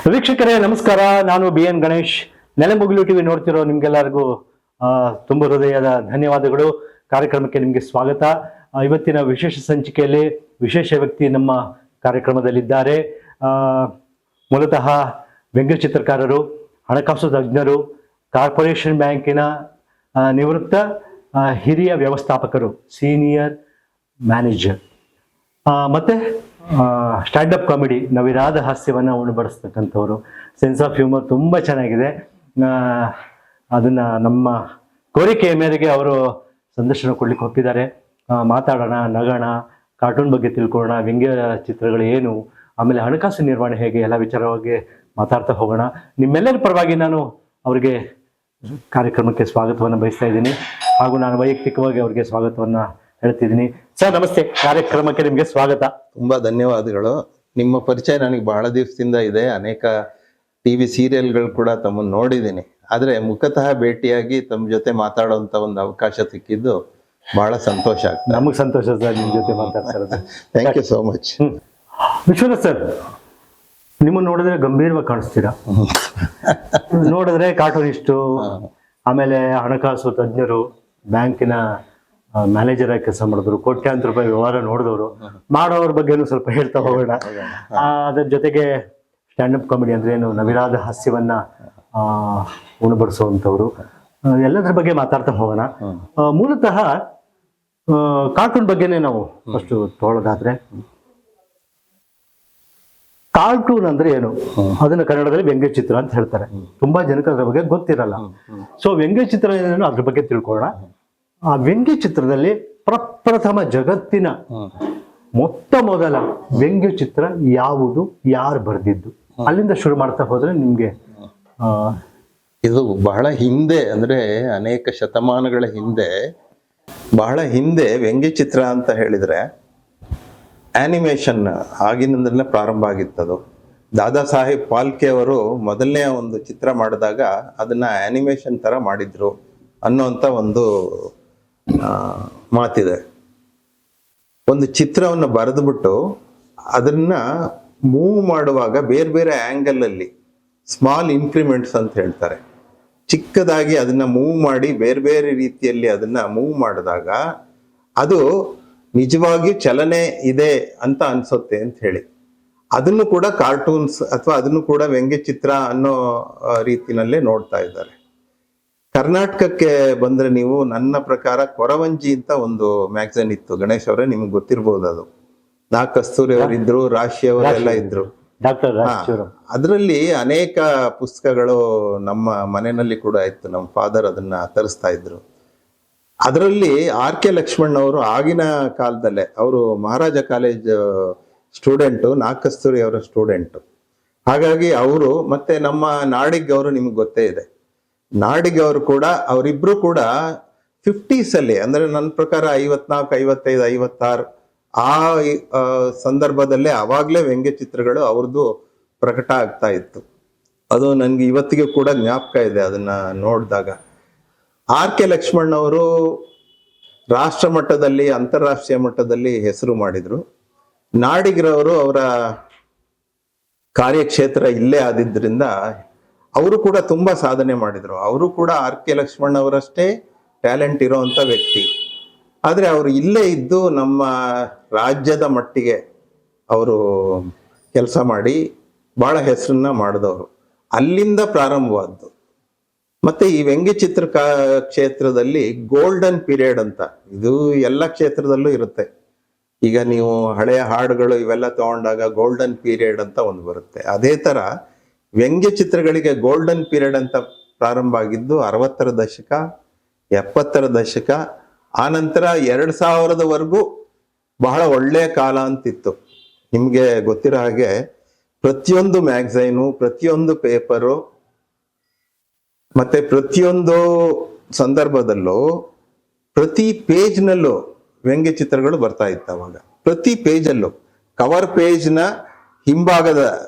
ವೀಕ್ಷಕರೇ ನಮಸ್ಕಾರ. ನಾನು BN ಗಣೇಶ್. ನೆಲಮುಗಿಲು ಟಿವಿ ನೋಡ್ತಿರೋ ನಿಮ್ಗೆಲ್ಲರಿಗೂ ತುಂಬ ಹೃದಯದ ಧನ್ಯವಾದಗಳು. ಕಾರ್ಯಕ್ರಮಕ್ಕೆ ನಿಮಗೆ ಸ್ವಾಗತ. ಇವತ್ತಿನ ವಿಶೇಷ ಸಂಚಿಕೆಯಲ್ಲಿ ವಿಶೇಷ ವ್ಯಕ್ತಿ ನಮ್ಮ ಕಾರ್ಯಕ್ರಮದಲ್ಲಿದ್ದಾರೆ. ಮೂಲತಃ ವ್ಯಂಗ್ಯ ಚಿತ್ರಕಾರರು, ಹಣಕಾಸು ತಜ್ಞರು, ಕಾರ್ಪೊರೇಷನ್ ಬ್ಯಾಂಕಿನ ನಿವೃತ್ತ ಹಿರಿಯ ವ್ಯವಸ್ಥಾಪಕರು, ಸೀನಿಯರ್ ಮ್ಯಾನೇಜರ್, ಮತ್ತೆ ಸ್ಟ್ಯಾಂಡಪ್ ಕಾಮಿಡಿ, ನವಿರಾದ ಹಾಸ್ಯವನ್ನು ಉಣಬಡಿಸ್ತಕ್ಕಂಥವ್ರು. ಸೆನ್ಸ್ ಆಫ್ ಹ್ಯೂಮರ್ ತುಂಬ ಚೆನ್ನಾಗಿದೆ. ಅದನ್ನು ನಮ್ಮ ಕೋರಿಕೆಯ ಮೇರೆಗೆ ಅವರು ಸಂದರ್ಶನ ಕೊಡ್ಲಿಕ್ಕೆ ಒಪ್ಪಿದ್ದಾರೆ. ಮಾತಾಡೋಣ, ನಗೋಣ, ಕಾರ್ಟೂನ್ ಬಗ್ಗೆ ತಿಳ್ಕೊಳ್ಳೋಣ, ವ್ಯಂಗ್ಯ ಚಿತ್ರಗಳು ಏನು, ಆಮೇಲೆ ಹಣಕಾಸು ನಿರ್ವಹಣೆ ಹೇಗೆ, ಎಲ್ಲ ವಿಚಾರವಾಗಿ ಮಾತಾಡ್ತಾ ಹೋಗೋಣ. ನಿಮ್ಮೆಲ್ಲರ ಪರವಾಗಿ ನಾನು ಅವರಿಗೆ ಕಾರ್ಯಕ್ರಮಕ್ಕೆ ಸ್ವಾಗತವನ್ನು ಬಯಸ್ತಾ ಇದ್ದೀನಿ. ಹಾಗೂ ನಾನು ವೈಯಕ್ತಿಕವಾಗಿ ಅವರಿಗೆ ಸ್ವಾಗತವನ್ನು ಹೇಳ್ತಿದ್ದೀನಿ. ಸರ್ ನಮಸ್ತೆ, ಕಾರ್ಯಕ್ರಮಕ್ಕೆ ನಿಮಗೆ ಸ್ವಾಗತ. ತುಂಬಾ ಧನ್ಯವಾದಗಳು. ನಿಮ್ಮ ಪರಿಚಯ ನನಗೆ ಬಹಳ ದಿವಸದಿಂದ ಇದೆ. ಅನೇಕ ಟಿವಿ ಸೀರಿಯಲ್ಗಳು ಕೂಡ ತಮ್ಮನ್ನು ನೋಡಿದ್ದೀನಿ. ಆದರೆ ಮುಖತಃ ಭೇಟಿಯಾಗಿ ತಮ್ಮ ಜೊತೆ ಮಾತಾಡುವಂತ ಒಂದು ಅವಕಾಶ ಸಿಕ್ಕಿದ್ದು ಬಹಳ ಸಂತೋಷ ಆಗ್ತದೆ. ನಮಗೆ ಸಂತೋಷ ಸರ್ ನಿಮ್ಮ ಜೊತೆ ಮಾತಾಡ್ತಾ ಇರೋದು. Thank you so much. Vishwanath sir, ನಿಮ್ಮನ್ನು ನೋಡಿದ್ರೆ ಗಂಭೀರವಾಗಿ ಕಾಣಿಸ್ತೀರಾ. ನೋಡಿದ್ರೆ ಕಾರ್ಟೂನಿಸ್ಟು, ಆಮೇಲೆ ಹಣಕಾಸು ತಜ್ಞರು, ಬ್ಯಾಂಕಿನ ಮ್ಯಾನೇಜರ್ ಆಗಿ ಕೆಲಸ ಮಾಡಿದ್ರು, ಕೋಟ್ಯಾಂತರ ರೂಪಾಯಿ ವ್ಯವಹಾರ ನೋಡಿದವರು, ಮಾಡೋರ ಬಗ್ಗೆನೂ ಸ್ವಲ್ಪ ಹೇಳ್ತಾ ಹೋಗೋಣ. ಅದರ ಜೊತೆಗೆ ಸ್ಟ್ಯಾಂಡಪ್ ಕಾಮಿಡಿ ಅಂದ್ರೆ ಏನು, ನವಿರಾದ ಹಾಸ್ಯವನ್ನ ಉಣಬಡಿಸುವಂಥವ್ರು, ಎಲ್ಲದರ ಬಗ್ಗೆ ಮಾತಾಡ್ತಾ ಹೋಗೋಣ. ಮೂಲತಃ ಕಾರ್ಟೂನ್ ಬಗ್ಗೆನೇ ನಾವು ಫಸ್ಟ್ ತಗೊಳ್ಳೋದಾದ್ರೆ, ಕಾರ್ಟೂನ್ ಅಂದ್ರೆ ಏನು, ಅದನ್ನ ಕನ್ನಡದಲ್ಲಿ ವ್ಯಂಗ್ಯ ಚಿತ್ರ ಅಂತ ಹೇಳ್ತಾರೆ. ತುಂಬಾ ಜನಕ್ಕೆ ಅದ್ರ ಬಗ್ಗೆ ಗೊತ್ತಿರಲ್ಲ. ಸೊ ವ್ಯಂಗ್ಯ ಚಿತ್ರ ಏನೇನು ಅದ್ರ ಬಗ್ಗೆ ತಿಳ್ಕೊಳ್ಳೋಣ. ಆ ವ್ಯಂಗ್ಯ ಚಿತ್ರದಲ್ಲಿ ಪ್ರಪ್ರಥಮ ಜಗತ್ತಿನ ಮೊತ್ತ ಮೊದಲ ವ್ಯಂಗ್ಯ ಚಿತ್ರ ಯಾವುದು, ಯಾರು ಬರೆದಿದ್ದು, ಅಲ್ಲಿಂದ ಶುರು ಮಾಡ್ತಾ ಹೋದ್ರೆ ನಿಮ್ಗೆ ಇದು ಬಹಳ ಹಿಂದೆ, ಅಂದ್ರೆ ಅನೇಕ ಶತಮಾನಗಳ ಹಿಂದೆ, ಬಹಳ ಹಿಂದೆ ವ್ಯಂಗ್ಯ ಚಿತ್ರ ಅಂತ ಹೇಳಿದ್ರೆ ಆನಿಮೇಷನ್ ಆಗಿನಿಂದಲೇ ಪ್ರಾರಂಭ ಆಗಿತ್ತದು. ದಾದಾ ಸಾಹೇಬ್ ಫಾಲ್ಕೆ ಅವರು ಮೊದಲನೇ ಒಂದು ಚಿತ್ರ ಮಾಡಿದಾಗ ಅದನ್ನ ಆನಿಮೇಷನ್ ತರ ಮಾಡಿದ್ರು ಅನ್ನೋಂಥ ಒಂದು ಮಾತಿದೆ. ಒಂದು ಚಿತ್ರವನ್ನು ಬರೆದ್ಬಿಟ್ಟು ಅದನ್ನ ಮೂವ್ ಮಾಡುವಾಗ ಬೇರೆ ಬೇರೆ ಆಂಗಲ್ ಅಲ್ಲಿ, ಸ್ಮಾಲ್ ಇಂಪ್ಲಿಮೆಂಟ್ಸ್ ಅಂತ ಹೇಳ್ತಾರೆ, ಚಿಕ್ಕದಾಗಿ ಅದನ್ನ ಮೂವ್ ಮಾಡಿ ಬೇರೆ ಬೇರೆ ರೀತಿಯಲ್ಲಿ ಅದನ್ನ ಮೂವ್ ಮಾಡಿದಾಗ ಅದು ನಿಜವಾಗಿ ಚಲನೆ ಇದೆ ಅಂತ ಅನ್ಸುತ್ತೆ ಅಂತ ಹೇಳಿ, ಅದನ್ನು ಕೂಡ ಕಾರ್ಟೂನ್ಸ್ ಅಥವಾ ಅದನ್ನು ಕೂಡ ವ್ಯಂಗ್ಯ ಚಿತ್ರ ಅನ್ನೋ ರೀತಿನಲ್ಲೇ ನೋಡ್ತಾ ಇದ್ದಾರೆ. ಕರ್ನಾಟಕಕ್ಕೆ ಬಂದ್ರೆ ನೀವು, ನನ್ನ ಪ್ರಕಾರ ಕೊರವಂಜಿ ಅಂತ ಒಂದು ಮ್ಯಾಗಝೈನ್ ಇತ್ತು. ಗಣೇಶ್ ಅವರೇ, ನಿಮ್ಗೆ ಗೊತ್ತಿರ್ಬೋದು. ಅದು ನಾ ಕಸ್ತೂರಿ ಅವರಿದ್ರು, ರಾಶಿ ಅವರೆಲ್ಲ ಇದ್ರು. ಅದರಲ್ಲಿ ಅನೇಕ ಪುಸ್ತಕಗಳು ನಮ್ಮ ಮನೆಯಲ್ಲಿ ಕೂಡ ಇತ್ತು. ನಮ್ಮ ಫಾದರ್ ಅದನ್ನ ತರಿಸ್ತಾ ಇದ್ರು. ಅದರಲ್ಲಿ RK ಲಕ್ಷ್ಮಣ್ ಅವರು ಆಗಿನ ಕಾಲದಲ್ಲೇ, ಅವರು ಮಹಾರಾಜ ಕಾಲೇಜ್ ಸ್ಟೂಡೆಂಟು, ನಾ ಕಸ್ತೂರಿ ಅವರ ಸ್ಟೂಡೆಂಟು. ಹಾಗಾಗಿ ಅವರು ಮತ್ತೆ ನಮ್ಮ ನಾಡಿಗ್ ಅವರು ನಿಮ್ಗೆ ಗೊತ್ತೇ ಇದೆ. ನಾಡಿಗ್ ಅವರು ಕೂಡ, ಅವರಿಬ್ರು ಕೂಡ 50s ಅಲ್ಲಿ, ಅಂದ್ರೆ ನನ್ನ ಪ್ರಕಾರ 54, 55, 56 ಆ ಸಂದರ್ಭದಲ್ಲೇ ಅವಾಗ್ಲೇ ವ್ಯಂಗ್ಯ ಚಿತ್ರಗಳು ಅವ್ರದ್ದು ಪ್ರಕಟ ಆಗ್ತಾ ಇತ್ತು. ಅದು ನನ್ಗೆ ಇವತ್ತಿಗೆ ಕೂಡ ಜ್ಞಾಪಕ ಇದೆ. ಅದನ್ನ ನೋಡಿದಾಗ RK ಲಕ್ಷ್ಮಣ್ ಅವರು ರಾಷ್ಟ್ರ ಮಟ್ಟದಲ್ಲಿ, ಅಂತಾರಾಷ್ಟ್ರೀಯ ಮಟ್ಟದಲ್ಲಿ ಹೆಸರು ಮಾಡಿದ್ರು. ನಾಡಿಗ್ರವರು ಅವರ ಕಾರ್ಯಕ್ಷೇತ್ರ ಇಲ್ಲೇ ಆದಿದ್ರಿಂದ ಅವರು ಕೂಡ ತುಂಬಾ ಸಾಧನೆ ಮಾಡಿದ್ರು. ಅವರು ಕೂಡ RK ಲಕ್ಷ್ಮಣ್ ಅವರಷ್ಟೇ ಟ್ಯಾಲೆಂಟ್ ಇರೋವಂಥ ವ್ಯಕ್ತಿ. ಆದರೆ ಅವರು ಇಲ್ಲೇ ಇದ್ದು ನಮ್ಮ ರಾಜ್ಯದ ಮಟ್ಟಿಗೆ ಅವರು ಕೆಲಸ ಮಾಡಿ ಬಹಳ ಹೆಸರನ್ನ ಮಾಡಿದವರು. ಅಲ್ಲಿಂದ ಪ್ರಾರಂಭವಾದ್ದು. ಮತ್ತೆ ಈ ವ್ಯಂಗ್ಯ ಚಿತ್ರ ಕ್ಷೇತ್ರದಲ್ಲಿ ಗೋಲ್ಡನ್ ಪೀರಿಯಡ್ ಅಂತ, ಇದು ಎಲ್ಲ ಕ್ಷೇತ್ರದಲ್ಲೂ ಇರುತ್ತೆ. ಈಗ ನೀವು ಹಳೆಯ ಹಾಡುಗಳು ಇವೆಲ್ಲ ತಗೊಂಡಾಗ ಗೋಲ್ಡನ್ ಪೀರಿಯಡ್ ಅಂತ ಒಂದು ಬರುತ್ತೆ. ಅದೇ ತರ ವ್ಯಂಗ್ಯ ಚಿತ್ರಗಳಿಗೆ ಗೋಲ್ಡನ್ ಪೀರಿಯಡ್ ಅಂತ ಪ್ರಾರಂಭ ಆಗಿದ್ದು 60ರ ದಶಕ, 70ರ ದಶಕ, ಆನಂತರ 2000ವರೆಗೂ ಬಹಳ ಒಳ್ಳೆಯ ಕಾಲ ಅಂತಿತ್ತು. ನಿಮ್ಗೆ ಗೊತ್ತಿರೋ ಹಾಗೆ ಪ್ರತಿಯೊಂದು ಮ್ಯಾಗಝೈನು, ಪ್ರತಿಯೊಂದು ಪೇಪರು, ಮತ್ತೆ ಪ್ರತಿಯೊಂದು ಸಂದರ್ಭದಲ್ಲೂ ಪ್ರತಿ ಪೇಜ್ನಲ್ಲೂ ವ್ಯಂಗ್ಯ ಚಿತ್ರಗಳು ಬರ್ತಾ ಇತ್ತು. ಅವಾಗ ಪ್ರತಿ ಪೇಜಲ್ಲೂ, ಕವರ್ ಪೇಜ್ನ ಹಿಂಭಾಗದ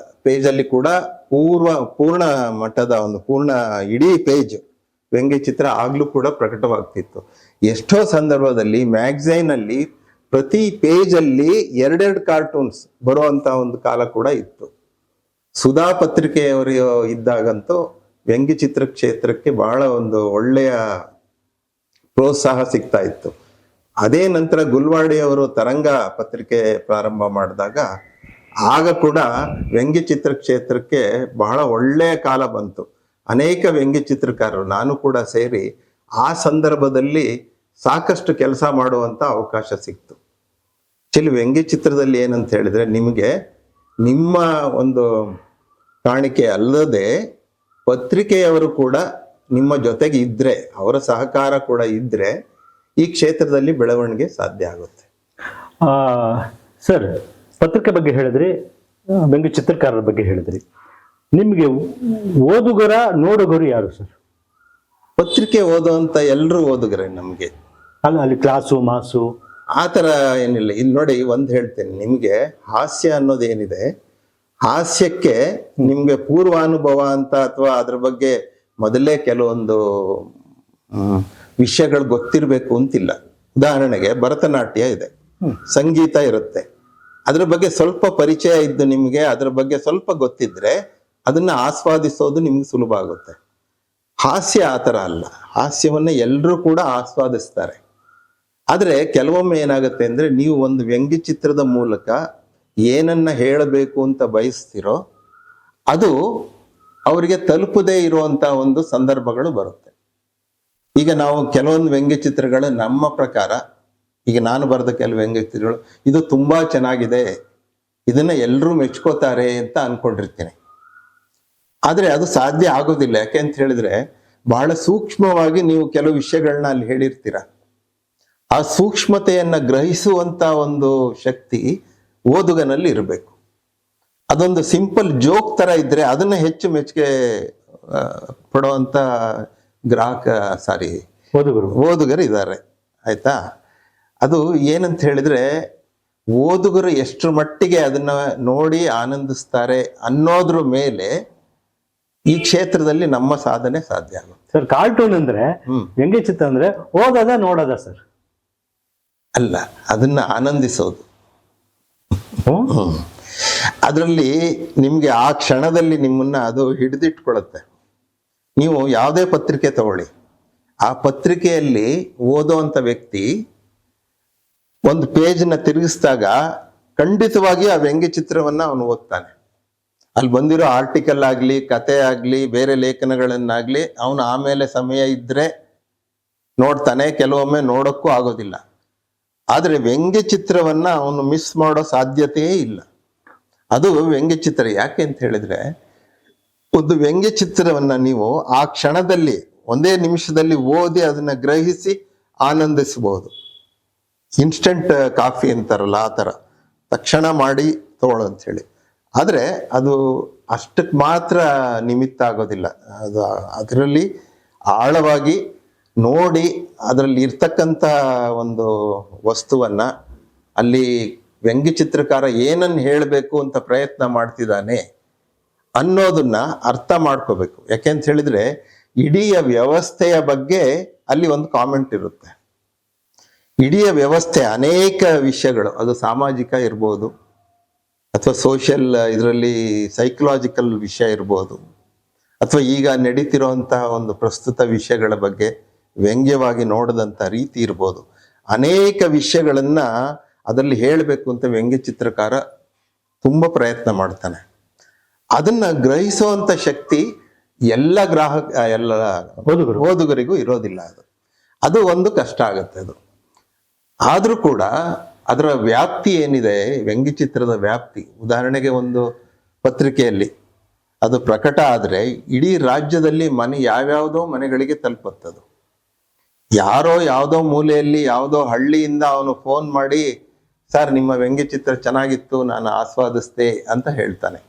ಪೇಜಲ್ಲಿ ಕೂಡ ಪೂರ್ಣ ಮಟ್ಟದ ಒಂದು ಪೂರ್ಣ ಇಡೀ ಪೇಜ್ ವ್ಯಂಗ್ಯ ಚಿತ್ರ ಆಗ್ಲೂ ಕೂಡ ಪ್ರಕಟವಾಗ್ತಿತ್ತು. ಎಷ್ಟೋ ಸಂದರ್ಭದಲ್ಲಿ ಮ್ಯಾಗಝೈನ್ ಅಲ್ಲಿ ಪ್ರತಿ ಪೇಜ್ ಅಲ್ಲಿ 2 ಕಾರ್ಟೂನ್ಸ್ ಬರುವಂತ ಒಂದು ಕಾಲ ಕೂಡ ಇತ್ತು. ಸುಧಾ ಪತ್ರಿಕೆಯವರು ಇದ್ದಾಗಂತೂ ವ್ಯಂಗ್ಯಚಿತ್ರ ಕ್ಷೇತ್ರಕ್ಕೆ ಬಹಳ ಒಂದು ಒಳ್ಳೆಯ ಪ್ರೋತ್ಸಾಹ ಸಿಗ್ತಾ ಇತ್ತು. ಅದೇ ನಂತರ ಗುಲ್ವಾಡಿ ಅವರು ತರಂಗ ಪತ್ರಿಕೆ ಪ್ರಾರಂಭ ಮಾಡಿದಾಗ ಆಗ ಕೂಡ ವ್ಯಂಗ್ಯಚಿತ್ರ ಕ್ಷೇತ್ರಕ್ಕೆ ಬಹಳ ಒಳ್ಳೆಯ ಕಾಲ ಬಂತು. ಅನೇಕ ವ್ಯಂಗ್ಯಚಿತ್ರಕಾರರು, ನಾನು ಕೂಡ ಸೇರಿ ಆ ಸಂದರ್ಭದಲ್ಲಿ ಸಾಕಷ್ಟು ಕೆಲಸ ಮಾಡುವಂತ ಅವಕಾಶ ಸಿಕ್ತು. ವ್ಯಂಗ್ಯಚಿತ್ರದಲ್ಲಿ ಏನಂತ ಹೇಳಿದ್ರೆ, ನಿಮಗೆ ನಿಮ್ಮ ಒಂದು ಕಾಣಿಕೆ ಅಲ್ಲದೆ ಪತ್ರಿಕೆಯವರು ಕೂಡ ನಿಮ್ಮ ಜೊತೆಗೆ ಇದ್ರೆ, ಅವರ ಸಹಕಾರ ಕೂಡ ಇದ್ರೆ ಈ ಕ್ಷೇತ್ರದಲ್ಲಿ ಬೆಳವಣಿಗೆ ಸಾಧ್ಯ ಆಗುತ್ತೆ. ಸರ್, ಪತ್ರಿಕೆ ಬಗ್ಗೆ ಹೇಳಿದ್ರಿ, ವ್ಯಂಗ್ಯ ಚಿತ್ರಕಾರರ ಬಗ್ಗೆ ಹೇಳಿದ್ರಿ. ನಿಮಗೆ ಓದುಗರ ನೋಡುಗರು ಯಾರು ಸರ್? ಪತ್ರಿಕೆ ಓದುವಂತ ಎಲ್ಲರೂ ಓದುಗರೆ ನಮ್ಗೆ. ಅಲ್ಲಿ ಕ್ಲಾಸು ಮಾಸು ಆ ಥರ ಏನಿಲ್ಲ. ಇಲ್ಲಿ ನೋಡಿ, ಒಂದು ಹೇಳ್ತೇನೆ ನಿಮಗೆ, ಹಾಸ್ಯ ಅನ್ನೋದೇನಿದೆ, ಹಾಸ್ಯಕ್ಕೆ ನಿಮ್ಗೆ ಪೂರ್ವಾನುಭವ ಅಂತ ಅಥವಾ ಅದ್ರ ಬಗ್ಗೆ ಮೊದಲೇ ಕೆಲವೊಂದು ವಿಷಯಗಳು ಗೊತ್ತಿರಬೇಕು ಅಂತಿಲ್ಲ. ಉದಾಹರಣೆಗೆ ಭರತನಾಟ್ಯ ಇದೆ, ಸಂಗೀತ ಇರುತ್ತೆ, ಅದ್ರ ಬಗ್ಗೆ ಸ್ವಲ್ಪ ಪರಿಚಯ ಇದ್ದು ನಿಮ್ಗೆ ಅದ್ರ ಬಗ್ಗೆ ಸ್ವಲ್ಪ ಗೊತ್ತಿದ್ರೆ ಅದನ್ನ ಆಸ್ವಾದಿಸೋದು ನಿಮ್ಗೆ ಸುಲಭ ಆಗುತ್ತೆ. ಹಾಸ್ಯ ಆ ಥರ ಅಲ್ಲ, ಹಾಸ್ಯವನ್ನ ಎಲ್ಲರೂ ಕೂಡ ಆಸ್ವಾದಿಸ್ತಾರೆ. ಆದ್ರೆ ಕೆಲವೊಮ್ಮೆ ಏನಾಗುತ್ತೆ ಅಂದ್ರೆ, ನೀವು ಒಂದು ವ್ಯಂಗ್ಯಚಿತ್ರದ ಮೂಲಕ ಏನನ್ನ ಹೇಳಬೇಕು ಅಂತ ಬಯಸ್ತಿರೋ ಅದು ಅವರಿಗೆ ತಲುಪದೇ ಇರುವಂತ ಒಂದು ಸಂದರ್ಭಗಳು ಬರುತ್ತೆ. ಈಗ ನಾವು ಕೆಲವೊಂದು ವ್ಯಂಗ್ಯಚಿತ್ರಗಳು ನಮ್ಮ ಪ್ರಕಾರ, ಈಗ ನಾನು ಬರೆದ ಕೆಲವು ವ್ಯಂಗ್ಯಚಿತ್ರಗಳು ಇದು ತುಂಬಾ ಚೆನ್ನಾಗಿದೆ, ಇದನ್ನ ಎಲ್ಲರೂ ಮೆಚ್ಕೋತಾರೆ ಅಂತ ಅನ್ಕೊಂಡಿರ್ತೀನಿ. ಆದ್ರೆ ಅದು ಸಾಧ್ಯ ಆಗೋದಿಲ್ಲ. ಯಾಕೆ ಅಂತ ಹೇಳಿದ್ರೆ, ಬಹಳ ಸೂಕ್ಷ್ಮವಾಗಿ ನೀವು ಕೆಲವು ವಿಷಯಗಳನ್ನ ಅಲ್ಲಿ ಹೇಳಿರ್ತೀರ. ಆ ಸೂಕ್ಷ್ಮತೆಯನ್ನ ಗ್ರಹಿಸುವಂತ ಒಂದು ಶಕ್ತಿ ಓದುಗನಲ್ಲಿ ಇರಬೇಕು. ಅದೊಂದು ಸಿಂಪಲ್ ಜೋಕ್ ತರ ಇದ್ರೆ ಅದನ್ನ ಹೆಚ್ಚು ಮೆಚ್ಚುಗೆ ಪಡುವಂತ ಓದುಗರು ಇದ್ದಾರೆ. ಆಯ್ತಾ? ಅದು ಏನಂತ ಹೇಳಿದ್ರೆ, ಓದುಗರು ಎಷ್ಟರ ಮಟ್ಟಿಗೆ ಅದನ್ನ ನೋಡಿ ಆನಂದಿಸ್ತಾರೆ ಅನ್ನೋದ್ರ ಮೇಲೆ ಈ ಕ್ಷೇತ್ರದಲ್ಲಿ ನಮ್ಮ ಸಾಧನೆ ಸಾಧ್ಯ ಆಗುತ್ತೆ. ಸರ್, ಕಾರ್ಟೂನ್ ಅಂದ್ರೆ ವ್ಯಂಗ್ಯಚಿತ್ರ ಅಂದ್ರೆ ಓದದ ನೋಡದ ಸರ್? ಅಲ್ಲ, ಅದನ್ನ ಆನಂದಿಸೋದು. ಅದರಲ್ಲಿ ನಿಮ್ಗೆ ಆ ಕ್ಷಣದಲ್ಲಿ ನಿಮ್ಮನ್ನ ಅದು ಹಿಡಿದಿಟ್ಕೊಳುತ್ತೆ. ನೀವು ಯಾವುದೇ ಪತ್ರಿಕೆ ತಗೊಳ್ಳಿ, ಆ ಪತ್ರಿಕೆಯಲ್ಲಿ ಓದುವಂತ ವ್ಯಕ್ತಿ ಒಂದು ಪೇಜ್ನ ತಿರುಗಿಸಿದಾಗ ಖಂಡಿತವಾಗಿ ಆ ವ್ಯಂಗ್ಯಚಿತ್ರವನ್ನ ಅವನು ಓದ್ತಾನೆ. ಅಲ್ಲಿ ಬಂದಿರೋ ಆರ್ಟಿಕಲ್ ಆಗ್ಲಿ, ಕತೆ ಆಗ್ಲಿ, ಬೇರೆ ಲೇಖನಗಳನ್ನಾಗ್ಲಿ ಅವನು ಆಮೇಲೆ ಸಮಯ ಇದ್ರೆ ನೋಡ್ತಾನೆ, ಕೆಲವೊಮ್ಮೆ ನೋಡೋಕ್ಕೂ ಆಗೋದಿಲ್ಲ. ಆದ್ರೆ ವ್ಯಂಗ್ಯಚಿತ್ರವನ್ನ ಅವನು ಮಿಸ್ ಮಾಡೋ ಸಾಧ್ಯತೆಯೇ ಇಲ್ಲ. ಅದು ವ್ಯಂಗ್ಯಚಿತ್ರ. ಯಾಕೆ ಅಂತ ಹೇಳಿದ್ರೆ, ಒಂದು ವ್ಯಂಗ್ಯಚಿತ್ರವನ್ನ ನೀವು ಆ ಕ್ಷಣದಲ್ಲಿ ಒಂದೇ ನಿಮಿಷದಲ್ಲಿ ಓದಿ ಅದನ್ನ ಗ್ರಹಿಸಿ ಆನಂದಿಸಬಹುದು. ಇನ್ಸ್ಟಂಟ್ ಕಾಫಿ ಅಂತಾರಲ್ಲ, ಆ ಥರ ತಕ್ಷಣ ಮಾಡಿ ತಗೊಳ್ಳೋ ಅಂತ ಹೇಳಿ. ಆದ್ರೆ ಅದು ಅಷ್ಟಕ್ಕೆ ಮಾತ್ರ ನಿಮಿತ್ತ ಆಗೋದಿಲ್ಲ. ಅದು ಅದರಲ್ಲಿ ಆಳವಾಗಿ ನೋಡಿ ಅದರಲ್ಲಿ ಇರ್ತಕ್ಕಂಥ ಒಂದು ವಸ್ತುವನ್ನ, ಅಲ್ಲಿ ವ್ಯಂಗ್ಯಚಿತ್ರಕಾರ ಏನನ್ನು ಹೇಳಬೇಕು ಅಂತ ಪ್ರಯತ್ನ ಮಾಡ್ತಿದ್ದಾನೆ ಅನ್ನೋದನ್ನ ಅರ್ಥ ಮಾಡ್ಕೋಬೇಕು. ಯಾಕೆಂತ ಹೇಳಿದ್ರೆ, ಇಡೀ ವ್ಯವಸ್ಥೆಯ ಬಗ್ಗೆ ಅಲ್ಲಿ ಒಂದು ಕಾಮೆಂಟ್ ಇರುತ್ತೆ. ಇಡೀ ವ್ಯವಸ್ಥೆ ಅನೇಕ ವಿಷಯಗಳು, ಅದು ಸಾಮಾಜಿಕ ಇರ್ಬೋದು ಅಥವಾ ಸೋಷಿಯಲ್, ಇದರಲ್ಲಿ ಸೈಕಲಾಜಿಕಲ್ ವಿಷಯ ಇರ್ಬೋದು, ಅಥವಾ ಈಗ ನಡೀತಿರುವಂತಹ ಒಂದು ಪ್ರಸ್ತುತ ವಿಷಯಗಳ ಬಗ್ಗೆ ವ್ಯಂಗ್ಯವಾಗಿ ನೋಡದಂತ ರೀತಿ ಇರ್ಬೋದು. ಅನೇಕ ವಿಷಯಗಳನ್ನ ಅದರಲ್ಲಿ ಹೇಳಬೇಕು ಅಂತ ವ್ಯಂಗ್ಯಚಿತ್ರಕಾರ ತುಂಬಾ ಪ್ರಯತ್ನ ಮಾಡ್ತಾನೆ. ಅದನ್ನ ಗ್ರಹಿಸುವಂತ ಶಕ್ತಿ ಎಲ್ಲ ಓದುಗರಿಗೂ ಇರೋದಿಲ್ಲ. ಅದು ಒಂದು ಕಷ್ಟ ಆಗುತ್ತೆ. ಅದು ಆದ್ರೂ ಕೂಡ ಅದರ ವ್ಯಾಪ್ತಿ ಏನಿದೆ, ವ್ಯಂಗ್ಯಚಿತ್ರದ ವ್ಯಾಪ್ತಿ, ಉದಾಹರಣೆಗೆ ಒಂದು ಪತ್ರಿಕೆಯಲ್ಲಿ ಅದು ಪ್ರಕಟ ಆದ್ರೆ ಇಡೀ ರಾಜ್ಯದಲ್ಲಿ ಯಾವ್ಯಾವುದೋ ಮನೆಗಳಿಗೆ ತಲುಪುತ್ತದು. ಯಾರೋ ಯಾವುದೋ ಮೂಲೆಯಲ್ಲಿ ಯಾವುದೋ ಹಳ್ಳಿಯಿಂದ ಅವನು ಫೋನ್ ಮಾಡಿ, ಸರ್ ನಿಮ್ಮ ವ್ಯಂಗ್ಯಚಿತ್ರ ಚೆನ್ನಾಗಿತ್ತು, ನಾನು ಆಸ್ವಾದಿಸ್ದೆ ಅಂತ ಹೇಳ್ತಾನೆ.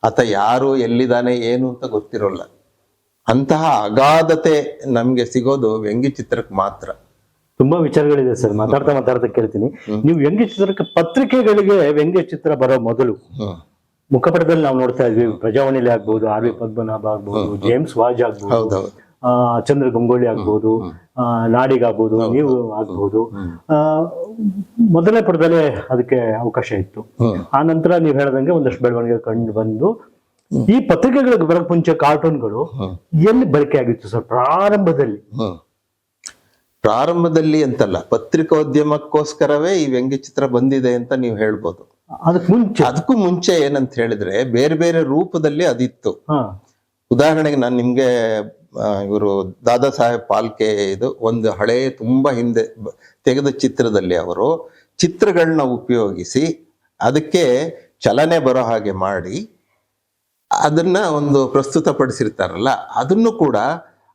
ಆತ ಯಾರು, ಎಲ್ಲಿದ್ದಾನೆ, ಏನು ಅಂತ ಗೊತ್ತಿರೋಲ್ಲ. ಅಂತಹ ಅಗಾಧತೆ ನಮ್ಗೆ ಸಿಗೋದು ವ್ಯಂಗ್ಯಚಿತ್ರಕ್ಕೆ ಮಾತ್ರ. ತುಂಬಾ ವಿಚಾರಗಳಿದೆ ಸರ್, ಮಾತಾಡ್ತಾ ಕೇಳ್ತೀನಿ. ನೀವು ವ್ಯಂಗ್ಯಚಿತ್ರಕ್ಕೆ, ಪತ್ರಿಕೆಗಳಿಗೆ ವ್ಯಂಗ್ಯಚಿತ್ರ ಬರೋ ಮೊದಲು ಮುಖಪಟದಲ್ಲಿ ನಾವು ನೋಡ್ತಾ ಇದ್ವಿ, ಪ್ರಜಾವಾಣಿಲಿ ಆಗ್ಬಹುದು, ಆರ್ ವಿ ಪದ್ಮನಾಭ ಆಗ್ಬಹುದು, ಜೇಮ್ಸ್ ವಾಜ್ ಆಗ್ಬಹುದು, ಚಂದ್ರ ಗಂಗೋಳಿ ಆಗ್ಬಹುದು, ನಾಡಿಗಾಗ್ಬೋದು, ನೀವು ಆಗ್ಬಹುದು. ಮೊದಲನೇ ಪುಟದಲ್ಲೇ ಅದಕ್ಕೆ ಅವಕಾಶ ಇತ್ತು. ಆ ನಂತರ ನೀವು ಹೇಳ್ದಂಗೆ ಒಂದಷ್ಟು ಬೆಳವಣಿಗೆ ಕಂಡು ಬಂದು ಈ ಪತ್ರಿಕೆಗಳಿಗೆ ಬರಕ್ ಮುಂಚೆ ಕಾರ್ಟೂನ್ಗಳು ಎಲ್ಲಿ ಬಳಕೆ ಆಗಿತ್ತು ಸರ್ ಪ್ರಾರಂಭದಲ್ಲಿ? ಪ್ರಾರಂಭದಲ್ಲಿ ಅಂತಲ್ಲ, ಪತ್ರಿಕೋದ್ಯಮಕ್ಕೋಸ್ಕರವೇ ಈ ವ್ಯಂಗ್ಯಚಿತ್ರ ಬಂದಿದೆ ಅಂತ ನೀವು ಹೇಳ್ಬೋದು. ಅದಕ್ಕೂ ಮುಂಚೆ ಏನಂತ ಹೇಳಿದ್ರೆ ಬೇರೆ ಬೇರೆ ರೂಪದಲ್ಲಿ ಅದಿತ್ತು. ಉದಾಹರಣೆಗೆ ನಾನು ನಿಮ್ಗೆ ಇವರು ದಾದಾ ಸಾಹೇಬ್ ಪಾಲ್ಕೆ ಇದು ಒಂದು ಹಳೆ ತುಂಬಾ ಹಿಂದೆ ತೆಗೆದ ಚಿತ್ರದಲ್ಲಿ ಅವರು ಚಿತ್ರಗಳನ್ನ ಉಪಯೋಗಿಸಿ ಅದಕ್ಕೆ ಚಲನೆ ಬರೋ ಹಾಗೆ ಮಾಡಿ ಅದನ್ನ ಒಂದು ಪ್ರಸ್ತುತಪಡಿಸಿರ್ತಾರಲ್ಲ, ಅದನ್ನು ಕೂಡ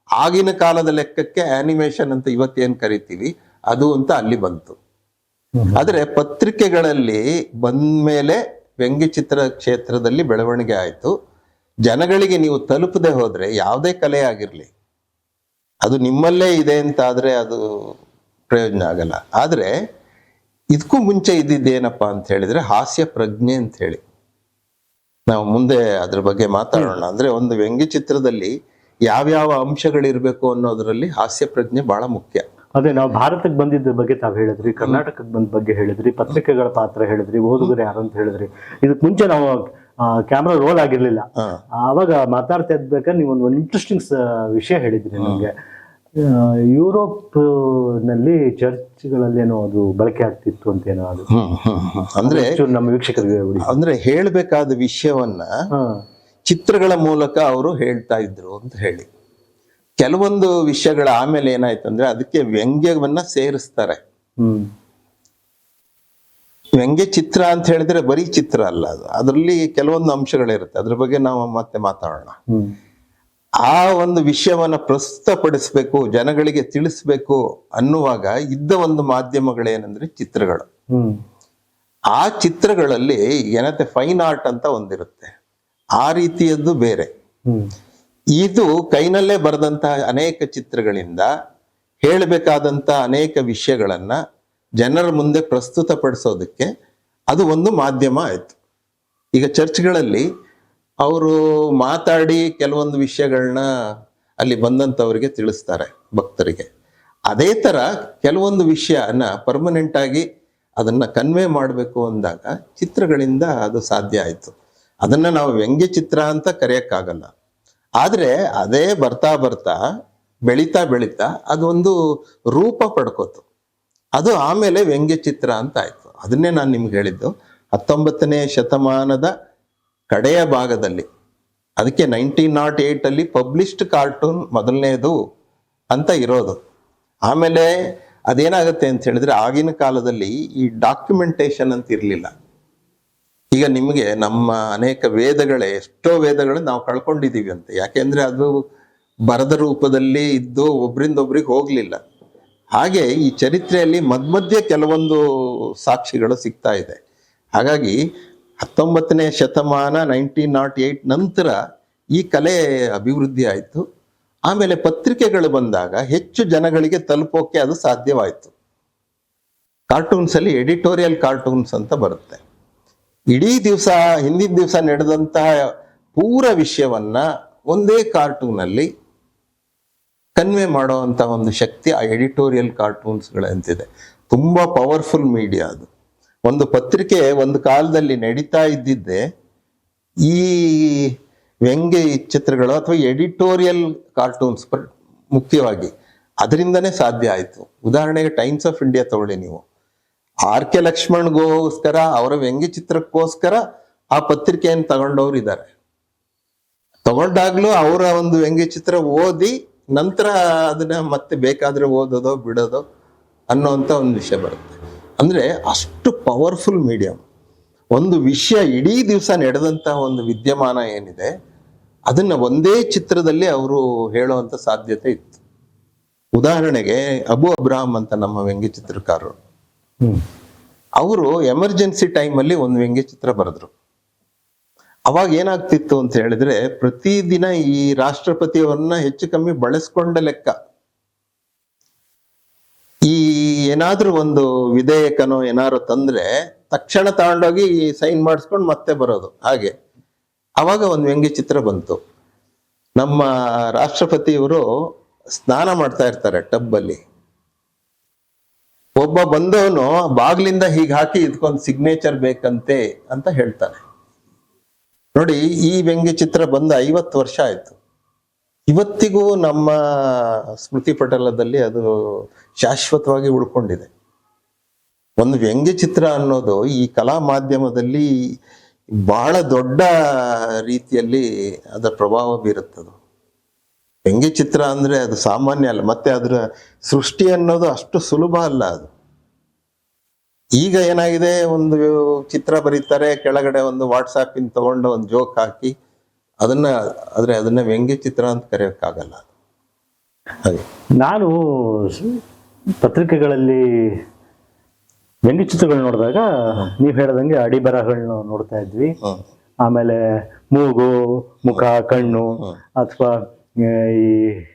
ಆಗಿನ ಕಾಲದ ಲೆಕ್ಕಕ್ಕೆ ಆನಿಮೇಷನ್ ಅಂತ ಇವತ್ತೇನ್ ಕರಿತೀವಿ ಅದು ಅಂತ ಅಲ್ಲಿ ಬಂತು. ಆದ್ರೆ ಪತ್ರಿಕೆಗಳಲ್ಲಿ ಬಂದ್ಮೇಲೆ ವ್ಯಂಗ್ಯಚಿತ್ರ ಕ್ಷೇತ್ರದಲ್ಲಿ ಬೆಳವಣಿಗೆ ಆಯ್ತು. ಜನಗಳಿಗೆ ನೀವು ತಲುಪದೆ ಹೋದ್ರೆ ಯಾವುದೇ ಕಲೆ ಆಗಿರ್ಲಿ ಅದು ನಿಮ್ಮಲ್ಲೇ ಇದೆ ಅಂತ ಆದ್ರೆ ಅದು ಪ್ರಯೋಜನ ಆಗಲ್ಲ. ಆದ್ರೆ ಇದಕ್ಕೂ ಮುಂಚೆ ಇದ್ದಿದ್ದೇನಪ್ಪಾ ಅಂತ ಹೇಳಿದ್ರೆ ಹಾಸ್ಯ ಪ್ರಜ್ಞೆ ಅಂತ ಹೇಳಿ, ನಾವು ಮುಂದೆ ಅದ್ರ ಬಗ್ಗೆ ಮಾತಾಡೋಣ. ಅಂದ್ರೆ ಒಂದು ವ್ಯಂಗ್ಯಚಿತ್ರದಲ್ಲಿ ಯಾವ್ಯಾವ ಅಂಶಗಳಿರ್ಬೇಕು ಅನ್ನೋದ್ರಲ್ಲಿ ಹಾಸ್ಯ ಪ್ರಜ್ಞೆ ಬಹಳ ಮುಖ್ಯ. ಅದೇ ನಾವು ಭಾರತಕ್ಕೆ ಬಂದಿದ್ದ ಬಗ್ಗೆ ತಾವ್ ಹೇಳಿದ್ರಿ, ಕರ್ನಾಟಕಕ್ಕೆ ಬಂದ ಬಗ್ಗೆ ಹೇಳಿದ್ರಿ, ಪತ್ರಿಕೆಗಳ ಪಾತ್ರ ಹೇಳಿದ್ರಿ, ಓದುಗರು ಯಾರು ಅಂತ ಹೇಳಿದ್ರಿ. ಇದಕ್ ಮುಂಚೆ ನಾವು ಕ್ಯಾಮ್ರಾ ರೋಲ್ ಆಗಿರ್ಲಿಲ್ಲ, ಆವಾಗ ಮಾತಾಡ್ತಾ ಇದ್ಬೇಕಾದ್ರೆ ನೀವು ಒಂದು ಇಂಟ್ರೆಸ್ಟಿಂಗ್ ವಿಷಯ ಹೇಳಿದ್ರಿ ನಮ್ಗೆ. ಯುರೋಪ್ ನಲ್ಲಿ ಚರ್ಚ್ಗಳಲ್ಲೇನೋ ಅದು ಬಳಕೆ ಆಗ್ತಿತ್ತು ಅಂತೇನೋ ಅದು. ಅಂದ್ರೆ ನಮ್ಮ ವೀಕ್ಷಕರಿಗೆ ಅಂದ್ರೆ ಹೇಳ್ಬೇಕಾದ ವಿಷಯವನ್ನ ಚಿತ್ರಗಳ ಮೂಲಕ ಅವರು ಹೇಳ್ತಾ ಇದ್ರು ಅಂತ ಹೇಳಿ. ಕೆಲವೊಂದು ವಿಷಯಗಳ ಆಮೇಲೆ ಏನಾಯ್ತು ಅಂದ್ರೆ ಅದಕ್ಕೆ ವ್ಯಂಗ್ಯವನ್ನ ಸೇರಿಸ್ತಾರೆ. ವ್ಯಂಗ್ಯ ಚಿತ್ರ ಅಂತ ಹೇಳಿದ್ರೆ ಬರೀ ಚಿತ್ರ ಅಲ್ಲ ಅದು, ಅದರಲ್ಲಿ ಕೆಲವೊಂದು ಅಂಶಗಳಿರುತ್ತೆ, ಅದ್ರ ಬಗ್ಗೆ ನಾವು ಮತ್ತೆ ಮಾತಾಡೋಣ. ಆ ಒಂದು ವಿಷಯವನ್ನ ಪ್ರಸ್ತುತಪಡಿಸ್ಬೇಕು, ಜನಗಳಿಗೆ ತಿಳಿಸ್ಬೇಕು ಅನ್ನುವಾಗ ಇದ್ದ ಒಂದು ಮಾಧ್ಯಮಗಳೇನಂದ್ರೆ ಚಿತ್ರಗಳು. ಆ ಚಿತ್ರಗಳಲ್ಲಿ ಏನತ್ತೆ ಫೈನ್ ಆರ್ಟ್ ಅಂತ ಒಂದಿರುತ್ತೆ, ಆ ರೀತಿಯದ್ದು ಬೇರೆ. ಇದು ಕೈನಲ್ಲೇ ಬರೆದಂತಹ ಅನೇಕ ಚಿತ್ರಗಳಿಂದ ಹೇಳಬೇಕಾದಂತ ಅನೇಕ ವಿಷಯಗಳನ್ನ ಜನರ ಮುಂದೆ ಪ್ರಸ್ತುತಪಡಿಸೋದಕ್ಕೆ ಅದು ಒಂದು ಮಾಧ್ಯಮ ಆಯ್ತು. ಈಗ ಚರ್ಚ್ಗಳಲ್ಲಿ ಅವರು ಮಾತಾಡಿ ಕೆಲವೊಂದು ವಿಷಯಗಳನ್ನ ಅಲ್ಲಿ ಬಂದಂಥವ್ರಿಗೆ ತಿಳಿಸ್ತಾರೆ, ಭಕ್ತರಿಗೆ. ಅದೇ ತರ ಕೆಲವೊಂದು ವಿಷಯನ ಪರ್ಮನೆಂಟ್ ಆಗಿ ಅದನ್ನ ಕನ್ವೆ ಮಾಡಬೇಕು ಅಂದಾಗ ಚಿತ್ರಗಳಿಂದ ಅದು ಸಾಧ್ಯ ಆಯ್ತು. ಅದನ್ನ ನಾವು ವ್ಯಂಗ್ಯ ಚಿತ್ರ ಅಂತ ಕರೆಯಕ್ಕಾಗಲ್ಲ. ಆದ್ರೆ ಅದೇ ಬರ್ತಾ ಬರ್ತಾ ಬೆಳೀತಾ ಬೆಳೀತಾ ಅದೊಂದು ರೂಪ ಪಡ್ಕೋತು, ಅದು ಆಮೇಲೆ ವ್ಯಂಗ್ಯ ಚಿತ್ರ ಅಂತ ಆಯ್ತು. ಅದನ್ನೇ ನಾನು ನಿಮ್ಗೆ ಹೇಳಿದ್ದು 19ನೇ ಶತಮಾನದ ಕಡೆಯ ಭಾಗದಲ್ಲಿ, ಅದಕ್ಕೆ 1908 ಅಲ್ಲಿ ಪಬ್ಲಿಷ್ಡ್ ಕಾರ್ಟೂನ್ ಮೊದಲನೇದು ಅಂತ ಇರೋದು. ಆಮೇಲೆ ಅದೇನಾಗುತ್ತೆ ಅಂತ ಹೇಳಿದ್ರೆ ಆಗಿನ ಕಾಲದಲ್ಲಿ ಈ ಡಾಕ್ಯುಮೆಂಟೇಶನ್ ಅಂತ ಇರಲಿಲ್ಲ. ಈಗ ನಿಮಗೆ ನಮ್ಮ ಅನೇಕ ವೇದಗಳೇ, ಎಷ್ಟೋ ವೇದಗಳು ನಾವು ಕಳ್ಕೊಂಡಿದೀವಿ ಅಂತ. ಯಾಕೆಂದ್ರೆ ಅದು ಬರದ ರೂಪದಲ್ಲಿ ಇದ್ದು ಒಬ್ರಿಂದ ಒಬ್ರಿಗೆ ಹೋಗ್ಲಿಲ್ಲ. ಹಾಗೆ ಈ ಚರಿತ್ರೆಯಲ್ಲಿ ಮಧ್ಯ ಕೆಲವೊಂದು ಸಾಕ್ಷಿಗಳು ಸಿಗ್ತಾ ಇದೆ. ಹಾಗಾಗಿ 19ನೇ ಶತಮಾನ 1908 ನಂತರ ಈ ಕಲೆ ಅಭಿವೃದ್ಧಿ ಆಯಿತು. ಆಮೇಲೆ ಪತ್ರಿಕೆಗಳು ಬಂದಾಗ ಹೆಚ್ಚು ಜನಗಳಿಗೆ ತಲುಪೋಕೆ ಅದು ಸಾಧ್ಯವಾಯಿತು. ಕಾರ್ಟೂನ್ಸ್ ಅಲ್ಲಿ ಎಡಿಟೋರಿಯಲ್ ಕಾರ್ಟೂನ್ಸ್ ಅಂತ ಬರುತ್ತೆ. ಇಡೀ ದಿವಸ ಹಿಂದಿನ ದಿವಸ ನಡೆದಂತಹ ಪೂರ ವಿಷಯವನ್ನ ಒಂದೇ ಕಾರ್ಟೂನ್ ಅಲ್ಲಿ ಕನ್ವೆ ಮಾಡುವಂತ ಒಂದು ಶಕ್ತಿ ಆ ಎಡಿಟೋರಿಯಲ್ ಕಾರ್ಟೂನ್ಸ್ಗಳಂತಿದೆ. ತುಂಬಾ ಪವರ್ಫುಲ್ ಮೀಡಿಯಾ ಅದು. ಒಂದು ಪತ್ರಿಕೆ ಒಂದು ಕಾಲದಲ್ಲಿ ನಡೀತಾ ಇದ್ದಿದ್ದೆ ಈ ವ್ಯಂಗ್ಯ ಚಿತ್ರಗಳು ಅಥವಾ ಎಡಿಟೋರಿಯಲ್ ಕಾರ್ಟೂನ್ಸ್ ಮುಖ್ಯವಾಗಿ ಅದರಿಂದನೇ ಸಾಧ್ಯ ಆಯಿತು. ಉದಾಹರಣೆಗೆ ಟೈಮ್ಸ್ ಆಫ್ ಇಂಡಿಯಾ ತಗೊಳ್ಳಿ ನೀವು. ಆರ್.ಕೆ. ಲಕ್ಷ್ಮಣ್ಗೋಸ್ಕರ ಅವರ ವ್ಯಂಗ್ಯ ಚಿತ್ರಕ್ಕೋಸ್ಕರ ಆ ಪತ್ರಿಕೆಯನ್ನು ತಗೊಂಡವ್ರು ಇದ್ದಾರೆ. ತಗೊಂಡಾಗ್ಲೂ ಅವರ ಒಂದು ವ್ಯಂಗ್ಯ ಚಿತ್ರ ಓದಿ ನಂತರ ಅದನ್ನ ಮತ್ತೆ ಬೇಕಾದ್ರೆ ಓದೋದೋ ಬಿಡೋದೋ ಅನ್ನೋಂಥ ಒಂದು ವಿಷಯ ಬರುತ್ತೆ. ಅಂದ್ರೆ ಅಷ್ಟು ಪವರ್ಫುಲ್ ಮೀಡಿಯಂ. ಒಂದು ವಿಷಯ ಇಡೀ ದಿವಸ ನಡೆದಂತ ಒಂದು ವಿದ್ಯಮಾನ ಏನಿದೆ ಅದನ್ನ ಒಂದೇ ಚಿತ್ರದಲ್ಲಿ ಅವರು ಹೇಳುವಂತ ಸಾಧ್ಯತೆ ಇತ್ತು. ಉದಾಹರಣೆಗೆ ಅಬು ಅಬ್ರಾಹಂ ಅಂತ ನಮ್ಮ ವ್ಯಂಗ್ಯ ಚಿತ್ರಕಾರರು, ಅವರು ಎಮರ್ಜೆನ್ಸಿ ಟೈಮಲ್ಲಿ ಒಂದು ವ್ಯಂಗ್ಯ ಚಿತ್ರ ಬರೆದ್ರು. ಅವಾಗ ಏನಾಗ್ತಿತ್ತು ಅಂತ ಹೇಳಿದ್ರೆ ಪ್ರತಿದಿನ ಈ ರಾಷ್ಟ್ರಪತಿಯವರನ್ನ ಹೆಚ್ಚು ಕಮ್ಮಿ ಬಳಸ್ಕೊಂಡ ಲೆಕ್ಕ. ಈ ಏನಾದ್ರೂ ಒಂದು ವಿಧೇಯಕನೋ ಏನಾದ್ರು ತಂದ್ರೆ ತಕ್ಷಣ ತಗೊಂಡೋಗಿ ಸೈನ್ ಮಾಡಿಸ್ಕೊಂಡು ಮತ್ತೆ ಬರೋದು. ಹಾಗೆ ಅವಾಗ ಒಂದು ವ್ಯಂಗ್ಯ ಚಿತ್ರ ಬಂತು. ನಮ್ಮ ರಾಷ್ಟ್ರಪತಿಯವರು ಸ್ನಾನ ಮಾಡ್ತಾ ಇರ್ತಾರೆ ಟಬ್ಬಲ್ಲಿ. ಒಬ್ಬ ಬಂದವನು ಬಾಗ್ಲಿಂದ ಹೀಗೆ ಹಾಕಿ ಇದಕ್ಕೊಂದು ಸಿಗ್ನೇಚರ್ ಬೇಕಂತೆ ಅಂತ ಹೇಳ್ತಾನೆ. ನೋಡಿ, ಈ ವ್ಯಂಗ್ಯ ಚಿತ್ರ ಬಂದ 50 ವರ್ಷ ಆಯ್ತು. ಇವತ್ತಿಗೂ ನಮ್ಮ ಸ್ಮೃತಿ ಪಟಲದಲ್ಲಿ ಅದು ಶಾಶ್ವತವಾಗಿ ಉಳ್ಕೊಂಡಿದೆ. ಒಂದು ವ್ಯಂಗ್ಯ ಚಿತ್ರ ಅನ್ನೋದು ಈ ಕಲಾ ಮಾಧ್ಯಮದಲ್ಲಿ ಬಹಳ ದೊಡ್ಡ ರೀತಿಯಲ್ಲಿ ಅದರ ಪ್ರಭಾವ ಬೀರುತ್ತದೆ. ವ್ಯಂಗ್ಯ ಚಿತ್ರ ಅಂದ್ರೆ ಅದು ಸಾಮಾನ್ಯ ಅಲ್ಲ, ಮತ್ತೆ ಅದರ ಸೃಷ್ಟಿ ಅನ್ನೋದು ಅಷ್ಟು ಸುಲಭ ಅಲ್ಲ. ಅದು ಈಗ ಏನಾಗಿದೆ, ಒಂದು ಚಿತ್ರ ಬರೀತಾರೆ, ಕೆಳಗಡೆ ಒಂದು ವಾಟ್ಸಾಪ್ ಇನ್ ತಗೊಂಡು ಒಂದು ಜೋಕ್ ಹಾಕಿ ಅದನ್ನ ವ್ಯಂಗ್ಯ ಚಿತ್ರ ಅಂತ ಕರೆಯೋಕ್ಕಾಗಲ್ಲ. ಹಾಗೆ ನಾನು ಪತ್ರಿಕೆಗಳಲ್ಲಿ ವ್ಯಂಗ್ಯ ಚಿತ್ರಗಳು ನೋಡಿದಾಗ ನೀವು ಹೇಳ್ದಂಗೆ ಅಡಿಬರಹಗಳನ್ನ ನೋಡ್ತಾ ಇದ್ವಿ. ಆಮೇಲೆ ಮೂಗು, ಮುಖ, ಕಣ್ಣು, ಅಥವಾ ಈ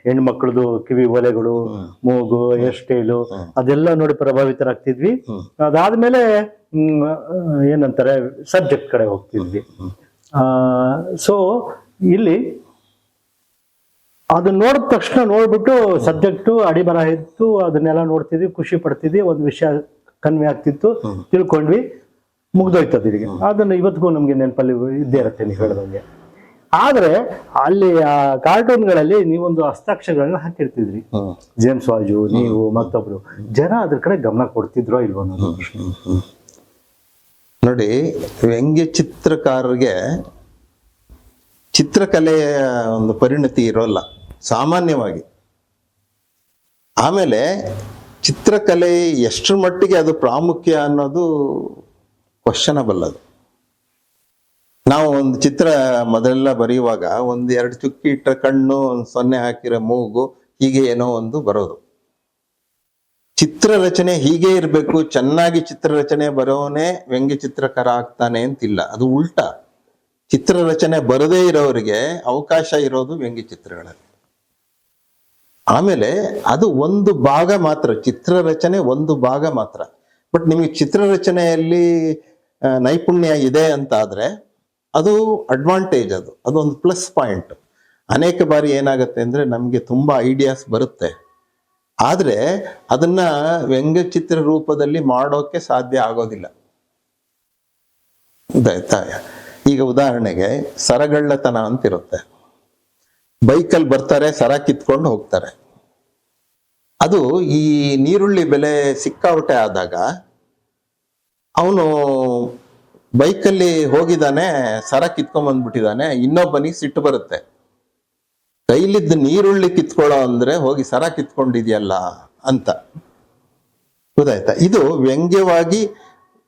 ಹೆಣ್ಮಕ್ಳದು ಕಿವಿ ಒಲೆಗಳು, ಮೂಗು, ಹೇರ್ ಸ್ಟೈಲು, ಅದೆಲ್ಲ ನೋಡಿ ಪ್ರಭಾವಿತರಾಗ್ತಿದ್ವಿ. ಅದಾದ್ಮೇಲೆ ಏನಂತಾರೆ, ಸಬ್ಜೆಕ್ಟ್ ಕಡೆ ಹೋಗ್ತಿದ್ವಿ. ಸೊ ಇಲ್ಲಿ ಅದನ್ನ ನೋಡಿದ ತಕ್ಷಣ ನೋಡ್ಬಿಟ್ಟು ಸಬ್ಜೆಕ್ಟು ಅಡಿಬರಹ ಇತ್ತು, ಅದನ್ನೆಲ್ಲ ನೋಡ್ತಿದ್ವಿ, ಖುಷಿ ಪಡ್ತಿದ್ವಿ, ಒಂದು ವಿಷಯ ಕನ್ವೆ ಆಗ್ತಿತ್ತು, ತಿಳ್ಕೊಂಡ್ವಿ, ಮುಗ್ದೋಯ್ತದ ಇಲ್ಲಿಗೆ. ಅದನ್ನ ಇವತ್ತಿಗೂ ನಮ್ಗೆ ನೆನಪಲ್ಲಿ ಇದ್ದೇ ಇರುತ್ತೆ ನೀವು ಹೇಳ್ದಂಗೆ. ಆದ್ರೆ ಅಲ್ಲಿ ಆ ಕಾರ್ಟೂನ್ಗಳಲ್ಲಿ ನೀವೊಂದು ಹಸ್ತಾಕ್ಷರಗಳನ್ನ ಹಾಕಿರ್ತಿದ್ರಿ, ಜೇಮ್ಸ್ ವಾಜು, ನೀವು, ಮತ್ತೊಬ್ರು. ಜನ ಅದ್ರ ಕಡೆ ಗಮನ ಕೊಡ್ತಿದ್ರೋ ಇಲ್ವೋ ಅನ್ನೋದು ಪ್ರಶ್ನೆ. ನೋಡಿ, ವ್ಯಂಗ್ಯ ಚಿತ್ರಕಾರರಿಗೆ ಚಿತ್ರಕಲೆಯ ಒಂದು ಪರಿಣತಿ ಇರೋಲ್ಲ ಸಾಮಾನ್ಯವಾಗಿ. ಆಮೇಲೆ ಚಿತ್ರಕಲೆ ಎಷ್ಟರ ಮಟ್ಟಿಗೆ ಅದು ಪ್ರಾಮುಖ್ಯ ಅನ್ನೋದು ಕ್ವಶನಬಲ್. ಅದು ನಾವು ಒಂದು ಚಿತ್ರ ಮೊದಲೆಲ್ಲ ಬರೆಯುವಾಗ 1-2 ಚುಕ್ಕಿ ಇಟ್ಟ ಕಣ್ಣು, 0 ಹಾಕಿರೋ ಮೂಗು, ಹೀಗೆ ಏನೋ ಒಂದು ಬರೋದು. ಚಿತ್ರರಚನೆ ಹೀಗೆ ಇರಬೇಕು, ಚೆನ್ನಾಗಿ ಚಿತ್ರರಚನೆ ಬರೋನೇ ವ್ಯಂಗ್ಯ ಚಿತ್ರಕಾರ ಆಗ್ತಾನೆ ಅಂತಿಲ್ಲ. ಅದು ಉಲ್ಟಾ. ಚಿತ್ರರಚನೆ ಬರದೇ ಇರೋರಿಗೆ ಅವಕಾಶ ಇರೋದು ವ್ಯಂಗ್ಯ ಚಿತ್ರಗಳಲ್ಲಿ. ಆಮೇಲೆ ಅದು ಒಂದು ಭಾಗ ಮಾತ್ರ, ಚಿತ್ರರಚನೆ ಒಂದು ಭಾಗ ಮಾತ್ರ. ಬಟ್ ನಿಮಗೆ ಚಿತ್ರರಚನೆಯಲ್ಲಿ ನೈಪುಣ್ಯ ಇದೆ ಅಂತ ಆದ್ರೆ ಅದು ಅಡ್ವಾಂಟೇಜ್, ಅದೊಂದು ಪ್ಲಸ್ ಪಾಯಿಂಟ್. ಅನೇಕ ಬಾರಿ ಏನಾಗುತ್ತೆ ಅಂದ್ರೆ ನಮಗೆ ತುಂಬಾ ಐಡಿಯಾಸ್ ಬರುತ್ತೆ, ಆದ್ರೆ ಅದನ್ನ ವ್ಯಂಗ್ಯ ಚಿತ್ರ ರೂಪದಲ್ಲಿ ಮಾಡೋಕೆ ಸಾಧ್ಯ ಆಗೋದಿಲ್ಲ. ಗೊತ್ತಾಯ್ತಾ? ಈಗ ಉದಾಹರಣೆಗೆ ಸರಗಳ್ಳತನ ಅಂತಿರುತ್ತೆ. ಬೈಕಲ್ಲಿ ಬರ್ತಾರೆ, ಸರ ಕಿತ್ಕೊಂಡು ಹೋಗ್ತಾರೆ. ಅದು ಈ ನೀರುಳ್ಳಿ ಬೆಲೆ ಸಿಕ್ಕಾಪಟ್ಟೆ ಆದಾಗ ಅವನು ಬೈಕಲ್ಲಿ ಹೋಗಿದ್ದಾನೆ, ಸರ ಕಿತ್ಕೊಂಡ್ ಬಂದ್ಬಿಟ್ಟಿದ್ದಾನೆ, ಇನ್ನೊಬ್ಬನಿಗೆ ಸಿಟ್ಟು ಬರುತ್ತೆ. ಕೈಲಿದ್ದ ನೀರುಳ್ಳಿ ಕಿತ್ಕೊಳ್ಳೋ ಅಂದ್ರೆ ಹೋಗಿ ಸರ ಕಿತ್ಕೊಂಡಿದ್ಯಲ್ಲ ಅಂತ. ಗೊತ್ತಾಯ್ತಾ? ಇದು ವ್ಯಂಗ್ಯವಾಗಿ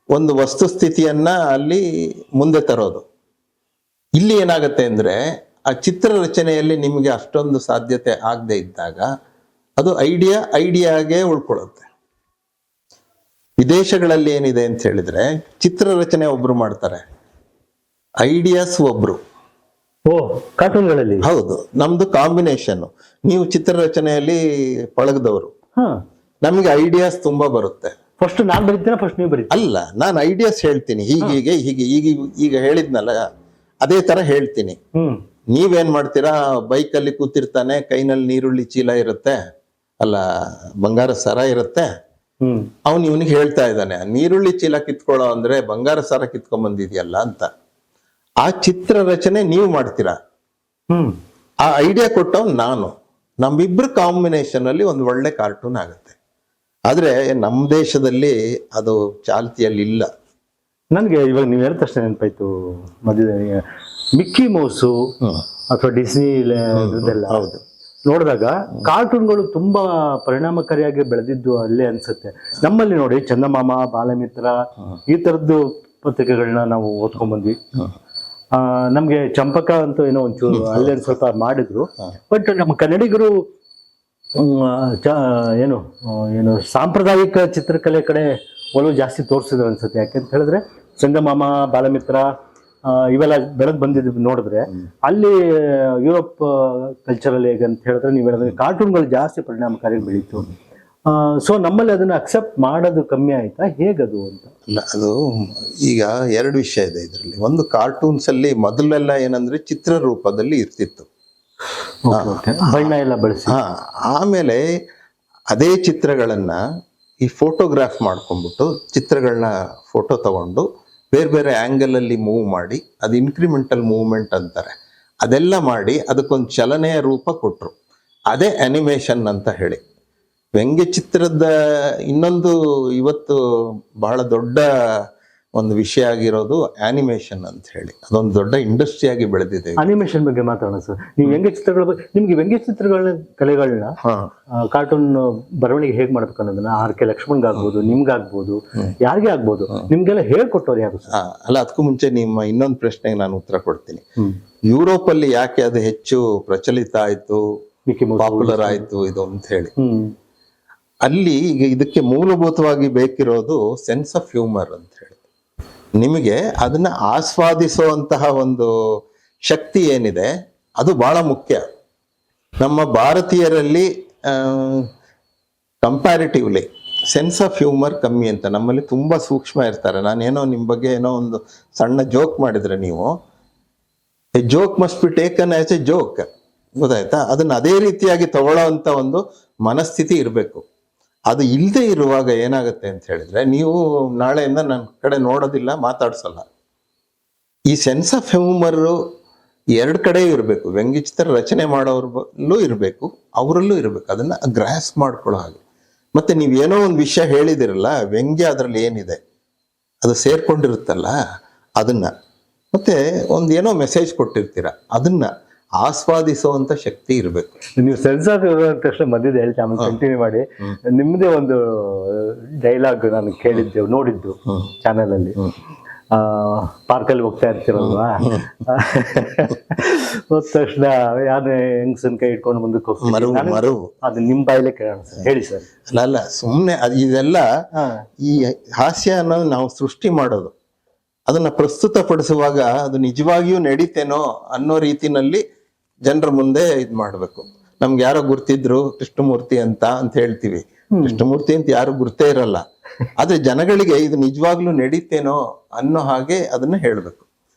ಒಂದು ವಸ್ತುಸ್ಥಿತಿಯನ್ನ ಅಲ್ಲಿ ಮುಂದೆ ತರೋದು. ಇಲ್ಲಿ ಏನಾಗತ್ತೆ ಅಂದ್ರೆ ಆ ಚಿತ್ರ ರಚನೆಯಲ್ಲಿ ನಿಮಗೆ ಅಷ್ಟೊಂದು ಸಾಧ್ಯತೆ ಆಗದೆ ಇದ್ದಾಗ ಅದು ಐಡಿಯಾಗೆ ಉಳ್ಕೊಳ್ಳುತ್ತೆ. ವಿದೇಶಗಳಲ್ಲಿ ಏನಿದೆ ಅಂತ ಹೇಳಿದ್ರೆ ಚಿತ್ರ ರಚನೆ ಒಬ್ರು ಮಾಡ್ತಾರೆ, ಐಡಿಯಾಸ್ ಒಬ್ರು. ಕಾರ್ಟೂನ್ಗಳಲ್ಲಿ ಹೌದು, ನಮ್ದು ಕಾಂಬಿನೇಷನ್. ನೀವು ಚಿತ್ರರಚನೆಯಲ್ಲಿ ಪಳಗದವರು, ನಮಗೆ ಐಡಿಯಾಸ್ ತುಂಬಾ ಬರುತ್ತೆ. ಫಸ್ಟ್ ನಾನ್ ಬರೀತೀನಿ, ಫಸ್ಟ್ ನೀವು ಬರೀ ಅಲ್ಲ, ನಾನು ಐಡಿಯಾಸ್ ಹೇಳ್ತೀನಿ, ಹೀಗೆ ಈಗ ಹೇಳಿದ್ನಲ್ಲ ಅದೇ ತರ ಹೇಳ್ತೀನಿ. ನೀವೇನ್ ಮಾಡ್ತೀರಾ, ಬೈಕಲ್ಲಿ ಕೂತಿರ್ತಾನೆ, ಕೈನಲ್ಲಿ ನೀರುಳ್ಳಿ ಚೀಲ ಇರುತ್ತೆ, ಅಲ್ಲ ಬಂಗಾರ ಸರ ಇರುತ್ತೆ. ಅವನು ಇವನಿಗೆ ಹೇಳ್ತಾ ಇದ್ದಾನೆ, ನೀರುಳ್ಳಿ ಚೀಲ ಕಿತ್ಕೊಳ್ಳೋ ಅಂದ್ರೆ ಬಂಗಾರ ಸರ ಕಿತ್ಕೊಂಡ್ ಬಂದಿದ್ಯಲ್ಲ ಅಂತ. ಆ ಚಿತ್ರ ರಚನೆ ನೀವು ಮಾಡ್ತೀರಾ, ಆ ಐಡಿಯಾ ಕೊಟ್ಟವ್ ನಾನು. ನಮ್ಮಿಬ್ರು ಕಾಂಬಿನೇಷನ್ ಅಲ್ಲಿ ಒಂದು ಒಳ್ಳೆ ಕಾರ್ಟೂನ್ ಆಗುತ್ತೆ. ಆದ್ರೆ ನಮ್ಮ ದೇಶದಲ್ಲಿ ಅದು ಚಾಲ್ತಿಯಲ್ಲಿ ಇಲ್ಲ. ನನ್ಗೆ ಇವಾಗ ನೀವು ಹೇಳಿದ ತಕ್ಷಣ ನೆನಪಾಯ್ತು, ಮಧ್ಯದಲ್ಲಿ ಮಿಕ್ಕಿ ಮೌಸು ಅಥವಾ ಡಿಸ್ನಿ ಇದೆಲ್ಲ ನೋಡಿದಾಗ ಕಾರ್ಟೂನ್ಗಳು ತುಂಬಾ ಪರಿಣಾಮಕಾರಿಯಾಗಿ ಬೆಳೆದಿದ್ದು ಅಲ್ಲೇ ಅನ್ಸುತ್ತೆ. ನಮ್ಮಲ್ಲಿ ನೋಡಿ ಚಂದಮಾಮ, ಬಾಲಮಿತ್ರ, ಈ ತರದ್ದು ಪತ್ರಿಕೆಗಳನ್ನ ನಾವು ಓದ್ಕೊಂಡ್ ಬಂದ್ವಿ. ನಮ್ಗೆ ಚಂಪಕ ಅಂತೂ ಏನೋ ಒಂಚೂರು ಅಲ್ಲೇ ಸ್ವಲ್ಪ ಮಾಡಿದ್ರು. ಬಟ್ ನಮ್ಮ ಕನ್ನಡಿಗರು ಏನು ಏನು ಸಾಂಪ್ರದಾಯಿಕ ಚಿತ್ರಕಲೆ ಕಡೆ ಒಲವು ಜಾಸ್ತಿ ತೋರಿಸಿದ್ರು ಅನ್ಸುತ್ತೆ. ಯಾಕೆಂತ ಹೇಳಿದ್ರೆ ಚಂದಮಾಮ, ಬಾಲಮಿತ್ರ ಇವೆಲ್ಲ ಬೆಳೆದು ಬಂದಿದ್ದು ನೋಡಿದ್ರೆ ಅಲ್ಲಿ ಯುರೋಪ್ ಕಲ್ಚರಲ್ಲಿ ಹೇಗಂತ ಹೇಳಿದ್ರೆ ನೀವು ಹೇಳಿದ್ರೆ ಕಾರ್ಟೂನ್ಗಳು ಜಾಸ್ತಿ ಪರಿಣಾಮಕಾರಿ ಬೆಳೀತು. ಸೊ ನಮ್ಮಲ್ಲಿ ಅದನ್ನ ಅಕ್ಸೆಪ್ಟ್ ಮಾಡೋದು ಕಮ್ಮಿ ಆಯ್ತಾ, ಹೇಗದು ಅಂತ? ಇಲ್ಲ, ಅದು ಈಗ ಎರಡು ವಿಷಯ ಇದೆ ಇದರಲ್ಲಿ. ಒಂದು, ಕಾರ್ಟೂನ್ಸ್ ಅಲ್ಲಿ ಮೊದಲೆಲ್ಲ ಏನಂದ್ರೆ ಚಿತ್ರ ರೂಪದಲ್ಲಿ ಇರ್ತಿತ್ತು, ಬಣ್ಣ ಎಲ್ಲ ಬಳಸಿ. ಆಮೇಲೆ ಅದೇ ಚಿತ್ರಗಳನ್ನ ಈ ಫೋಟೋಗ್ರಾಫ್ ಮಾಡ್ಕೊಂಡ್ಬಿಟ್ಟು ಚಿತ್ರಗಳನ್ನ ಫೋಟೋ ತಗೊಂಡು ಬೇರೆ ಬೇರೆ ಆ್ಯಂಗಲಲ್ಲಿ ಮೂವ್ ಮಾಡಿ, ಅದು ಇನ್ಕ್ರಿಮೆಂಟಲ್ ಮೂವ್ಮೆಂಟ್ ಅಂತಾರೆ, ಅದೆಲ್ಲ ಮಾಡಿ ಅದಕ್ಕೊಂದು ಚಲನೆಯ ರೂಪ ಕೊಟ್ಟರು. ಅದೇ ಅನಿಮೇಷನ್ ಅಂತ ಹೇಳಿ. ವ್ಯಂಗ್ಯಚಿತ್ರದ ಇನ್ನೊಂದು ಇವತ್ತು ಬಹಳ ದೊಡ್ಡ ಒಂದು ವಿಷಯ ಆಗಿರೋದು ಆನಿಮೇಷನ್ ಅಂತ ಹೇಳಿ. ಅದೊಂದು ದೊಡ್ಡ ಇಂಡಸ್ಟ್ರಿಯಾಗಿ ಬೆಳೆದಿದೆ. ಅನಿಮೇಷನ್ ಬಗ್ಗೆ ಮಾತಾಡೋಣ ಸರ್. ನೀವು ವ್ಯಂಗ್ಯ ಚಿತ್ರಗಳ ಬಗ್ಗೆ, ನಿಮ್ಗೆ ವ್ಯಂಗ್ಯ ಚಿತ್ರಗಳ ಕಲೆಗಳನ್ನ ಕಾರ್ಟೂನ್ ಬರವಣಿಗೆ ಹೇಗ್ ಮಾಡ್ಬೇಕು ಅನ್ನೋದನ್ನ R.K. ಲಕ್ಷ್ಮಣ್ಗಾಗ್ಬೋದು, ನಿಮ್ಗಾಗ್ಬೋದು, ಯಾರಿಗೆ ಆಗ್ಬೋದು, ನಿಮ್ಗೆಲ್ಲ ಹೇಳ್ಕೊಟ್ಟವ್ರು ಯಾರು ಸರ್? ಅಲ್ಲ, ಅದಕ್ಕೂ ಮುಂಚೆ ನಿಮ್ಮ ಇನ್ನೊಂದು ಪ್ರಶ್ನೆಗೆ ನಾನು ಉತ್ತರ ಕೊಡ್ತೀನಿ. ಯುರೋಪ್ ಅಲ್ಲಿ ಯಾಕೆ ಅದು ಹೆಚ್ಚು ಪ್ರಚಲಿತ ಆಯ್ತು, ಪಾಪ್ಯುಲರ್ ಆಯ್ತು ಇದು ಅಂತ ಹೇಳಿ, ಅಲ್ಲಿ ಈಗ ಇದಕ್ಕೆ ಮೂಲಭೂತವಾಗಿ ಬೇಕಿರೋದು ಸೆನ್ಸ್ ಆಫ್ ಹ್ಯೂಮರ್ ಅಂತ ಹೇಳಿ. ನಿಮಗೆ ಅದನ್ನ ಆಸ್ವಾದಿಸುವಂತಹ ಒಂದು ಶಕ್ತಿ ಏನಿದೆ ಅದು ಬಹಳ ಮುಖ್ಯ. ನಮ್ಮ ಭಾರತೀಯರಲ್ಲಿ ಕಂಪ್ಯಾರಿಟಿವ್ಲಿ ಸೆನ್ಸ್ ಆಫ್ ಹ್ಯೂಮರ್ ಕಮ್ಮಿ ಅಂತ. ನಮ್ಮಲ್ಲಿ ತುಂಬಾ ಸೂಕ್ಷ್ಮ ಇರ್ತಾರೆ. ನಾನೇನೋ ನಿಮ್ಮ ಬಗ್ಗೆ ಏನೋ ಒಂದು ಸಣ್ಣ ಜೋಕ್ ಮಾಡಿದ್ರೆ ನೀವು A joke must be taken as A joke, ಗೊತ್ತಾಯ್ತಾ? ಅದನ್ನ ಅದೇ ರೀತಿಯಾಗಿ ತಗೊಳ್ಳೋ ಅಂತ ಒಂದು ಮನಸ್ಥಿತಿ ಇರಬೇಕು. ಅದು ಇಲ್ಲದೆ ಇರುವಾಗ ಏನಾಗುತ್ತೆ ಅಂತ ಹೇಳಿದ್ರೆ, ನೀವು ನಾಳೆಯಿಂದ ನನ್ನ ಕಡೆ ನೋಡೋದಿಲ್ಲ, ಮಾತಾಡ್ಸಲ್ಲ. ಈ ಸೆನ್ಸ್ ಆಫ್ ಹ್ಯೂಮರು ಎರಡು ಕಡೆ ಇರಬೇಕು. ವ್ಯಂಗ್ಯಚಿತ್ರ ರಚನೆ ಮಾಡೋರಲ್ಲೂ ಇರಬೇಕು, ಅವರಲ್ಲೂ ಇರಬೇಕು. ಅದನ್ನ ಗ್ರಾಸ್ ಮಾಡ್ಕೊಳ್ಳೋ ಹಾಗೆ. ಮತ್ತೆ ನೀವೇನೋ ಒಂದು ವಿಷಯ ಹೇಳಿದಿರಲ್ಲ, ವ್ಯಂಗ್ಯ ಅದರಲ್ಲಿ ಏನಿದೆ ಅದು ಸೇರ್ಕೊಂಡಿರುತ್ತಲ್ಲ, ಅದನ್ನ ಮತ್ತೆ ಒಂದೇನೋ ಮೆಸೇಜ್ ಕೊಟ್ಟಿರ್ತೀರ, ಅದನ್ನ ಆಸ್ವಾದಿಸುವಂತ ಶಕ್ತಿ ಇರಬೇಕು. ನೀವು ಸೆನ್ಸ್ ಆಫ್ ತಕ್ಷಣ ಮಧ್ಯದ ಹೇಳ್ತಾ ಆಮೇಲೆ ಕಂಟಿನ್ಯೂ ಮಾಡಿ. ನಿಮ್ಮದೇ ಒಂದು ಡೈಲಾಗ್ ನಾನು ಕೇಳಿದ್ದೆ, ನೋಡಿದ್ದು ಚಾನೆಲ್ ಅಲ್ಲಿ. ಪಾರ್ಕಲ್ಲಿ ಹೋಗ್ತಾ ಇರ್ತೀರಲ್ವಾ, ಹೋದ ತಕ್ಷಣ ಯಾರು ಹೆಂಗಸನ್ ಕೈ ಇಟ್ಕೊಂಡು ಮುಂದಕ್ಕೆ ಹೋಗ್ತಾರೆ, ಅದು ನಿಮ್ ಬಾಯಿಲೆ ಕೇಳೋಣ ಸರ್, ಹೇಳಿ ಸರ್. ಅಲ್ಲ ಸುಮ್ಮನೆ ಇದೆಲ್ಲ ಈ ಹಾಸ್ಯ ಅನ್ನೋದು ನಾವು ಸೃಷ್ಟಿ ಮಾಡೋದು. ಅದನ್ನ ಪ್ರಸ್ತುತಪಡಿಸುವಾಗ ಅದು ನಿಜವಾಗಿಯೂ ನಡೀತೇನೋ ಅನ್ನೋ ರೀತಿನಲ್ಲಿ ಜನರ ಮುಂದೆ ಇದ್ ಮಾಡ್ಬೇಕು. ನಮ್ಗೆ ಯಾರೋ ಗುರ್ತಿದ್ರು ಕೃಷ್ಣಮೂರ್ತಿ ಅಂತ ಹೇಳ್ತೀವಿ. ಕೃಷ್ಣಮೂರ್ತಿ ಅಂತ ಯಾರು ಗುರ್ತೇ ಇರಲ್ಲ. ಆದ್ರೆ ಜನಗಳಿಗೆ ಇದು ನಿಜವಾಗ್ಲೂ ನಡೀತೇನೋ ಅನ್ನೋ ಹಾಗೆ ಅದನ್ನ ಹೇಳ್ಬೇಕು.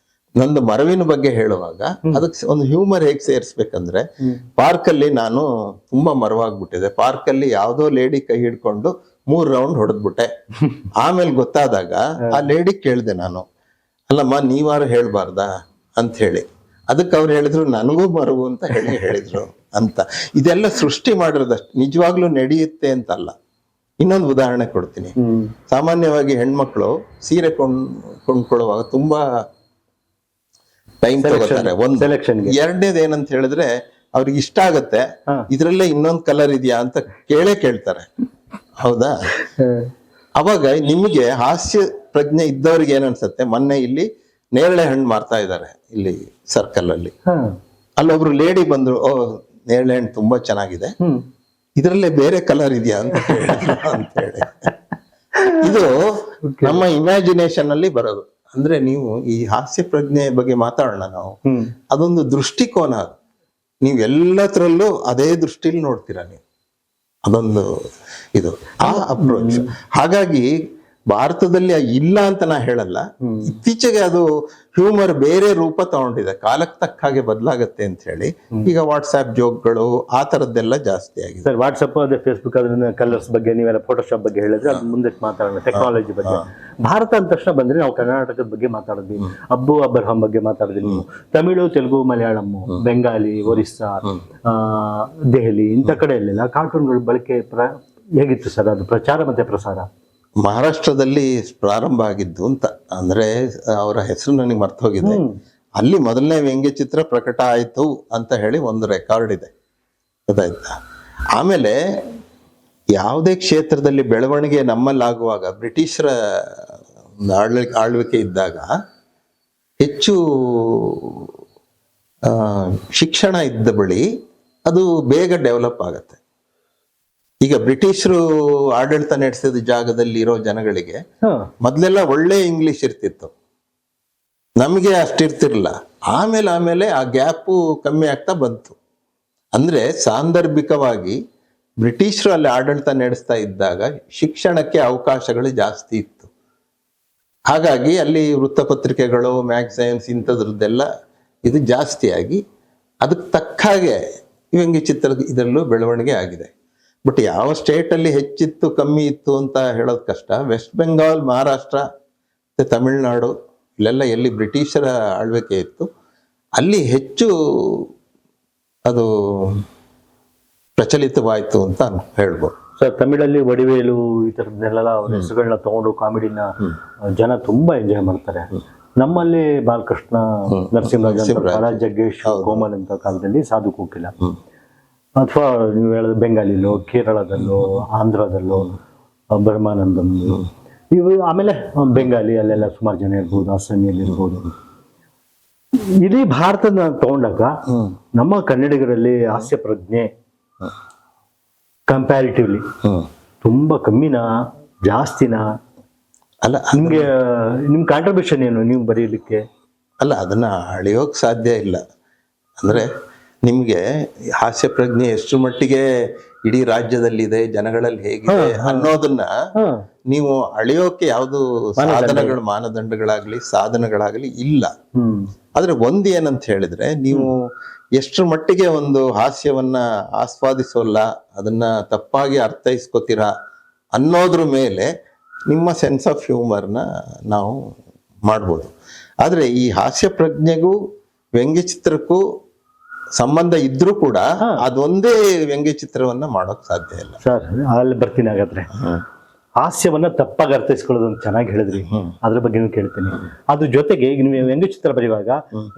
ನಂದು ಮರವಿನ ಬಗ್ಗೆ ಹೇಳುವಾಗ ಅದಕ್ಕೆ ಒಂದು ಹ್ಯೂಮರ್ ಹೇಗೆ ಸೇರಿಸ್ಬೇಕಂದ್ರೆ, ಪಾರ್ಕ್ ಅಲ್ಲಿ ನಾನು ತುಂಬಾ ಮರವಾಗ್ಬಿಟ್ಟಿದೆ. ಪಾರ್ಕ್ ಅಲ್ಲಿ ಯಾವ್ದೋ ಲೇಡಿ ಕೈ ಹಿಡ್ಕೊಂಡು 3 ರೌಂಡ್ ಹೊಡೆದ್ಬಿಟ್ಟೆ. ಆಮೇಲೆ ಗೊತ್ತಾದಾಗ ಆ ಲೇಡಿ ಕೇಳ್ದೆ ನಾನು, ಅಲ್ಲಮ್ಮ ನೀವಾರು ಹೇಳ್ಬಾರ್ದಾ ಅಂತ ಹೇಳಿ. ಅದಕ್ಕೆ ಅವ್ರು ಹೇಳಿದ್ರು ನನಗೂ ಮರವು ಅಂತ ಹೇಳಿದ್ರು ಅಂತ. ಇದೆಲ್ಲ ಸೃಷ್ಟಿ ಮಾಡಿರೋದಷ್ಟು, ನಿಜವಾಗ್ಲೂ ನಡೆಯುತ್ತೆ ಅಂತಲ್ಲ. ಇನ್ನೊಂದು ಉದಾಹರಣೆ ಕೊಡ್ತೀನಿ. ಸಾಮಾನ್ಯವಾಗಿ ಹೆಣ್ಮಕ್ಳು ಸೀರೆ ಕೊಂಡ್ಕೊಳ್ಳುವಾಗ ತುಂಬಾ ಟೈಮ್ ತಗೋತಾರೆ. ಎರಡನೇದು ಏನಂತ ಹೇಳಿದ್ರೆ, ಅವ್ರಿಗೆ ಇಷ್ಟ ಆಗತ್ತೆ, ಇದ್ರಲ್ಲೇ ಇನ್ನೊಂದು ಕಲರ್ ಇದೆಯಾ ಅಂತ ಕೇಳ್ತಾರೆ. ಹೌದಾ? ಅವಾಗ ನಿಮಗೆ ಹಾಸ್ಯ ಪ್ರಜ್ಞೆ ಇದ್ದವ್ರಿಗೆ ಏನನ್ಸತ್ತೆ, ಮೊನ್ನೆ ಇಲ್ಲಿ ನೇರಳೆ ಹಣ್ಣು ಮಾರ್ತಾ ಇದ್ದಾರೆ ಇಲ್ಲಿ ಸರ್ಕಲ್ ಅಲ್ಲಿ. ಅಲ್ಲೊಬ್ರು ಲೇಡಿ ಬಂದ್ರು, ಓ ನೇರಳೆ ಹಣ್ಣು ತುಂಬಾ ಚೆನ್ನಾಗಿದೆ, ಇದರಲ್ಲೇ ಬೇರೆ ಕಲರ್ ಇದೆಯಾ ಅಂತ ಹೇಳಿ. ಇದು ನಮ್ಮ ಇಮ್ಯಾಜಿನೇಷನ್ ಅಲ್ಲಿ ಬರೋದು. ಅಂದ್ರೆ ನೀವು ಈ ಹಾಸ್ಯ ಪ್ರಜ್ಞೆ ಬಗ್ಗೆ ಮಾತಾಡೋಣ ನಾವು. ಅದೊಂದು ದೃಷ್ಟಿಕೋನ. ಅದು ನೀವು ಎಲ್ಲತ್ರಲ್ಲೂ ಅದೇ ದೃಷ್ಟಿಲಿ ನೋಡ್ತೀರಾ ನೀವು. ಅದೊಂದು ಇದು ಆ ಅಪ್ರೋಚ್. ಹಾಗಾಗಿ ಭಾರತದಲ್ಲಿ ಇಲ್ಲ ಅಂತ ನಾ ಹೇಳಲ್ಲ. ಇತ್ತೀಚೆಗೆ ಅದು ಹ್ಯೂಮರ್ ಬೇರೆ ರೂಪ ತಗೊಂಡಿದೆ, ಕಾಲಕ್ಕೆ ತಕ್ಕ ಹಾಗೆ ಬದಲಾಗತ್ತೆ ಅಂತ ಹೇಳಿ. ಈಗ ವಾಟ್ಸ್ಆಪ್ ಜೋಕ್ಗಳು ಆ ತರದ್ದೆಲ್ಲ ಜಾಸ್ತಿ ಆಗಿದೆ ಸರ್. ವಾಟ್ಸ್ಆಪ್ ಅದೇ ಫೇಸ್ಬುಕ್, ಅದನ್ನ ಕಲರ್ಸ್ ಬಗ್ಗೆ ನೀವೆಲ್ಲ ಫೋಟೋಶಾಪ್ ಬಗ್ಗೆ ಹೇಳಿದ್ರೆ ಅದು ಮುಂದೆ ಮಾತಾಡೋಣ. ಟೆಕ್ನಾಲಜಿ ಬಗ್ಗೆ ಭಾರತ ಅಂದ ತಕ್ಷಣ ಬಂದ್ರೆ ನಾವು ಕರ್ನಾಟಕದ ಬಗ್ಗೆ ಮಾತಾಡಿದ್ವಿ, ಅಬ್ಬು ಅಬ್ಬರ್ಹಂ ಬಗ್ಗೆ ಮಾತಾಡಿದ್ವಿ. ನೀವು ತಮಿಳು, ತೆಲುಗು, ಮಲಯಾಳಂ, ಬೆಂಗಾಲಿ, ಒರಿಸ್ಸಾ, ದೆಹಲಿ ಇಂಥ ಕಡೆಯಲ್ಲೆಲ್ಲ ಕಾರ್ಟೂನ್ಗಳ ಬಳಕೆ ಹೇಗಿತ್ತು ಸರ್? ಅದು ಪ್ರಚಾರ ಮತ್ತೆ ಪ್ರಸಾರ ಮಹಾರಾಷ್ಟ್ರದಲ್ಲಿ ಪ್ರಾರಂಭ ಆಗಿದ್ದು ಅಂತ ಅಂದ್ರೆ, ಅವರ ಹೆಸರು ನನಗೆ ಮರ್ತು ಹೋಗಿದೆ. ಅಲ್ಲಿ ಮೊದಲನೇ ವ್ಯಂಗ್ಯಚಿತ್ರ ಪ್ರಕಟ ಆಯ್ತು ಅಂತ ಹೇಳಿ ಒಂದು ರೆಕಾರ್ಡ್ ಇದೆ, ಗೊತ್ತಾಯ್ತಾ? ಆಮೇಲೆ ಯಾವುದೇ ಕ್ಷೇತ್ರದಲ್ಲಿ ಬೆಳವಣಿಗೆ ನಮ್ಮಲ್ಲಾಗುವಾಗ, ಬ್ರಿಟಿಷರ ಆಳ್ವಿಕೆ ಇದ್ದಾಗ ಹೆಚ್ಚು ಶಿಕ್ಷಣ ಇದ್ದ ಬಳಿ ಅದು ಬೇಗ ಡೆವಲಪ್ ಆಗತ್ತೆ. ಈಗ ಬ್ರಿಟಿಷರು ಆಡಳಿತ ನಡೆಸಿದ ಜಾಗದಲ್ಲಿ ಇರೋ ಜನಗಳಿಗೆ ಮೊದ್ಲೆಲ್ಲ ಒಳ್ಳೆ ಇಂಗ್ಲಿಷ್ ಇರ್ತಿತ್ತು, ನಮಗೆ ಅಷ್ಟಿರ್ತಿರ್ಲಿಲ್ಲ. ಆಮೇಲೆ ಆ ಗ್ಯಾಪು ಕಮ್ಮಿ ಆಗ್ತಾ ಬಂತು. ಅಂದ್ರೆ ಸಾಂದರ್ಭಿಕವಾಗಿ ಬ್ರಿಟಿಷರು ಅಲ್ಲಿ ಆಡಳಿತ ನಡೆಸ್ತಾ ಇದ್ದಾಗ ಶಿಕ್ಷಣಕ್ಕೆ ಅವಕಾಶಗಳು ಜಾಸ್ತಿ ಇತ್ತು. ಹಾಗಾಗಿ ಅಲ್ಲಿ ವೃತ್ತಪತ್ರಿಕೆಗಳು, ಮ್ಯಾಗಝೈನ್ಸ್ ಇಂಥದ್ರದ್ದೆಲ್ಲ ಇದು ಜಾಸ್ತಿಯಾಗಿ ಅದಕ್ಕೆ ತಕ್ಕ ಹಾಗೆ ವ್ಯಂಗ್ಯಚಿತ್ರದ ಇದರಲ್ಲೂ ಬೆಳವಣಿಗೆ ಆಗಿದೆ. ಬಟ್ ಯಾವ ಸ್ಟೇಟಲ್ಲಿ ಹೆಚ್ಚಿತ್ತು ಕಮ್ಮಿ ಇತ್ತು ಅಂತ ಹೇಳೋದು ಕಷ್ಟ. ವೆಸ್ಟ್ ಬೆಂಗಾಲ್, ಮಹಾರಾಷ್ಟ್ರ, ತಮಿಳುನಾಡು ಇಲ್ಲೆಲ್ಲ ಎಲ್ಲಿ ಬ್ರಿಟಿಷರ ಆಳ್ವಿಕೆ ಇತ್ತು ಅಲ್ಲಿ ಹೆಚ್ಚು ಅದು ಪ್ರಚಲಿತವಾಯಿತು ಅಂತ ಹೇಳ್ಬೋದು. ಸರ್, ತಮಿಳಲ್ಲಿ ವಡಿವೇಲು ಈ ಥರದ್ದನ್ನೆಲ್ಲ ಅವ್ರ ಹೆಸರುಗಳನ್ನ ತಗೊಂಡು ಕಾಮಿಡಿನ ಜನ ತುಂಬಾ ಎಂಜಾಯ್ ಮಾಡ್ತಾರೆ. ನಮ್ಮಲ್ಲಿ ಬಾಲಕೃಷ್ಣ, ನರಸಿಂಹರಾಜ, ಜಗ್ಗೇಶ್, ಕೋಮಲ್ ಅಂತ ಕಾಲದಲ್ಲಿ ಸಾಧು ಕೋಕಿಲ, ಅಥವಾ ನೀವು ಹೇಳೋದು ಬೆಂಗಾಲಿಲೋ, ಕೇರಳದಲ್ಲೋ, ಆಂಧ್ರದಲ್ಲೋ ಬ್ರಹ್ಮಾನಂದಂ, ಇವು ಆಮೇಲೆ ಬೆಂಗಾಲಿ ಅಲ್ಲೆಲ್ಲ ಸುಮಾರು ಜನ ಇರ್ಬೋದು, ಅಸ್ಸಾಮಿಯಲ್ಲಿ ಇರ್ಬೋದು. ಇಡೀ ಭಾರತದ ತಗೊಂಡಾಗ ನಮ್ಮ ಕನ್ನಡಿಗರಲ್ಲಿ ಹಾಸ್ಯ ಪ್ರಜ್ಞೆ ಕಂಪ್ಯಾರಿಟಿವ್ಲಿ ತುಂಬಾ ಕಮ್ಮಿನಾ ಜಾಸ್ತಿನಾ? ಅಲ್ಲ, ನಿಮ್ಗೆ ನಿಮ್ ಕಾಂಟ್ರಿಬ್ಯೂಷನ್ ಏನು ನೀವು ಬರೀಲಿಕ್ಕೆ? ಅಲ್ಲ, ಅದನ್ನ ಅಳಿಯೋಕ್ ಸಾಧ್ಯ ಇಲ್ಲ. ಅಂದ್ರೆ ನಿಮ್ಗೆ ಹಾಸ್ಯ ಪ್ರಜ್ಞೆ ಎಷ್ಟು ಮಟ್ಟಿಗೆ ಇಡೀ ರಾಜ್ಯದಲ್ಲಿದೆ, ಜನಗಳಲ್ಲಿ ಹೇಗಿದೆ ಅನ್ನೋದನ್ನ ನೀವು ಅಳಿಯೋಕೆ ಯಾವುದು ಸಾಧನಗಳು, ಮಾನದಂಡಗಳಾಗ್ಲಿ ಸಾಧನಗಳಾಗ್ಲಿ ಇಲ್ಲ. ಆದ್ರೆ ಒಂದ್ ಏನಂತ ಹೇಳಿದ್ರೆ, ನೀವು ಎಷ್ಟರ ಮಟ್ಟಿಗೆ ಒಂದು ಹಾಸ್ಯವನ್ನ ಆಸ್ವಾದಿಸೋಲ್ಲ, ಅದನ್ನ ತಪ್ಪಾಗಿ ಅರ್ಥೈಸ್ಕೋತೀರಾ ಅನ್ನೋದ್ರ ಮೇಲೆ ನಿಮ್ಮ ಸೆನ್ಸ್ ಆಫ್ ಹ್ಯೂಮರ್ನ ನಾವು ಮಾಡ್ಬೋದು. ಆದ್ರೆ ಈ ಹಾಸ್ಯ ಪ್ರಜ್ಞೆಗೂ ವ್ಯಂಗ್ಯಚಿತ್ರಕ್ಕೂ ಸಂಬಂಧ ಇದ್ರೂ ಕೂಡ ಅದೊಂದೇ ವ್ಯಂಗ್ಯಚಿತ್ರವನ್ನ ಮಾಡೋಕ್ ಸಾಧ್ಯ ಇಲ್ಲ. ಸರ್, ಅಲ್ಲಿ ಬರ್ತೀನಿ. ಹಾಗಾದ್ರೆ ಹಾಸ್ಯವನ್ನ ತಪ್ಪಾಗಿ ಅರ್ಥೈಸ್ಕೊಳ್ಳೋದು ಅಂತ ಚೆನ್ನಾಗಿ ಹೇಳಿದ್ರಿ, ಅದ್ರ ಬಗ್ಗೆ ಕೇಳ್ತೀನಿ. ಅದ್ರ ಜೊತೆಗೆ ಈಗ ನೀವು ವ್ಯಂಗ್ಯಚಿತ್ರ ಬರೆಯುವಾಗ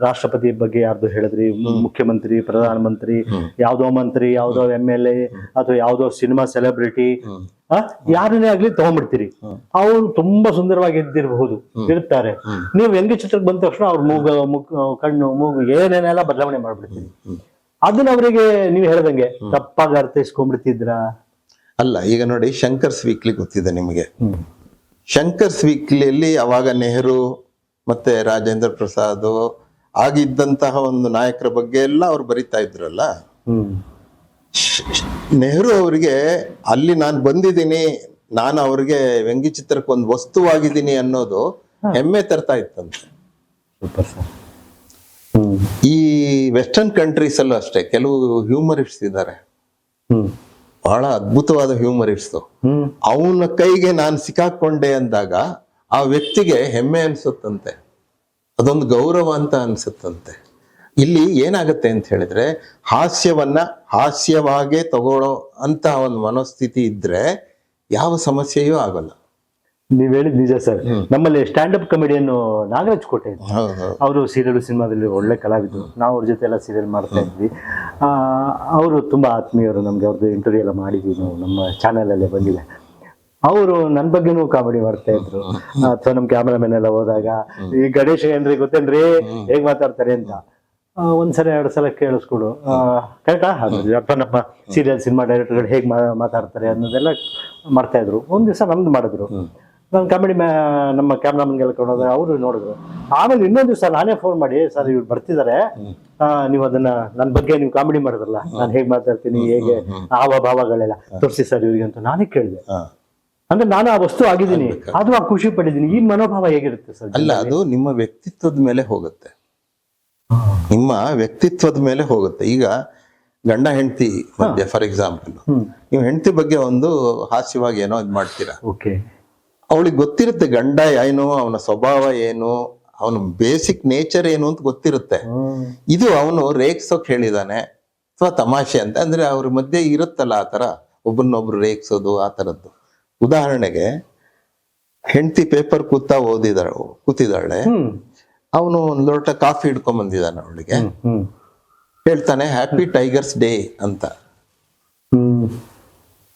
ರಾಷ್ಟ್ರಪತಿ ಬಗ್ಗೆ ಯಾರ್ದು ಹೇಳಿದ್ರಿ, ಮುಖ್ಯಮಂತ್ರಿ, ಪ್ರಧಾನಮಂತ್ರಿ, ಯಾವ್ದೋ ಮಂತ್ರಿ, ಯಾವ್ದೋ MLA ಅಥವಾ ಯಾವ್ದೋ ಸಿನಿಮಾ ಸೆಲೆಬ್ರಿಟಿ, ಯಾರನ್ನೇ ಆಗ್ಲಿ ತಗೊಂಡ್ಬಿಡ್ತೀರಿ. ಅವ್ರು ತುಂಬಾ ಸುಂದರವಾಗಿ ಇದ್ದಿರಬಹುದು, ಇರ್ತಾರೆ. ನೀವು ವ್ಯಂಗ್ಯಚಿತ್ರಕ್ಕೆ ಬಂದ ತಕ್ಷಣ ಅವ್ರ ಕಣ್ಣು, ಮೂಗು ಏನೇನೆಲ್ಲ ಬದಲಾವಣೆ ಮಾಡ್ಬಿಡ್ತೀರಿ. ಅದನ್ನ ಅವರಿಗೆ ನೀವು ಹೇಳ್ದಂಗೆ ತಪ್ಪಾಗಿ ಅರ್ಥೈಸ್ಕೊಂಡ್ಬಿಡ್ತಿದ್ರ? ಅಲ್ಲ, ಈಗ ನೋಡಿ, ಶಂಕರ್ಸ್ ವೀಕ್ಲಿ ಗೊತ್ತಿದೆ ನಿಮಗೆ. ಶಂಕರ್ಸ್ ವೀಕ್ಲಿಯಲ್ಲಿ ಅವಾಗ ನೆಹರು ಮತ್ತೆ ರಾಜೇಂದ್ರ ಪ್ರಸಾದ್ ಆಗಿದ್ದಂತಹ ಒಂದು ನಾಯಕರ ಬಗ್ಗೆ ಎಲ್ಲ ಅವ್ರು ಬರಿತಾ ಇದ್ರಲ್ಲ. ನೆಹರು ಅವರಿಗೆ ಅಲ್ಲಿ ನಾನು ಬಂದಿದ್ದೀನಿ, ನಾನು ಅವ್ರಿಗೆ ವ್ಯಂಗ್ಯಚಿತ್ರಕ್ಕೆ ಒಂದು ವಸ್ತುವಾಗಿದ್ದೀನಿ ಅನ್ನೋದು ಹೆಮ್ಮೆ ತರ್ತಾ ಇತ್ತಂತೆ. ಈ ವೆಸ್ಟರ್ನ್ ಕಂಟ್ರೀಸ್ ಅಲ್ಲೂ ಅಷ್ಟೇ ಕೆಲವು ಹ್ಯೂಮರಿಸ್ಟ್ಸ್ ಇದ್ದಾರೆ, ಬಹಳ ಅದ್ಭುತವಾದ ಹ್ಯೂಮರಿಸ್ಟು. ಅವನ ಕೈಗೆ ನಾನು ಸಿಕ್ಕಾಕೊಂಡೆ ಅಂದಾಗ ಆ ವ್ಯಕ್ತಿಗೆ ಹೆಮ್ಮೆ ಅನ್ಸುತ್ತಂತೆ, ಅದೊಂದು ಗೌರವ ಅಂತ ಅನ್ಸುತ್ತಂತೆ. ಇಲ್ಲಿ ಏನಾಗತ್ತೆ ಅಂತ ಹೇಳಿದ್ರೆ, ಹಾಸ್ಯವನ್ನ ಹಾಸ್ಯವಾಗೇ ತಗೊಳ್ಳೋ ಅಂತ ಒಂದು ಮನೋಸ್ಥಿತಿ ಇದ್ರೆ ಯಾವ ಸಮಸ್ಯೆಯೂ ಆಗಲ್ಲ. ನೀವ್ ಹೇಳಿದ್ ನಿಜ ಸರ್. ನಮ್ಮಲ್ಲಿ ಸ್ಟ್ಯಾಂಡ್ ಅಪ್ ಕಮಿಡಿಯನ್ ನಾಗರಾಜ್ ಕೋಟೆ, ಅವರು ಸೀರಿಯಲ್ ಸಿನಿಮಾದಲ್ಲಿ ಒಳ್ಳೆ ಕಲಾವಿದರು. ನಾವು ಅವ್ರ ಜೊತೆ ಎಲ್ಲ ಸೀರಿಯಲ್ ಮಾಡ್ತಾ ಇದ್ವಿ. ಅವರು ತುಂಬಾ ಆತ್ಮೀಯರು ನಮ್ಗೆ. ಅವ್ರದ್ದು ಇಂಟರ್ವ್ಯೂ ಎಲ್ಲ ಮಾಡಿದ್ವಿ ನಾವು, ನಮ್ಮ ಚಾನೆಲ್ ಅಲ್ಲೇ ಬಂದಿದೆ. ಅವರು ನನ್ನ ಬಗ್ಗೆನೂ ಕಾಮಿಡಿ ಮಾಡ್ತಾ ಇದ್ರು. ಅಥವಾ ನಮ್ ಕ್ಯಾಮರಾಮನ್ ಎಲ್ಲ ಹೋದಾಗ ಈ ಗಣೇಶ್ ಏನ್ರಿ ಗೊತ್ತೇನ್ರಿ ಹೇಗ್ ಮಾತಾಡ್ತಾರೆ ಅಂತ ಒಂದ್ಸಲ 2 ಸಲ ಕೇಳಿಸ್ಕೊಡು, ಕರೆಕ್ಟಾ ಅಪ್ಪ ನಮ್ಮ ಸೀರಿಯಲ್ ಸಿನಿಮಾ ಡೈರೆಕ್ಟರ್ಗಳು ಹೇಗ್ ಮಾತಾಡ್ತಾರೆ ಅನ್ನೋದೆಲ್ಲ ಮಾಡ್ತಾ ಇದ್ರು. ಒಂದ್ ದಿವಸ ನಮ್ದು ಮಾಡಿದ್ರು, ನಾನು ಕಾಮಿಡಿ ನಮ್ಮ ಕ್ಯಾಮ್ರಾಮನ್ಗೆಲ್ಲ ಕೊಂಡೋದ್ರೆ ಅವರು ನೋಡಿದ್ರು. ಆಮೇಲೆ ಇನ್ನೊಂದು ದಿವಸ ನಾನೇ ಫೋನ್ ಮಾಡಿ, ಸರ್ ಇವ್ರು ಬರ್ತಿದ್ದಾರೆ, ನೀವು ಅದನ್ನ ನನ್ನ ಬಗ್ಗೆ ನೀವು ಕಾಮಿಡಿ ಮಾಡಿದ್ರಲ್ಲ, ನಾನು ಹೇಗ್ ಮಾತಾಡ್ತೀನಿ, ಹೇಗೆ ಹಾವ ಭಾವಗಳೆಲ್ಲ ತೋರಿಸಿ ಸರ್ ಇವ್ರಿಗೆ ಅಂತ ನಾನೇ ಕೇಳಿದೆ. ಅಂದ್ರೆ ನಾನು ಆ ವಸ್ತು ಆಗಿದ್ದೀನಿ, ಅದು ಆ ಖುಷಿ ಪಟ್ಟಿದ್ದೀನಿ. ಈ ಮನೋಭಾವ ಹೇಗಿರುತ್ತೆ ಸರ್? ಅಲ್ಲ, ಅದು ನಿಮ್ಮ ವ್ಯಕ್ತಿತ್ವದ ಮೇಲೆ ಹೋಗುತ್ತೆ, ನಿಮ್ಮ ವ್ಯಕ್ತಿತ್ವದ ಮೇಲೆ ಹೋಗುತ್ತೆ. ಈಗ ಗಂಡ ಹೆಂಡತಿ ಮಧ್ಯೆ ಫಾರ್ ಎಕ್ಸಾಂಪಲ್, ನೀವು ಹೆಂಡತಿ ಬಗ್ಗೆ ಒಂದು ಹಾಸ್ಯವಾಗಿ ಏನೋ ಇದು ಮಾಡ್ತೀರಾ, ಅವಳಿಗೆ ಗೊತ್ತಿರುತ್ತೆ ಗಂಡ ಏನು, ಅವನ ಸ್ವಭಾವ ಏನು, ಅವನ ಬೇಸಿಕ್ ನೇಚರ್ ಏನು ಅಂತ ಗೊತ್ತಿರುತ್ತೆ. ಇದು ಅವನು ರೇಗ್ಸೋಕ್ ಹೇಳಿದಾನೆ ಅಥವಾ ತಮಾಷೆ ಅಂತ, ಅಂದ್ರೆ ಅವ್ರ ಮಧ್ಯೆ ಇರುತ್ತಲ್ಲ ಆ ತರ ಒಬ್ಬರನ್ನೊಬ್ರು ರೇಗ್ಸೋದು, ಆ ತರದ್ದು. ಉದಾಹರಣೆಗೆ ಹೆಂಡತಿ ಪೇಪರ್ ಕೂತಿದ್ದಾಳೆ, ಅವನು ಒಂದು ಲೋಟ ಕಾಫಿ ಹಿಡ್ಕೊಂಡ್ ಬಂದಿದ್ದಾನೆ ಅವಳಿಗೆ, ಹೇಳ್ತಾನೆ ಹ್ಯಾಪಿ ಟೈಗರ್ಸ್ ಡೇ ಅಂತ.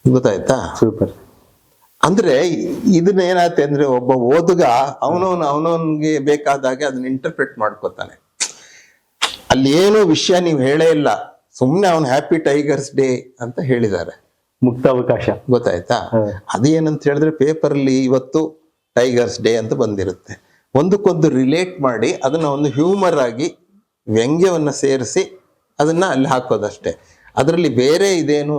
ಗೊತ್ತಾಯ್ತಾ? ಸೂಪರ್. ಅಂದ್ರೆ ಇದನ್ನ ಏನಾಗುತ್ತೆ ಅಂದ್ರೆ, ಒಬ್ಬ ಓದುಗ ಅವನವನ್ಗೆ ಬೇಕಾದಾಗೆ ಅದನ್ನ ಇಂಟರ್ಪ್ರೆಟ್ ಮಾಡ್ಕೋತಾನೆ. ಅಲ್ಲಿ ಏನೋ ವಿಷಯ ನೀವು ಹೇಳೇ ಇಲ್ಲ, ಸುಮ್ನೆ ಅವನು ಹ್ಯಾಪಿ ಟೈಗರ್ಸ್ ಡೇ ಅಂತ ಹೇಳಿದ್ದಾರೆ, ಮುಕ್ತ ಅವಕಾಶ. ಗೊತ್ತಾಯ್ತಾ? ಅದೇನಂತ ಹೇಳಿದ್ರೆ, ಪೇಪರ್ ಅಲ್ಲಿ ಇವತ್ತು ಟೈಗರ್ಸ್ ಡೇ ಅಂತ ಬಂದಿರುತ್ತೆ, ಒಂದಕ್ಕೊಂದು ರಿಲೇಟ್ ಮಾಡಿ ಅದನ್ನ ಒಂದು ಹ್ಯೂಮರ್ ಆಗಿ ವ್ಯಂಗ್ಯವನ್ನ ಸೇರಿಸಿ ಅದನ್ನ ಅಲ್ಲಿ ಹಾಕೋದಷ್ಟೇ. ಅದರಲ್ಲಿ ಬೇರೆ ಇದೇನು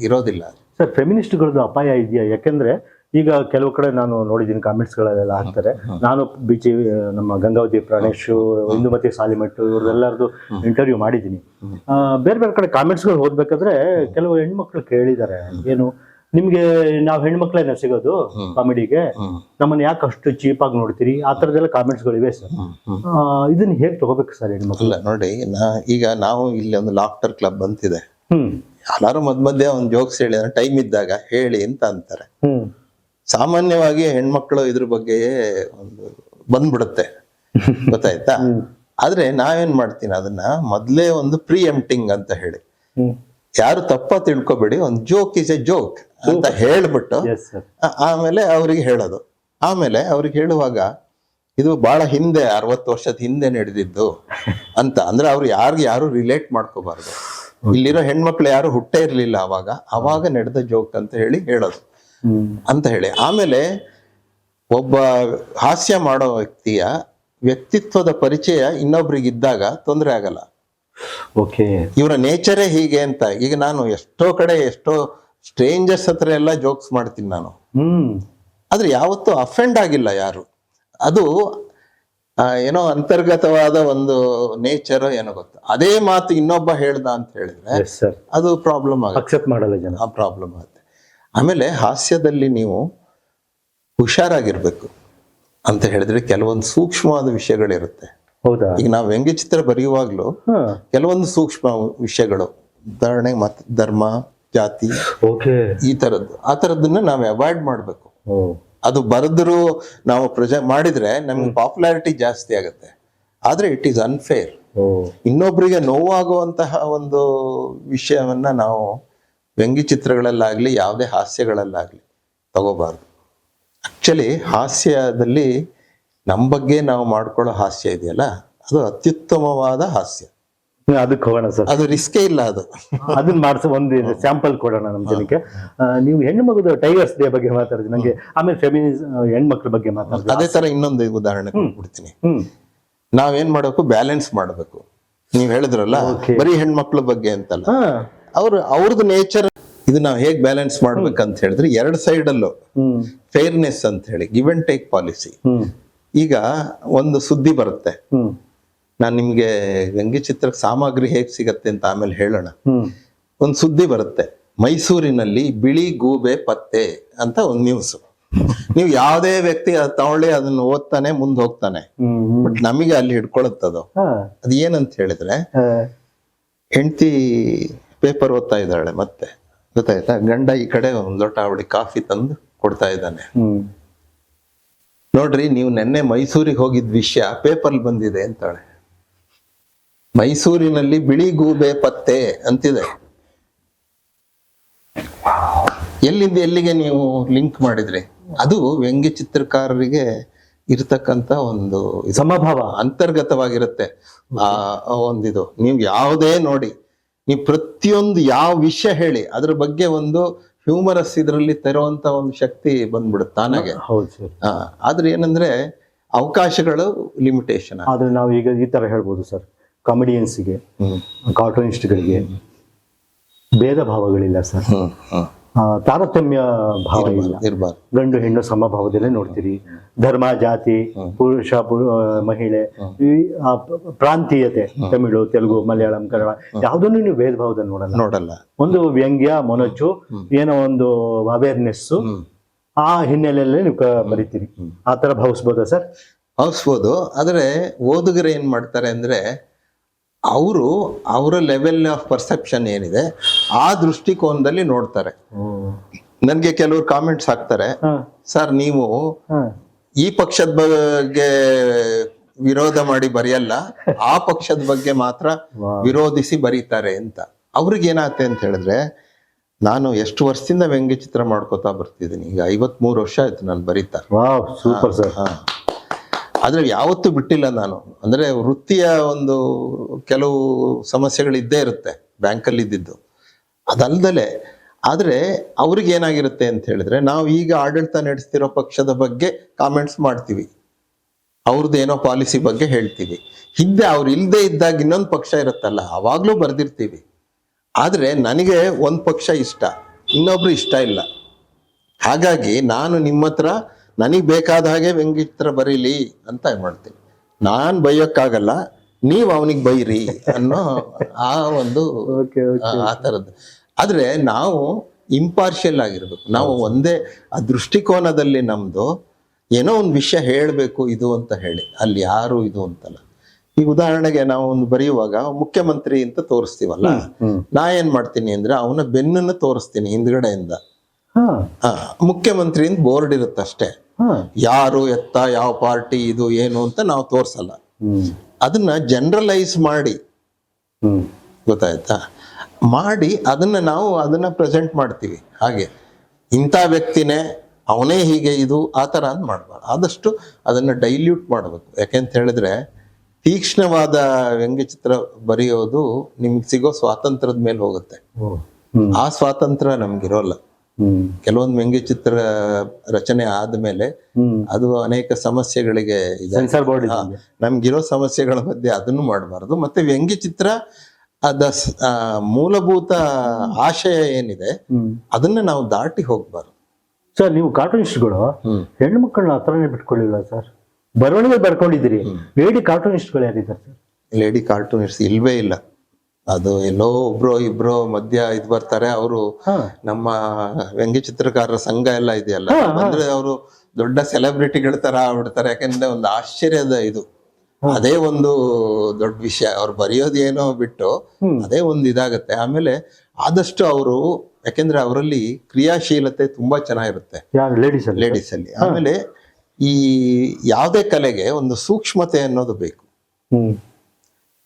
ಇರೋದಿಲ್ಲ. ಸರ್, ಫೆಮಿನಿಸ್ಟ್ಗಳದ್ದು ಅಪಾಯ ಇದೆಯಾ? ಯಾಕೆಂದ್ರೆ ಈಗ ಕೆಲವು ಕಡೆ ನಾನು ನೋಡಿದ್ದೀನಿ, ಕಾಮೆಂಟ್ಸ್ಗಳೆಲ್ಲ ಹಾಕ್ತಾರೆ. ನಾನು ಬಿಜೆ ನಮ್ಮ ಗಂಗಾವತಿ ಪ್ರಾಣೇಶ್, ಇಂದುಮತಿ ಸಾಲಿಮಠ್ ಇವ್ರದ್ದೆಲ್ಲರದು ಇಂಟರ್ವ್ಯೂ ಮಾಡಿದ್ದೀನಿ. ಬೇರೆ ಬೇರೆ ಕಡೆ ಕಾಮೆಂಟ್ಸ್ಗಳು ಓದ್ಬೇಕಾದ್ರೆ ಕೆಲವು ಹೆಣ್ಮಕ್ಳು ಕೇಳಿದ್ದಾರೆ, ಏನು ನಿಮ್ಗೆ ನಾವ್ ಹೆಣ್ಮಕ್ಳೇನ ಸಿಗೋದು ಕಾಮಿಡಿಗೆ, ನಮ್ಮನ್ನ ಯಾಕೆ ಅಷ್ಟು ಚೀಪ್ ಆಗಿ ನೋಡ್ತೀರಿ, ಆ ತರದೆಲ್ಲ ಕಾಮೆಂಟ್ಸ್ ಗಳಿವೆ ಸರ್. ಇದನ್ನ ಹೇಗ್ ತಗೋಬೇಕು ಸರ್ ಹೆಣ್ಮಕ್ಳು? ಇಲ್ಲ ನೋಡಿ, ಈಗ ನಾವು ಇಲ್ಲಿ ಒಂದು ಲಾಫ್ಟರ್ ಕ್ಲಬ್ ಅಂತಿದೆ. ಹ್ಮ್ ಎಲ್ಲಾರು ಮಧ್ಯ ಒಂದ್ ಜೋಕ್ಸ್ ಹೇಳಿ ಟೈಮ್ ಇದ್ದಾಗ ಹೇಳಿ ಅಂತ ಅಂತಾರೆ. ಹ್ಮ್ ಸಾಮಾನ್ಯವಾಗಿ ಹೆಣ್ಮಕ್ಳು ಇದ್ರ ಬಗ್ಗೆ ಒಂದು ಬಂದ್ಬಿಡುತ್ತೆ, ಗೊತ್ತಾಯ್ತಾ? ಆದ್ರೆ ನಾವೇನ್ ಮಾಡ್ತೀನಿ, ಅದನ್ನ ಮೊದ್ಲೇ ಒಂದು ಪ್ರೀ ಎಂಪ್ಟಿಂಗ್ ಅಂತ ಹೇಳಿ, ಯಾರು ತಪ್ಪ ತಿಳ್ಕೊಬೇಡಿ, ಒಂದು ಜೋಕ್ ಇಸ್ ಎ ಜೋಕ್ ಅಂತ ಹೇಳ್ಬಿಟ್ಟು ಆಮೇಲೆ ಅವ್ರಿಗೆ ಹೇಳೋದು. ಆಮೇಲೆ ಅವ್ರಿಗೆ ಹೇಳುವಾಗ ಇದು ಬಹಳ ಹಿಂದೆ 60 ವರ್ಷದ ಹಿಂದೆ ನಡೆದಿದ್ದು ಅಂತ, ಅಂದ್ರೆ ಅವ್ರು ಯಾರು ರಿಲೇಟ್ ಮಾಡ್ಕೋಬಾರ್ದು. ಇಲ್ಲಿರೋ ಹೆಣ್ಮಕ್ಳು ಯಾರು ಹುಟ್ಟೇ ಇರ್ಲಿಲ್ಲ ಅವಾಗ ನಡೆದ ಜೋಕ್ ಅಂತ ಹೇಳಿ ಹೇಳೋದು ಅಂತ ಹೇಳಿ. ಆಮೇಲೆ ಒಬ್ಬ ಹಾಸ್ಯ ಮಾಡೋ ವ್ಯಕ್ತಿಯ ವ್ಯಕ್ತಿತ್ವದ ಪರಿಚಯ ಇನ್ನೊಬ್ರಿಗಿದ್ದಾಗ ತೊಂದರೆ ಆಗಲ್ಲ. ಓಕೆ, ಇವರ ನೇಚರೇ ಹೀಗೆ ಅಂತ. ಈಗ ನಾನು ಎಷ್ಟೋ ಕಡೆ ಎಷ್ಟೋ ಸ್ಟ್ರೇಂಜರ್ಸ್ ಹತ್ರ ಎಲ್ಲ ಜೋಕ್ಸ್ ಮಾಡ್ತೀನಿ ನಾನು, ಆದ್ರೆ ಯಾವತ್ತೂ ಅಫೆಂಡ್ ಆಗಿಲ್ಲ ಯಾರು. ಅದು ಏನೋ ಅಂತರ್ಗತವಾದ ಒಂದು ನೇಚರ್ ಏನೋ ಗೊತ್ತು. ಅದೇ ಮಾತು ಇನ್ನೊಬ್ಬ ಹೇಳ್ದ ಅಂತ ಹೇಳಿದ್ರೆ ಅದು ಪ್ರಾಬ್ಲಮ್ ಅಕ್ಸೆಪ್ಟ್ ಮಾಡಲ್ಲ ಜನ, ಆ ಪ್ರಾಬ್ಲಮ್ ಆಗುತ್ತೆ. ಆಮೇಲೆ ಹಾಸ್ಯದಲ್ಲಿ ನೀವು ಹುಷಾರಾಗಿರ್ಬೇಕು ಅಂತ ಹೇಳಿದ್ರೆ ಕೆಲವೊಂದು ಸೂಕ್ಷ್ಮವಾದ ವಿಷಯಗಳಿರುತ್ತೆ. ಹೌದಾ? ಈಗ ನಾವು ವ್ಯಂಗ್ಯಚಿತ್ರ ಬರೆಯುವಾಗ್ಲೂ ಕೆಲವೊಂದು ಸೂಕ್ಷ್ಮ ವಿಷಯಗಳು, ಉದಾಹರಣೆ ಮತ್ತೆ ಧರ್ಮ, ಜಾತಿ, ಈ ತರದ್ದು, ಆ ತರದನ್ನ ನಾವು ಅವಾಯ್ಡ್ ಮಾಡ್ಬೇಕು. ಅದು ಬರೆದ್ರು ನಾವು ಮಾಡಿದ್ರೆ ನಮ್ಗೆ ಪಾಪ್ಯುಲಾರಿಟಿ ಜಾಸ್ತಿ ಆಗುತ್ತೆ. ಆದ್ರೆ ಇಟ್ ಈಸ್ ಅನ್ಫೇರ್. ಇನ್ನೊಬ್ರಿಗೆ ನೋವಾಗುವಂತಹ ಒಂದು ವಿಷಯವನ್ನ ನಾವು ವ್ಯಂಗ್ಯ ಚಿತ್ರಗಳಲ್ಲಾಗ್ಲಿ ಯಾವುದೇ ಹಾಸ್ಯಗಳಲ್ಲಾಗ್ಲಿ ತಗೋಬಾರ್ದು. ಆಕ್ಚುಲಿ ಹಾಸ್ಯದಲ್ಲಿ ನಮ್ಮ ಬಗ್ಗೆ ನಾವು ಮಾಡ್ಕೊಳ್ಳೋ ಹಾಸ್ಯ ಇದೆಯಲ್ಲ, ಅದು ಅತ್ಯುತ್ತಮವಾದ ಹಾಸ್ಯ. ಅದಕ್ಕೆ ಹೋಗೋಣ ಸರ್, ಅದು ರಿಸ್ಕೇ ಇಲ್ಲ. ಅದನ್ನ ಮಾಡಿಸೋ ಒಂದು ಸ್ಯಾಂಪಲ್ ಕೊಡೋಣ ನಮ್ಮ ಜನಕ್ಕೆ. ನೀವು ಹೆಣ್ಣು ಮಗುದ ಟೈಗರ್ಸ್ ಡೇ ಬಗ್ಗೆ ಮಾತಾಡಿದ್ರಿ ನಂಗೆ, ಆಮೇಲೆ ಫೆಮಿನಿಸಂ ಹೆಣ್ಮಕ್ಳ ಬಗ್ಗೆ ಮಾತಾಡಿದ್ರಿ. ಅದೇ ತರ ಇನ್ನೊಂದು ಉದಾಹರಣೆ ಕೊಡ್ತೀನಿ. ನಾವೇನ್ ಮಾಡ್ಬೇಕು, ಬ್ಯಾಲೆನ್ಸ್ ಮಾಡ್ಬೇಕು. ನೀವ್ ಹೇಳಿದ್ರಲ್ಲ ಬರೀ ಹೆಣ್ಮಕ್ಳ ಬಗ್ಗೆ ಅಂತಲ್ಲ, ಅವ್ರದ್ದು ನೇಚರ್ ಇದು ನಾವು ಹೇಗ್ ಬ್ಯಾಲೆನ್ಸ್ ಮಾಡ್ಬೇಕಂತ ಹೇಳಿದ್ರೆ, ಎರಡ್ ಸೈಡ್ ಅಲ್ಲೂ ಫೇರ್ನೆಸ್ ಅಂತ ಹೇಳಿ ಗಿವ್ ಅಂಡ್ ಟೇಕ್ ಪಾಲಿಸಿ. ಈಗ ಒಂದು ಸುದ್ದಿ ಬರುತ್ತೆ, ನಾನ್ ನಿಮ್ಗೆ ವ್ಯಂಗ್ಯ ಚಿತ್ರಕ್ಕೆ ಸಾಮಗ್ರಿ ಹೇಗ್ ಸಿಗತ್ತೆ ಅಂತ ಆಮೇಲೆ ಹೇಳೋಣ. ಒಂದು ಸುದ್ದಿ ಬರುತ್ತೆ, ಮೈಸೂರಿನಲ್ಲಿ ಬಿಳಿ ಗೂಬೆ ಪತ್ತೆ ಅಂತ ಒಂದು ನ್ಯೂಸ್. ನೀವು ಯಾವುದೇ ವ್ಯಕ್ತಿ ತಗೊಳ್ಳಿ ಅದನ್ನ ಓದ್ತಾನೆ ಮುಂದೆ ಹೋಗ್ತಾನೆ, ಬಟ್ ನಮಗೆ ಅಲ್ಲಿ ಹಿಡ್ಕೊಳತ್ತದು. ಅದ್ ಏನಂತ ಹೇಳಿದ್ರೆ, ಹೆಂಡತಿ ಪೇಪರ್ ಓದ್ತಾ ಇದ್ದಾಳೆ, ಮತ್ತೆ ಗೊತ್ತಾಯ್ತಾ, ಗಂಡ ಈ ಕಡೆ ಒಂದ್ ಲೋಟ ಅವಳಿಗೆ ಕಾಫಿ ತಂದು ಕೊಡ್ತಾ ಇದ್ದಾನೆ. ನೋಡ್ರಿ, ನೀವು ನೆನ್ನೆ ಮೈಸೂರಿಗೆ ಹೋಗಿದ್ ವಿಷಯ ಪೇಪರ್ ಬಂದಿದೆ ಅಂತಾಳೆ. ಮೈಸೂರಿನಲ್ಲಿ ಬಿಳಿ ಗೂಬೆ ಪತ್ತೆ ಅಂತಿದೆ. ಎಲ್ಲಿಂದ ಎಲ್ಲಿಗೆ ನೀವು ಲಿಂಕ್ ಮಾಡಿದ್ರಿ? ಅದು ವ್ಯಂಗ್ಯ ಚಿತ್ರಕಾರರಿಗೆ ಇರ್ತಕ್ಕಂತ ಒಂದು ಸಮಭಾವ, ಅಂತರ್ಗತವಾಗಿರುತ್ತೆ ಆ ಒಂದಿದು. ನೀವು ಯಾವುದೇ ನೋಡಿ, ನೀವು ಪ್ರತಿಯೊಂದು ಯಾವ ವಿಷಯ ಹೇಳಿ ಅದ್ರ ಬಗ್ಗೆ ಒಂದು ಹ್ಯೂಮರಸ್ ಇದರಲ್ಲಿ ತರುವಂತ ಒಂದು ಶಕ್ತಿ ಬಂದ್ಬಿಡುತ್ತೆ ತಾನಾಗೆ. ಆದ್ರೆ ಏನಂದ್ರೆ ಅವಕಾಶಗಳು ಲಿಮಿಟೇಷನ್. ಆದ್ರೆ ನಾವು ಈಗ ಈ ತರ ಹೇಳ್ಬೋದು ಸರ್, ಕಾಮಿಡಿಯನ್ಸ್ಗೆ, ಕಾರ್ಟೂನಿಸ್ಟ್ಗಳಿಗೆ ಭೇದ ಭಾವಗಳಿಲ್ಲ ಸರ್, ತಾರತಮ್ಯ ಭಾವ ಇಲ್ಲ. ಗಂಡು ಹೆಣ್ಣು ಸಮಭಾವದಲ್ಲೇ ನೋಡ್ತೀರಿ. ಧರ್ಮ, ಜಾತಿ, ಪುರುಷ ಮಹಿಳೆ, ಈ ಪ್ರಾಂತೀಯತೆ, ತಮಿಳು, ತೆಲುಗು, ಮಲಯಾಳಂ, ಕನ್ನಡ, ಯಾವುದನ್ನು ನೀವು ಭೇದ ಭಾವದಲ್ಲಿ ನೋಡಲ್ಲ. ಒಂದು ವ್ಯಂಗ್ಯ, ಮೊನಚು, ಏನೋ ಒಂದು ಅವೇರ್ನೆಸ್, ಆ ಹಿನ್ನೆಲೆಯಲ್ಲಿ ನೀವು ಬರೀತೀರಿ. ಆ ತರ ಭಾವಿಸ್ಬೋದಾ ಸರ್? ಭಾವಿಸ್ಬೋದು. ಆದ್ರೆ ಓದುಗರು ಏನ್ ಮಾಡ್ತಾರೆ ಅಂದ್ರೆ, ಅವರು ಅವರ ಲೆವೆಲ್ ಆಫ್ ಪರ್ಸೆಪ್ಷನ್ ಏನಿದೆ ಆ ದೃಷ್ಟಿಕೋನದಲ್ಲಿ ನೋಡ್ತಾರೆ. ನನ್ಗೆ ಕೆಲವರು ಕಾಮೆಂಟ್ಸ್ ಹಾಕ್ತಾರೆ, ಸರ್ ನೀವು ಈ ಪಕ್ಷದ ಬಗ್ಗೆ ವಿರೋಧ ಮಾಡಿ ಬರೆಯಲ್ಲ, ಆ ಪಕ್ಷದ ಬಗ್ಗೆ ಮಾತ್ರ ವಿರೋಧಿಸಿ ಬರೀತಾರೆ ಅಂತ. ಅವ್ರಿಗೆ ಏನಾಗುತ್ತೆ ಅಂತ ಹೇಳಿದ್ರೆ, ನಾನು ಎಷ್ಟು ವರ್ಷದಿಂದ ವ್ಯಂಗ್ಯ ಚಿತ್ರ ಮಾಡ್ಕೋತಾ ಬರ್ತಿದ್ದೀನಿ. ಈಗ 53 ವರ್ಷ ಆಯ್ತು ನಾನು ಬರೀತಾ. Super sir. ಆದ್ರೆ ಯಾವತ್ತೂ ಬಿಟ್ಟಿಲ್ಲ ನಾನು. ಅಂದ್ರೆ ವೃತ್ತಿಯ ಒಂದು ಕೆಲವು ಸಮಸ್ಯೆಗಳಿದ್ದೇ ಇರುತ್ತೆ, ಬ್ಯಾಂಕಲ್ಲಿ ಇದ್ದಿದ್ದು ಅದಲ್ದಲೆ. ಆದ್ರೆ ಅವ್ರಿಗೆ ಏನಾಗಿರುತ್ತೆ ಅಂತ ಹೇಳಿದ್ರೆ, ನಾವು ಈಗ ಆಡಳಿತ ನಡೆಸ್ತಿರೋ ಪಕ್ಷದ ಬಗ್ಗೆ ಕಾಮೆಂಟ್ಸ್ ಮಾಡ್ತೀವಿ, ಅವ್ರದ್ದು ಏನೋ ಪಾಲಿಸಿ ಬಗ್ಗೆ ಹೇಳ್ತೀವಿ. ಹಿಂದೆ ಅವ್ರು ಇಲ್ದೇ ಇದ್ದಾಗ ಇನ್ನೊಂದು ಪಕ್ಷ ಇರುತ್ತಲ್ಲ, ಅವಾಗ್ಲೂ ಬರ್ದಿರ್ತೀವಿ. ಆದ್ರೆ ನನಗೆ ಒಂದ್ ಪಕ್ಷ ಇಷ್ಟ, ಇನ್ನೊಬ್ರು ಇಷ್ಟ ಇಲ್ಲ. ಹಾಗಾಗಿ ನಾನು ನಿಮ್ಮ ಹತ್ರ ನನಗೆ ಬೇಕಾದ ಹಾಗೆ ವ್ಯಂಗ್ಯಚಿತ್ರ ಬರೀಲಿ ಅಂತ ಮಾಡ್ತೀನಿ. ನಾನ್ ಬೈಯಕ್ಕಾಗಲ್ಲ, ನೀವ್ ಅವನಿಗೆ ಬೈರಿ ಅನ್ನೋ ಆ ಒಂದು ಆ ತರದ್ದು. ಆದ್ರೆ ನಾವು ಇಂಪಾರ್ಷಿಯಲ್ ಆಗಿರ್ಬೇಕು. ನಾವು ಒಂದೇ ಆ ದೃಷ್ಟಿಕೋನದಲ್ಲಿ ನಮ್ದು ಏನೋ ಒಂದು ವಿಷಯ ಹೇಳಬೇಕು ಇದು ಅಂತ ಹೇಳಿ, ಅಲ್ಲಿ ಯಾರು ಇದು ಅಂತಲ್ಲ. ಈಗ ಉದಾಹರಣೆಗೆ ನಾವು ಒಂದು ಬರೆಯುವಾಗ ಮುಖ್ಯಮಂತ್ರಿ ಅಂತ ತೋರಿಸ್ತೀವಲ್ಲ, ನಾ ಏನ್ ಮಾಡ್ತೀನಿ ಅಂದ್ರೆ ಅವನ ಬೆನ್ನನ್ನು ತೋರಿಸ್ತೀನಿ ಹಿಂದ್ಗಡೆಯಿಂದ. ಮುಖ್ಯಮಂತ್ರಿ ಅಂತ ಬೋರ್ಡ್ ಇರುತ್ತಷ್ಟೇ, ಯಾರು ಎತ್ತ ಯಾವ ಪಾರ್ಟಿ ಇದು ಏನು ಅಂತ ನಾವು ತೋರ್ಸಲ್ಲ. ಅದನ್ನ ಜನರಲೈಸ್ ಮಾಡಿ, ಗೊತ್ತಾಯ್ತಾ, ಮಾಡಿ ಅದನ್ನ ಪ್ರೆಸೆಂಟ್ ಮಾಡ್ತೀವಿ. ಹಾಗೆ ಇಂಥ ವ್ಯಕ್ತಿನೇ ಅವನೇ ಹೀಗೆ ಇದು ಆ ಥರ ಅಂತ ಮಾಡಬಾರ್ದು. ಆದಷ್ಟು ಅದನ್ನ ಡೈಲ್ಯೂಟ್ ಮಾಡಬೇಕು. ಯಾಕೆಂತ ಹೇಳಿದ್ರೆ ತೀಕ್ಷ್ಣವಾದ ವ್ಯಂಗ್ಯಚಿತ್ರ ಬರೆಯೋದು ನಿಮ್ಗೆ ಸಿಗೋ ಸ್ವಾತಂತ್ರ್ಯದ ಮೇಲೆ ಹೋಗುತ್ತೆ. ಆ ಸ್ವಾತಂತ್ರ್ಯ ನಮ್ಗಿರೋಲ್ಲ. ಕೆಲವೊಂದು ವ್ಯಂಗ್ಯಚಿತ್ರ ರಚನೆ ಆದ್ಮೇಲೆ ಅದು ಅನೇಕ ಸಮಸ್ಯೆಗಳಿಗೆ ನಮ್ಗಿರೋ ಸಮಸ್ಯೆಗಳ ಮಧ್ಯೆ ಅದನ್ನು ಮಾಡಬಾರ್ದು. ಮತ್ತೆ ವ್ಯಂಗ್ಯಚಿತ್ರ ಅದ ಮೂಲಭೂತ ಆಶಯ ಏನಿದೆ ಅದನ್ನ ನಾವು ದಾಟಿ ಹೋಗ್ಬಾರ್ದು. ಸರ್, ನೀವು ಕಾರ್ಟೂನಿಸ್ಟ್ಗಳು ಹೆಣ್ಣು ಮಕ್ಕಳನ್ನ ಹತ್ರನೇ ಬಿಟ್ಕೊಳ್ಳಿಲ್ಲ ಸರ್, ಬರವಣಿಗೆ ಬರ್ಕೊಂಡಿದ್ದೀರಿ. ಲೇಡಿ ಕಾರ್ಟೂನಿಸ್ಟ್ಗಳು ಯಾರಿದ್ದಾರೆ ಸರ್? ಲೇಡಿ ಕಾರ್ಟೂನಿಸ್ಟ್ ಇಲ್ವೇ ಇಲ್ಲ. ಅದು ಎಲ್ಲೋ ಒಬ್ರು ಇಬ್ರು ಮಧ್ಯ ಇದ್ ಬರ್ತಾರೆ. ಅವರು ನಮ್ಮ ವ್ಯಂಗ್ಯ ಚಿತ್ರಕಾರರ ಸಂಘ ಎಲ್ಲ ಇದೆಯಲ್ಲ, ಅಂದ್ರೆ ಅವರು ದೊಡ್ಡ ಸೆಲೆಬ್ರಿಟಿಗಳ ತರ ಆಗ್ಬಿಡ್ತಾರೆ. ಯಾಕಂದ್ರೆ ಒಂದು ಆಶ್ಚರ್ಯದ ಇದು, ಅದೇ ಒಂದು ದೊಡ್ಡ ವಿಷಯ. ಅವ್ರು ಬರೆಯೋದೇನೋ ಬಿಟ್ಟು ಅದೇ ಒಂದು ಇದಾಗತ್ತೆ. ಆಮೇಲೆ ಆದಷ್ಟು ಅವರು, ಯಾಕೆಂದ್ರೆ ಅವರಲ್ಲಿ ಕ್ರಿಯಾಶೀಲತೆ ತುಂಬಾ ಚೆನ್ನಾಗಿರುತ್ತೆ ಲೇಡೀಸ್ ಅಲ್ಲಿ. ಆಮೇಲೆ ಈ ಯಾವುದೇ ಕಲೆಗೆ ಒಂದು ಸೂಕ್ಷ್ಮತೆ ಅನ್ನೋದು ಬೇಕು.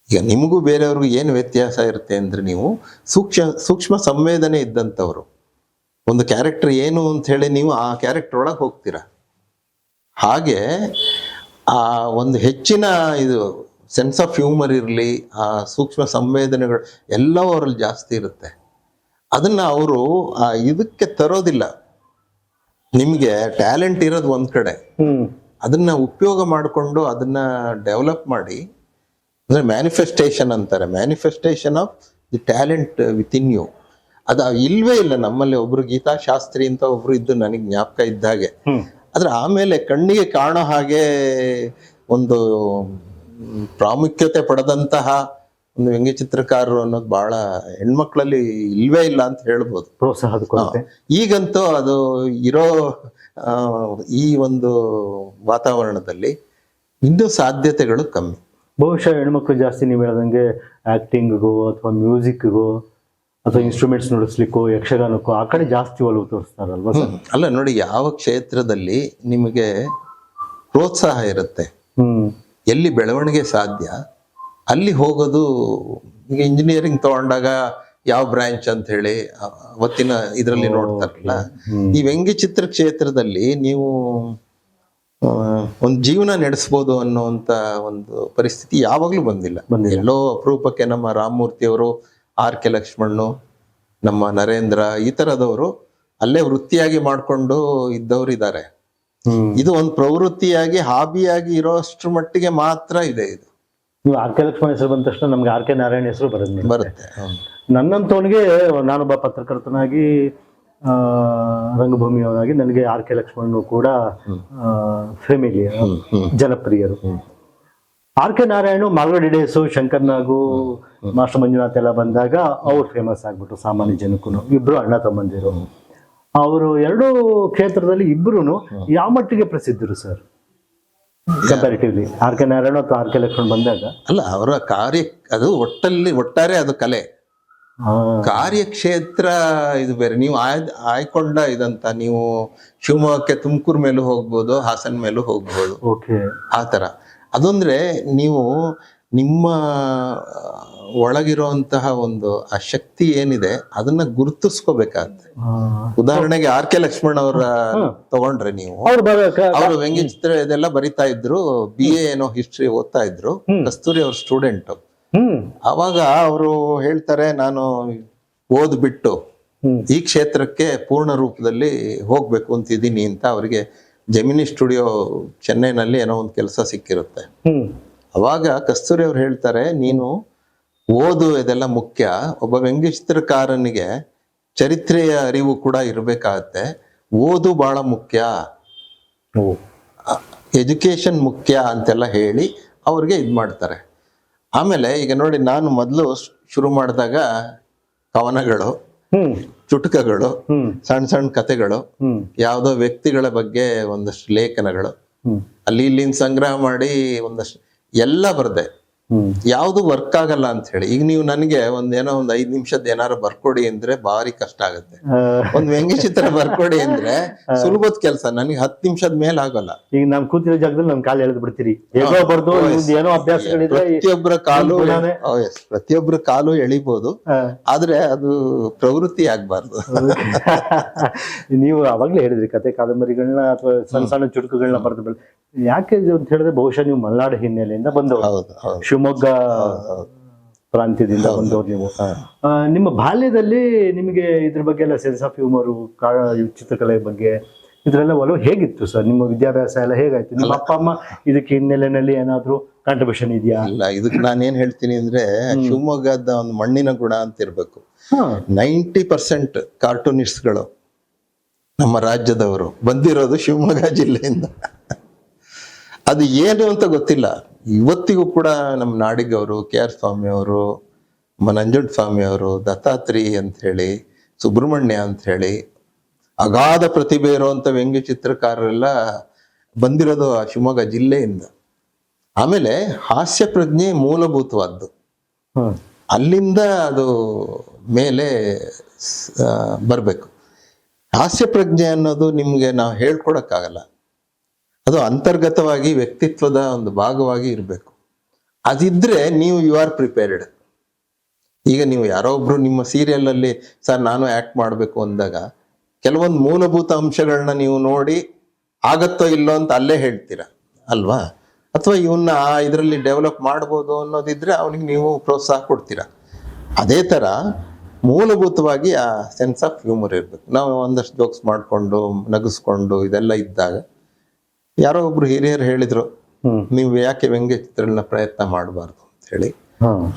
ಈಗ ನಿಮಗೂ ಬೇರೆಯವ್ರಿಗೂ ಏನು ವ್ಯತ್ಯಾಸ ಇರುತ್ತೆ ಅಂದ್ರೆ, ನೀವು ಸೂಕ್ಷ್ಮ ಸಂವೇದನೆ ಇದ್ದಂಥವ್ರು. ಒಂದು ಕ್ಯಾರೆಕ್ಟರ್ ಏನು ಅಂತ ಹೇಳಿ ನೀವು ಆ ಕ್ಯಾರೆಕ್ಟರ್ ಒಳಗೆ ಹೋಗ್ತೀರಾ. ಹಾಗೆ ಆ ಒಂದು ಹೆಚ್ಚಿನ ಇದು ಸೆನ್ಸ್ ಆಫ್ ಹ್ಯೂಮರ್ ಇರಲಿ, ಆ ಸೂಕ್ಷ್ಮ ಸಂವೇದನೆಗಳು ಎಲ್ಲವೂ ಅವರಲ್ಲಿ ಜಾಸ್ತಿ ಇರುತ್ತೆ. ಅದನ್ನ ಅವರು ಇದಕ್ಕೆ ತರೋದಿಲ್ಲ. ನಿಮಗೆ ಟ್ಯಾಲೆಂಟ್ ಇರೋದು ಒಂದ್ ಕಡೆ, ಅದನ್ನ ಉಪಯೋಗ ಮಾಡಿಕೊಂಡು ಅದನ್ನ ಡೆವಲಪ್ ಮಾಡಿ, ಅಂದ್ರೆ ಮ್ಯಾನಿಫೆಸ್ಟೇಷನ್ ಅಂತಾರೆ, manifestation of the talent within you. ಅದು ಇಲ್ವೇ ಇಲ್ಲ ನಮ್ಮಲ್ಲಿ. ಒಬ್ರು ಗೀತಾ ಶಾಸ್ತ್ರಿ ಅಂತ ಒಬ್ರು ಇದ್ದು ನನಗೆ ಜ್ಞಾಪಕ ಇದ್ದಾಗೆ. ಆದ್ರೆ ಆಮೇಲೆ ಕಣ್ಣಿಗೆ ಕಾಣೋ ಹಾಗೆ ಒಂದು ಪ್ರಾಮುಖ್ಯತೆ ಪಡೆದಂತಹ ಒಂದು ವ್ಯಂಗ್ಯ ಚಿತ್ರಕಾರರು ಅನ್ನೋದು ಬಹಳ ಹೆಣ್ಮಕ್ಳಲ್ಲಿ ಇಲ್ವೇ ಇಲ್ಲ ಅಂತ ಹೇಳ್ಬೋದು. ಪ್ರೋತ್ಸಾಹದ ಕೊರತೆ. ಈಗಂತೂ ಅದು ಇರೋ ಈ ಒಂದು ವಾತಾವರಣದಲ್ಲಿ ಇನ್ನೂ ಸಾಧ್ಯತೆಗಳು ಕಮ್ಮಿ. ಬಹುಶಃ ಹೆಣ್ಮಕ್ಳು ಜಾಸ್ತಿ ನೀವು ಹೇಳ್ದಂಗೆ ಆಕ್ಟಿಂಗ್ಗೋ ಅಥವಾ ಮ್ಯೂಸಿಕ್ಗೋ ಅಥವಾ ಇನ್ಸ್ಟ್ರೂಮೆಂಟ್ಸ್ ನುಡಿಸ್ಲಿಕ್ಕೋ ಯಕ್ಷಗಾನಕ್ಕೋ ಆ ಕಡೆ ಜಾಸ್ತಿ ಒಲವು ತೋರಿಸ್ತಾರಲ್ವಾ ಸರ್? ಅಲ್ಲ ನೋಡಿ, ಯಾವ ಕ್ಷೇತ್ರದಲ್ಲಿ ನಿಮಗೆ ಪ್ರೋತ್ಸಾಹ ಇರುತ್ತೆ, ಎಲ್ಲಿ ಬೆಳವಣಿಗೆ ಸಾಧ್ಯ ಅಲ್ಲಿ ಹೋಗೋದು. ಈಗ ಇಂಜಿನಿಯರಿಂಗ್ ತಗೊಂಡಾಗ ಯಾವ ಬ್ರಾಂಚ್ ಅಂತ ಹೇಳಿ ಅವತ್ತಿನ ಇದರಲ್ಲಿ ನೋಡ್ತಾರಲ್ಲ, ಈ ವ್ಯಂಗ್ಯ ಚಿತ್ರ ಕ್ಷೇತ್ರದಲ್ಲಿ ನೀವು ಒಂದು ಜೀವನ ನಡೆಸ್ಬೋದು ಅನ್ನೋಂತ ಒಂದು ಪರಿಸ್ಥಿತಿ ಯಾವಾಗ್ಲೂ ಬಂದಿಲ್ಲ. ಎಲ್ಲೋ ಅಪರೂಪಕ್ಕೆ ನಮ್ಮ ರಾಮಮೂರ್ತಿ ಅವರು, ಆರ್.ಕೆ. ಲಕ್ಷ್ಮಣ್ಣು, ನಮ್ಮ ನರೇಂದ್ರ, ಈ ತರದವರು ಅಲ್ಲೇ ವೃತ್ತಿಯಾಗಿ ಮಾಡ್ಕೊಂಡು ಇದ್ದವ್ರು ಇದ್ದಾರೆ. ಇದು ಒಂದು ಪ್ರವೃತ್ತಿಯಾಗಿ ಹಾಬಿಯಾಗಿ ಇರೋಷ್ಟ್ರ ಮಟ್ಟಿಗೆ ಮಾತ್ರ ಇದೆ. ಇದು ನೀವು ಆರ್.ಕೆ. ಲಕ್ಷ್ಮಣ ಹೆಸರು ಬಂದ ತಕ್ಷಣ ನಮ್ಗೆ ಆರ್.ಕೆ. ನಾರಾಯಣ ಹೆಸರು ಬರುತ್ತೆ. ನನ್ನಂತವನಿಗೆ, ನಾನೊಬ್ಬ ಪತ್ರಕರ್ತನಾಗಿ ರಂಗಭೂಮಿಯವನಾಗಿ ನನಗೆ ಆರ್.ಕೆ. ಲಕ್ಷ್ಮಣ್ ಕೂಡ ಫೆಮಿಲಿಯ ಜನಪ್ರಿಯರು. ಆರ್.ಕೆ. ನಾರಾಯಣ, ಮಾಲ್ಗಡಿ ಡೇಸು, ಶಂಕರ್ ನಾಗು, ಮಾಸ್ಟರ್ ಮಂಜುನಾಥ್ ಎಲ್ಲ ಬಂದಾಗ ಅವ್ರು ಫೇಮಸ್ ಆಗ್ಬಿಟ್ರು ಸಾಮಾನ್ಯ ಜನಕ್ಕೂ. ಇಬ್ರು ಅಣ್ಣ ತಮ್ಮಂದಿರು. ಅವರು ಎರಡೂ ಕ್ಷೇತ್ರದಲ್ಲಿ ಇಬ್ರು ಯಾವ ಮಟ್ಟಿಗೆ ಪ್ರಸಿದ್ಧರು ಸರ್ ಕಂಪ್ಯಾರಿಟಿವ್ಲಿ? ಆರ್.ಕೆ. ನಾರಾಯಣ ಅಥವಾ ಆರ್.ಕೆ. ಲಕ್ಷ್ಮಣ್ ಬಂದಾಗ ಅಲ್ಲ, ಅವರ ಕಾರ್ಯ ಅದು ಒಟ್ಟಾರೆ ಅದು ಕಲೆ, ಕಾರ್ಯಕ್ಷೇತ್ರ ಇದು ಬೇರೆ. ನೀವು ಆಯ್ಕೊಂಡ ಇದಂತ ನೀವು ಶಿವಮೊಗ್ಗಕ್ಕೆ ತುಮಕೂರು ಮೇಲೂ ಹೋಗ್ಬೋದು, ಹಾಸನ ಮೇಲೂ ಹೋಗ್ಬೋದು. ಆ ತರ ಅದಂದ್ರೆ ನೀವು ನಿಮ್ಮ ಒಳಗಿರುವಂತಹ ಒಂದು ಆ ಶಕ್ತಿ ಏನಿದೆ ಅದನ್ನ ಗುರುತಿಸ್ಕೋಬೇಕಾಗತ್ತೆ. ಉದಾಹರಣೆಗೆ ಆರ್.ಕೆ. ಲಕ್ಷ್ಮಣ್ ಅವರ ತಗೊಂಡ್ರೆ ನೀವು, ಅವರು ವ್ಯಂಗ್ಯ ಚಿತ್ರ ಇದೆಲ್ಲ ಬರಿತಾ ಇದ್ರು, BA ಏನೋ ಹಿಸ್ಟ್ರಿ ಓದ್ತಾ ಇದ್ರು, ಕಸ್ತೂರಿ ಅವ್ರ ಸ್ಟೂಡೆಂಟ್. ಅವಾಗ ಅವರು ಹೇಳ್ತಾರೆ, ನಾನು ಓದ್ಬಿಟ್ಟು ಈ ಕ್ಷೇತ್ರಕ್ಕೆ ಪೂರ್ಣ ರೂಪದಲ್ಲಿ ಹೋಗ್ಬೇಕು ಅಂತಿದ್ದೀನಿ ಅಂತ. ಅವರಿಗೆ ಜೆಮಿನಿ ಸ್ಟುಡಿಯೋ ಚೆನ್ನೈನಲ್ಲಿ ಏನೋ ಒಂದು ಕೆಲಸ ಸಿಕ್ಕಿರುತ್ತೆ. ಅವಾಗ ಕಸ್ತೂರಿ ಅವ್ರು ಹೇಳ್ತಾರೆ, ನೀನು ಓದು ಇದೆಲ್ಲ ಮುಖ್ಯ, ಒಬ್ಬ ವ್ಯಂಗ್ಯ ಚಿತ್ರಕಾರನಿಗೆ ಚರಿತ್ರೆಯ ಅರಿವು ಕೂಡ ಇರಬೇಕಾಗತ್ತೆ, ಓದು ಬಹಳ ಮುಖ್ಯ, ಎಜುಕೇಶನ್ ಮುಖ್ಯ ಅಂತೆಲ್ಲ ಹೇಳಿ ಅವ್ರಿಗೆ ಇದು ಮಾಡ್ತಾರೆ. ಆಮೇಲೆ ಈಗ ನೋಡಿ, ನಾನು ಮೊದಲು ಶುರು ಮಾಡಿದಾಗ ಕವನಗಳು, ಹ್ಮ್ ಚುಟುಕಗಳು, ಹ್ಮ್ ಸಣ್ಣ ಸಣ್ಣ ಕಥೆಗಳು, ಹ್ಮ್ ಯಾವುದೋ ವ್ಯಕ್ತಿಗಳ ಬಗ್ಗೆ ಒಂದಷ್ಟು ಲೇಖನಗಳು, ಹ್ಮ್ ಅಲ್ಲಿ ಇಲ್ಲಿಂದ ಸಂಗ್ರಹ ಮಾಡಿ ಒಂದಷ್ಟು ಎಲ್ಲ ಬರ್ದೆ. ಹ್ಮ್ ಯಾವುದು ವರ್ಕ್ ಆಗಲ್ಲ ಅಂತ ಹೇಳಿ. ಈಗ ನೀವು ನನಗೆ ಒಂದೇನೋ ಒಂದ್ 5 ನಿಮಿಷದ ಏನಾರು ಬರ್ಕೊಡಿ ಅಂದ್ರೆ ಭಾರಿ ಕಷ್ಟ ಆಗುತ್ತೆ. ಒಂದ್ ವ್ಯಂಗ್ಯ ಚಿತ್ರ ಬರ್ಕೊಡಿ ಅಂದ್ರೆ ಸುಲಭದ ಕೆಲಸ, ನನಗೆ 10 ನಿಮಿಷದ ಮೇಲೆ ಆಗಲ್ಲ. ಈಗ ನಾವ್ ಕೂತಿರೋ ಜಾಗದಲ್ಲಿ ನಮ್ ಕಾಲು ಎಳೆದು ಬಿಡ್ತೀರಿ, ಹೇಗೋ ಬರ್ದು ಏನೋ ಅಭ್ಯಾಸಗಳಿದ್ರೆ ಪ್ರತಿಯೊಬ್ಬರ ಕಾಲು ಪ್ರತಿಯೊಬ್ಬರ ಕಾಲು ಎಳಿಬಹುದು, ಆದ್ರೆ ಅದು ಪ್ರವೃತ್ತಿ ಆಗ್ಬಾರ್ದು. ನೀವು ಅವಾಗ್ಲೇ ಹೇಳಿದ್ರಿ ಕತೆ ಕಾದಂಬರಿಗಳನ್ನ ಅಥವಾ ಸಣ್ಣ ಸಣ್ಣ ಚುಟುಕುಗಳನ್ನ ಬರೆದು ಯಾಕೆ ಇದು ಅಂತ ಹೇಳಿದ್ರೆ ಬಹುಶಃ ನೀವು ಮಲೆನಾಡು ಹಿನ್ನೆಲೆಯಿಂದ ಬಂದವರು, ಹೌದು ಹೌದು ಶಿವಮೊಗ್ಗ ಪ್ರಾಂತ್ಯದಿಂದ ಬಂದವರು ನೀವು. ನಿಮ್ಮ ಬಾಲ್ಯದಲ್ಲಿ ನಿಮಗೆ ಇದ್ರ ಬಗ್ಗೆ ಎಲ್ಲ ಸೆನ್ಸ್ ಆಫ್ ಹ್ಯೂಮರು, ಚಿತ್ರಕಲೆ ಬಗ್ಗೆ ಇದ್ರೆಲ್ಲ ಒಲವು ಹೇಗಿತ್ತು ಸರ್? ನಿಮ್ಮ ವಿದ್ಯಾಭ್ಯಾಸ ಎಲ್ಲ ಹೇಗಾಯ್ತು? ನಿಮ್ಮ ಅಪ್ಪ ಅಮ್ಮ ಇದಕ್ಕೆ ಹಿನ್ನೆಲೆಯಲ್ಲಿ ಏನಾದ್ರು ಕಾಂಟ್ರಿಬ್ಯೂಷನ್ ಇದೆಯಾ? ಇಲ್ಲ, ಇದಕ್ಕೆ ನಾನೇನ್ ಹೇಳ್ತೀನಿ ಅಂದ್ರೆ ಶಿವಮೊಗ್ಗದ ಒಂದು ಮಣ್ಣಿನ ಗುಣ ಅಂತ ಇರ್ಬೇಕು. 90% ಕಾರ್ಟೂನಿಸ್ಟ್ಗಳು ನಮ್ಮ ರಾಜ್ಯದವರು ಬಂದಿರೋದು ಶಿವಮೊಗ್ಗ ಜಿಲ್ಲೆಯಿಂದ. ಅದು ಏನು ಅಂತ ಗೊತ್ತಿಲ್ಲ ಇವತ್ತಿಗೂ ಕೂಡ. ನಮ್ಮ ನಾಡಿಗವರು, KR ಸ್ವಾಮಿ ಅವರು, ನಂಜುಂಡ ಸ್ವಾಮಿ ಅವರು, ದತ್ತಾತ್ರಿ ಅಂತ ಹೇಳಿ, ಸುಬ್ರಹ್ಮಣ್ಯ ಅಂತ ಹೇಳಿ ಅಗಾಧ ಪ್ರತಿಭೆ ಇರುವಂತ ವ್ಯಂಗ್ಯ ಚಿತ್ರಕಾರರೆಲ್ಲ ಬಂದಿರೋದು ಆ ಶಿವಮೊಗ್ಗ ಜಿಲ್ಲೆಯಿಂದ. ಆಮೇಲೆ ಹಾಸ್ಯ ಪ್ರಜ್ಞೆ ಮೂಲಭೂತವಾದ್ದು, ಅಲ್ಲಿಂದ ಅದು ಮೇಲೆ ಬರಬೇಕು. ಹಾಸ್ಯ ಪ್ರಜ್ಞೆ ಅನ್ನೋದು ನಿಮ್ಗೆ ನಾವು ಹೇಳ್ಕೊಡಕ್ಕಾಗಲ್ಲ, ಅದು ಅಂತರ್ಗತವಾಗಿ ವ್ಯಕ್ತಿತ್ವದ ಒಂದು ಭಾಗವಾಗಿ ಇರಬೇಕು. ಅದಿದ್ರೆ ನೀವು ಯು ಆರ್ ಪ್ರಿಪೇರ್ಡ್. ಈಗ ನೀವು ಯಾರೋ ಒಬ್ರು ನಿಮ್ಮ ಸೀರಿಯಲ್ ಅಲ್ಲಿ ಸರ್ ನಾನು ಆಕ್ಟ್ ಮಾಡಬೇಕು ಅಂದಾಗ ಕೆಲವೊಂದು ಮೂಲಭೂತ ಅಂಶಗಳನ್ನ ನೀವು ನೋಡಿ ಆಗತ್ತೋ ಇಲ್ಲೋ ಅಂತ ಅಲ್ಲೇ ಹೇಳ್ತೀರಾ ಅಲ್ವಾ? ಅಥವಾ ಇವನ್ನ ಇದರಲ್ಲಿ ಡೆವಲಪ್ ಮಾಡ್ಬೋದು ಅನ್ನೋದಿದ್ರೆ ಅವನಿಗೆ ನೀವು ಪ್ರೋತ್ಸಾಹ ಕೊಡ್ತೀರಾ. ಅದೇ ತರ ಮೂಲಭೂತವಾಗಿ ಆ ಸೆನ್ಸ್ ಆಫ್ ಹ್ಯೂಮರ್ ಇರ್ಬೇಕು. ನಾವು ಒಂದಷ್ಟು ಜೋಕ್ಸ್ ಮಾಡ್ಕೊಂಡು ನಗಿಸ್ಕೊಂಡು ಇದೆಲ್ಲ ಇದ್ದಾಗ ಯಾರೋ ಒಬ್ರು ಹಿರಿಯರು ಹೇಳಿದ್ರು, ನೀವು ಯಾಕೆ ವ್ಯಂಗ್ಯ ಚಿತ್ರಗಳನ್ನ ಪ್ರಯತ್ನ ಮಾಡಬಾರ್ದು ಅಂತ ಹೇಳಿ.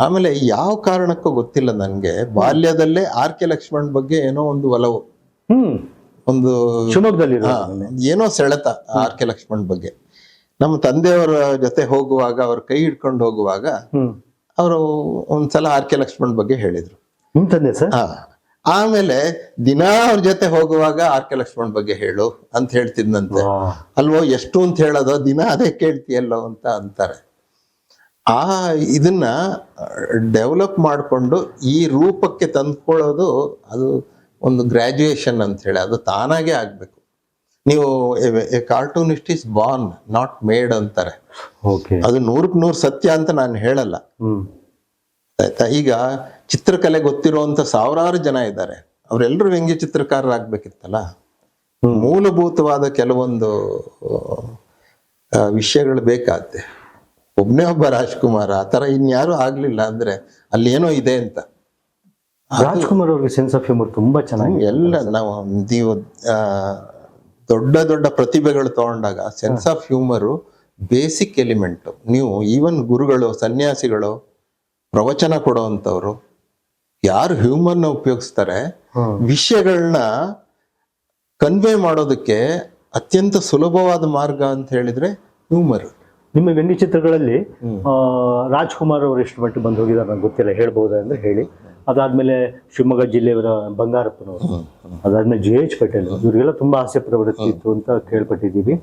ಆಮೇಲೆ ಯಾವ ಕಾರಣಕ್ಕೂ ಗೊತ್ತಿಲ್ಲ ನನ್ಗೆ, ಬಾಲ್ಯದಲ್ಲೇ RK ಲಕ್ಷ್ಮಣ್ ಬಗ್ಗೆ ಏನೋ ಒಂದು ಒಲವು, ಒಂದು ಶಿವಮೊಗ್ಗದಲ್ಲಿ ಏನೋ ಸೆಳೆತ RK ಲಕ್ಷ್ಮಣ್ ಬಗ್ಗೆ. ನಮ್ಮ ತಂದೆಯವರ ಜೊತೆ ಹೋಗುವಾಗ, ಅವ್ರ ಕೈ ಹಿಡ್ಕೊಂಡು ಹೋಗುವಾಗ ಅವರು ಒಂದ್ಸಲ RK ಲಕ್ಷ್ಮಣ್ ಬಗ್ಗೆ ಹೇಳಿದ್ರು. ನಿಮ್ ತಂದೆ ಸರ್? ಆಮೇಲೆ ದಿನಾ ಅವ್ರ ಜೊತೆ ಹೋಗುವಾಗ RK ಲಕ್ಷ್ಮಣ್ ಬಗ್ಗೆ ಹೇಳು ಅಂತ ಹೇಳ್ತಿದ್ನಂತೆ. ಅಲ್ವೋ ಎಷ್ಟು ಅಂತ ಹೇಳೋದು, ದಿನ ಅದೇ ಕೇಳ್ತೀಯಲ್ಲೋ ಅಂತ ಅಂತಾರೆ. ಇದನ್ನ ಡೆವಲಪ್ ಮಾಡಿಕೊಂಡು ಈ ರೂಪಕ್ಕೆ ತಂದ್ಕೊಳ್ಳೋದು ಅದು ಒಂದು ಗ್ರಾಜುಯೇಷನ್ ಅಂತ ಹೇಳಿ, ಅದು ತಾನಾಗೆ ಆಗ್ಬೇಕು. ನೀವು cartoonist is Born not made ಅಂತಾರೆ. ಅದು 100% ಸತ್ಯ ಅಂತ ನಾನು ಹೇಳಲ್ಲ, ಆಯ್ತಾ? ಈಗ ಚಿತ್ರಕಲೆ ಗೊತ್ತಿರುವಂತ ಸಾವಿರಾರು ಜನ ಇದ್ದಾರೆ, ಅವರೆಲ್ಲರೂ ವ್ಯಂಗ್ಯ ಚಿತ್ರಕಾರರಾಗ್ಬೇಕಿತ್ತಲ್ಲ. ಮೂಲಭೂತವಾದ ಕೆಲವೊಂದು ವಿಷಯಗಳು ಬೇಕಾಗುತ್ತೆ. ಒಬ್ಬನೇ ಒಬ್ಬ ರಾಜ್ಕುಮಾರ್ ಆ ತರ ಇನ್ಯಾರು ಆಗ್ಲಿಲ್ಲ ಅಂದ್ರೆ ಅಲ್ಲಿ ಏನೋ ಇದೆ ಅಂತ. ರಾಜ್ಕುಮಾರ್ ಅವ್ರಿಗೆ ಸೆನ್ಸ್ ಆಫ್ ಹ್ಯೂಮರ್ ತುಂಬಾ ಚೆನ್ನಾಗಿ. ಎಲ್ಲ ನಾವು ನೀವು ದೊಡ್ಡ ದೊಡ್ಡ ಪ್ರತಿಭೆಗಳು ತಗೊಂಡಾಗ sense of humour basic element. ನೀವು ಈವನ್ ಗುರುಗಳು, ಸನ್ಯಾಸಿಗಳು, ಪ್ರವಚನ ಕೊಡುವಂಥವ್ರು ಯಾರು ಹ್ಯೂಮರ್ನ ಉಪಯೋಗಿಸ್ತಾರೆ, ವಿಷಯಗಳನ್ನ ಕನ್ವೆ ಮಾಡೋದಕ್ಕೆ ಅತ್ಯಂತ ಸುಲಭವಾದ ಮಾರ್ಗ ಅಂತ ಹೇಳಿದ್ರೆ ಹ್ಯೂಮರ್. ನಿಮ್ಮ ವ್ಯಂಗ್ಯ ಚಿತ್ರಗಳಲ್ಲಿ ರಾಜ್ಕುಮಾರ್ ಅವರು ಎಷ್ಟು ಮಟ್ಟಿಗೆ ಬಂದು ಹೋಗಿದ್ದಾರೆ ನಂಗೆ ಗೊತ್ತಿಲ್ಲ, ಹೇಳ್ಬಹುದಾ ಅಂದ್ರೆ ಹೇಳಿ. ಅದಾದ್ಮೇಲೆ ಶಿವಮೊಗ್ಗ ಜಿಲ್ಲೆಯವರ ಬಂಗಾರಪ್ಪನವರು, ಅದಾದ್ಮೇಲೆ JH ಪಟೇಲ್, ಇವರಿಗೆಲ್ಲ ತುಂಬಾ ಹಾಸ್ಯ ಪ್ರವೃತ್ತಿ ಇತ್ತು ಅಂತ ಕೇಳ್ಪಟ್ಟಿದ್ದೀವಿ.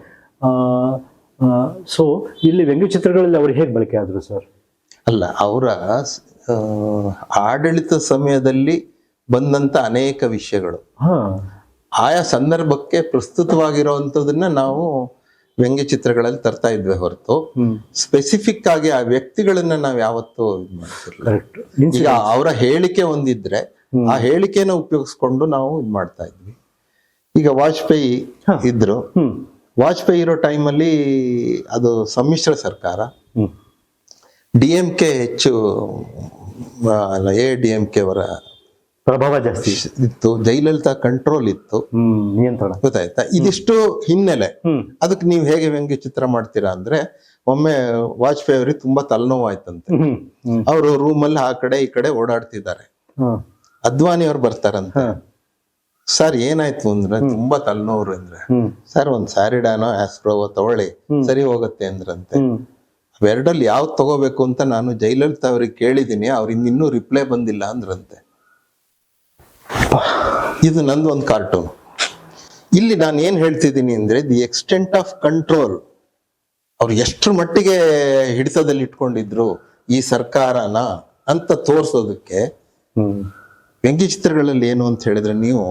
ಸೊ ಇಲ್ಲಿ ವ್ಯಂಗ್ಯ ಚಿತ್ರಗಳಲ್ಲಿ ಅವ್ರು ಹೇಗೆ ಬಳಕೆ ಆದ್ರು ಸರ್? ಅಲ್ಲ, ಅವರ ಆಡಳಿತ ಸಮಯದಲ್ಲಿ ಬಂದಂತ ಅನೇಕ ವಿಷಯಗಳು ಆಯಾ ಸಂದರ್ಭಕ್ಕೆ ಪ್ರಸ್ತುತವಾಗಿರುವಂತದನ್ನ ನಾವು ವ್ಯಂಗ್ಯ ಚಿತ್ರಗಳಲ್ಲಿ ತರ್ತಾ ಇದ್ವಿ ಹೊರತು ಸ್ಪೆಸಿಫಿಕ್ ಆಗಿ ಆ ವ್ಯಕ್ತಿಗಳನ್ನ ನಾವ್ ಯಾವತ್ತೂ ಇದು ಮಾಡ್ತಿರ್ಲಿಲ್ಲ. ಈಗ ಅವರ ಹೇಳಿಕೆ ಒಂದಿದ್ರೆ ಆ ಹೇಳಿಕೆನ ಉಪಯೋಗಿಸ್ಕೊಂಡು ನಾವು ಇದು ಮಾಡ್ತಾ ಇದ್ವಿ. ಈಗ ವಾಜಪೇಯಿ ಇದ್ರು, ವಾಜಪೇಯಿ ಇರೋ ಟೈಮಲ್ಲಿ ಅದು ಸಮ್ಮಿಶ್ರ ಸರ್ಕಾರ, DMK ಹೆಚ್ಚು ADMK ಅವರ ಪ್ರಭಾವ ಜಾಸ್ತಿ ಇತ್ತು, ಜಯಲಲಿತಾ ಕಂಟ್ರೋಲ್ ಇತ್ತು, ನಿಯಂತ್ರಣ. ಗೊತ್ತಾಯ್ತಾ? ಇದಿಷ್ಟು ಹಿನ್ನೆಲೆ. ಅದಕ್ಕೆ ನೀವು ಹೇಗೆ ವ್ಯಂಗ್ಯ ಚಿತ್ರ ಮಾಡ್ತೀರಾ ಅಂದ್ರೆ, ಒಮ್ಮೆ ವಾಜಪೇಯಿ ಅವ್ರಿಗೆ ತುಂಬಾ ತಲೆನೋವು ಆಯ್ತಂತೆ. ಅವರು ರೂಮಲ್ಲಿ ಆ ಕಡೆ ಈ ಕಡೆ ಓಡಾಡ್ತಿದ್ದಾರೆ. ಅದ್ವಾನಿ ಅವ್ರು ಬರ್ತಾರಂತೆ, ಸರ್ ಏನಾಯ್ತು ಅಂದ್ರೆ ತುಂಬಾ ತಲೆನೋವ್ರು ಅಂದ್ರೆ, ಸರ್ ಒಂದ್ ಸ್ಯಾರಿಡಾನೋ ಆಸ್ಪ್ರೋವೋ ತಗೊಳ್ಳಿ ಸರಿ ಹೋಗುತ್ತೆ ಅಂದ್ರಂತೆ. ಅವೆರಡಲ್ಲಿ ಯಾವ್ದು ತಗೋಬೇಕು ಅಂತ ನಾನು ಜಯಲಲಿತಾ ಅವ್ರಿಗೆ ಕೇಳಿದೀನಿ, ಅವ್ರಿಂದ ಇನ್ನೂ ರಿಪ್ಲೈ ಬಂದಿಲ್ಲ ಅಂದ್ರಂತೆ. ಇದು ನಂದು ಒಂದು ಕಾರ್ಟೂನ್. ಇಲ್ಲಿ ನಾನು ಏನ್ ಹೇಳ್ತಿದ್ದೀನಿ ಅಂದ್ರೆ ದಿ ಎಕ್ಸ್ಟೆಂಟ್ ಆಫ್ ಕಂಟ್ರೋಲ್, ಅವ್ರು ಎಷ್ಟರ ಮಟ್ಟಿಗೆ ಹಿಡಿತದಲ್ಲಿ ಇಟ್ಕೊಂಡಿದ್ರು ಈ ಸರ್ಕಾರನ ಅಂತ ತೋರ್ಸೋದಕ್ಕೆ ವ್ಯಂಗ್ಯ ಚಿತ್ರಗಳಲ್ಲಿ ಏನು ಅಂತ ಹೇಳಿದ್ರೆ ನೀವು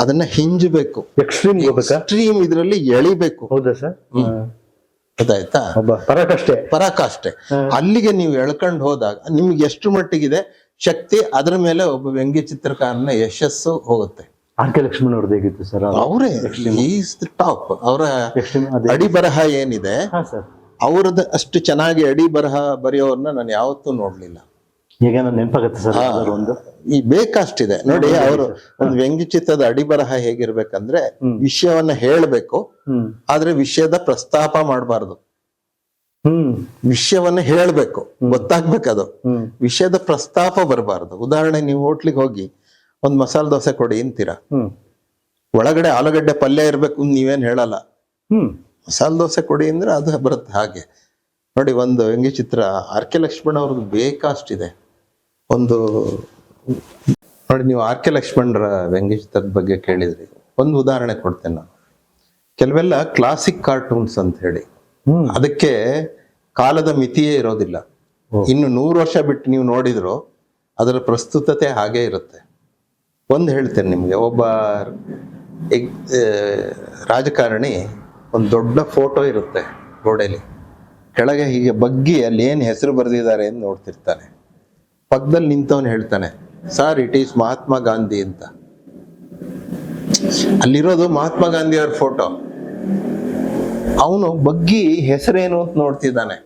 ಅದನ್ನ ಹಿಂಜಬೇಕು, ಎಕ್ಸ್ಟ್ರೀಮ್ ಇದರಲ್ಲಿ ಎಳಿಬೇಕು. ಹೌದಾ ಸರ್? ಗೊತ್ತಾಯ್ತಾ? ಪರಾಕಾಷ್ಠೆ ಅಲ್ಲಿಗೆ ನೀವು ಎಳ್ಕೊಂಡು ಹೋದಾಗ ನಿಮ್ಗೆ ಎಷ್ಟು ಮಟ್ಟಿಗಿದೆ ಶಕ್ತಿ, ಅದ್ರ ಮೇಲೆ ಒಬ್ಬ ವ್ಯಂಗ್ಯ ಚಿತ್ರಕಾರನ ಯಶಸ್ಸು ಹೋಗುತ್ತೆ. ಆರ್.ಕೆ. ಲಕ್ಷ್ಮಣ್ ಅವ್ರದ್ದು ಹೇಗಿತ್ತು ಸರ್? ಅವರೇ ಟಾಪ್. ಅವರ ಅಡಿ ಬರಹ ಏನಿದೆ ಅವ್ರದ್ದು ಅಷ್ಟು ಚೆನ್ನಾಗಿ ಅಡಿ ಬರಹ ಬರೆಯೋರ್ನ ನಾನು ಯಾವತ್ತೂ ನೋಡ್ಲಿಲ್ಲ. ಈಗ ನಾನು ನೆನಪಾಗತ್ತೆ ಸರ್ ಒಂದು ಈ ಬೇಕಷ್ಟಿದೆ ನೋಡಿ. ಅವರು ಒಂದು ವ್ಯಂಗ್ಯ ಚಿತ್ರದ ಅಡಿ ಬರಹ ಹೇಗಿರ್ಬೇಕಂದ್ರೆ ವಿಷಯವನ್ನ ಹೇಳ್ಬೇಕು, ಆದ್ರೆ ವಿಷಯದ ಪ್ರಸ್ತಾಪ ಮಾಡಬಾರ್ದು. ವಿಷಯವನ್ನ ಹೇಳ್ಬೇಕು, ಗೊತ್ತಾಗ್ಬೇಕದು, ವಿಷಯದ ಪ್ರಸ್ತಾಪ ಬರಬಾರ್ದು. ಉದಾಹರಣೆ, ನೀವು ಹೋಟ್ಲಿಗೆ ಹೋಗಿ ಒಂದ್ ಮಸಾಲೆ ದೋಸೆ ಕೊಡಿ ಅಂತೀರಾ, ಒಳಗಡೆ ಆಲೂಗಡ್ಡೆ ಪಲ್ಯ ಇರ್ಬೇಕು ನೀವೇನ್ ಹೇಳಲ್ಲ. ಮಸಾಲೆ ದೋಸೆ ಕೊಡಿ ಅಂದ್ರೆ ಅದು ಬರುತ್ತೆ. ಹಾಗೆ ನೋಡಿ, ಒಂದು ವ್ಯಂಗ್ಯ ಚಿತ್ರ ಆರ್.ಕೆ. ಲಕ್ಷ್ಮಣ್ ಅವ್ರದ್ದು ಬೇಕಷ್ಟಿದೆ. ಒಂದು ನೋಡಿ, ನೀವು ಆರ್.ಕೆ. ಲಕ್ಷ್ಮಣರ ವ್ಯಂಗ್ಯ ಚಿತ್ರದ ಬಗ್ಗೆ ಕೇಳಿದ್ರಿ, ಒಂದು ಉದಾಹರಣೆ ಕೊಡ್ತೇನೆ ನಾನು. ಕೆಲವೆಲ್ಲ ಕ್ಲಾಸಿಕ್ ಕಾರ್ಟೂನ್ಸ್ ಅಂತ ಹೇಳಿ, ಅದಕ್ಕೆ ಕಾಲದ ಮಿತಿಯೇ ಇರೋದಿಲ್ಲ. ಇನ್ನು 100 ವರ್ಷ ಬಿಟ್ಟು ನೀವು ನೋಡಿದ್ರು ಅದರ ಪ್ರಸ್ತುತತೆ ಹಾಗೇ ಇರುತ್ತೆ. ಒಂದು ಹೇಳ್ತೇನೆ ನಿಮ್ಗೆ, ಒಬ್ಬ ರಾಜಕಾರಣಿ ಒಂದು ದೊಡ್ಡ ಫೋಟೋ ಇರುತ್ತೆ ಗೋಡೆಯಲ್ಲಿ, ಕೆಳಗೆ ಹೀಗೆ ಬಗ್ಗಿ ಅಲ್ಲಿ ಏನ್ ಹೆಸರು ಬರೆದಿದ್ದಾರೆ ಅಂತ ನೋಡ್ತಿರ್ತಾನೆ. ಪಕ್ಕದಲ್ಲಿ ನಿಂತವನು ಹೇಳ್ತಾನೆ, sir it is Mahatma Gandhi ಅಂತ. ಅಲ್ಲಿರೋದು ಮಹಾತ್ಮ ಗಾಂಧಿ ಅವ್ರ ಫೋಟೋ. ಅವನು ಬಗ್ಗಿ ಹೆಸರೇನು ಅಂತ ನೋಡ್ತಿದ್ದಾನೆ.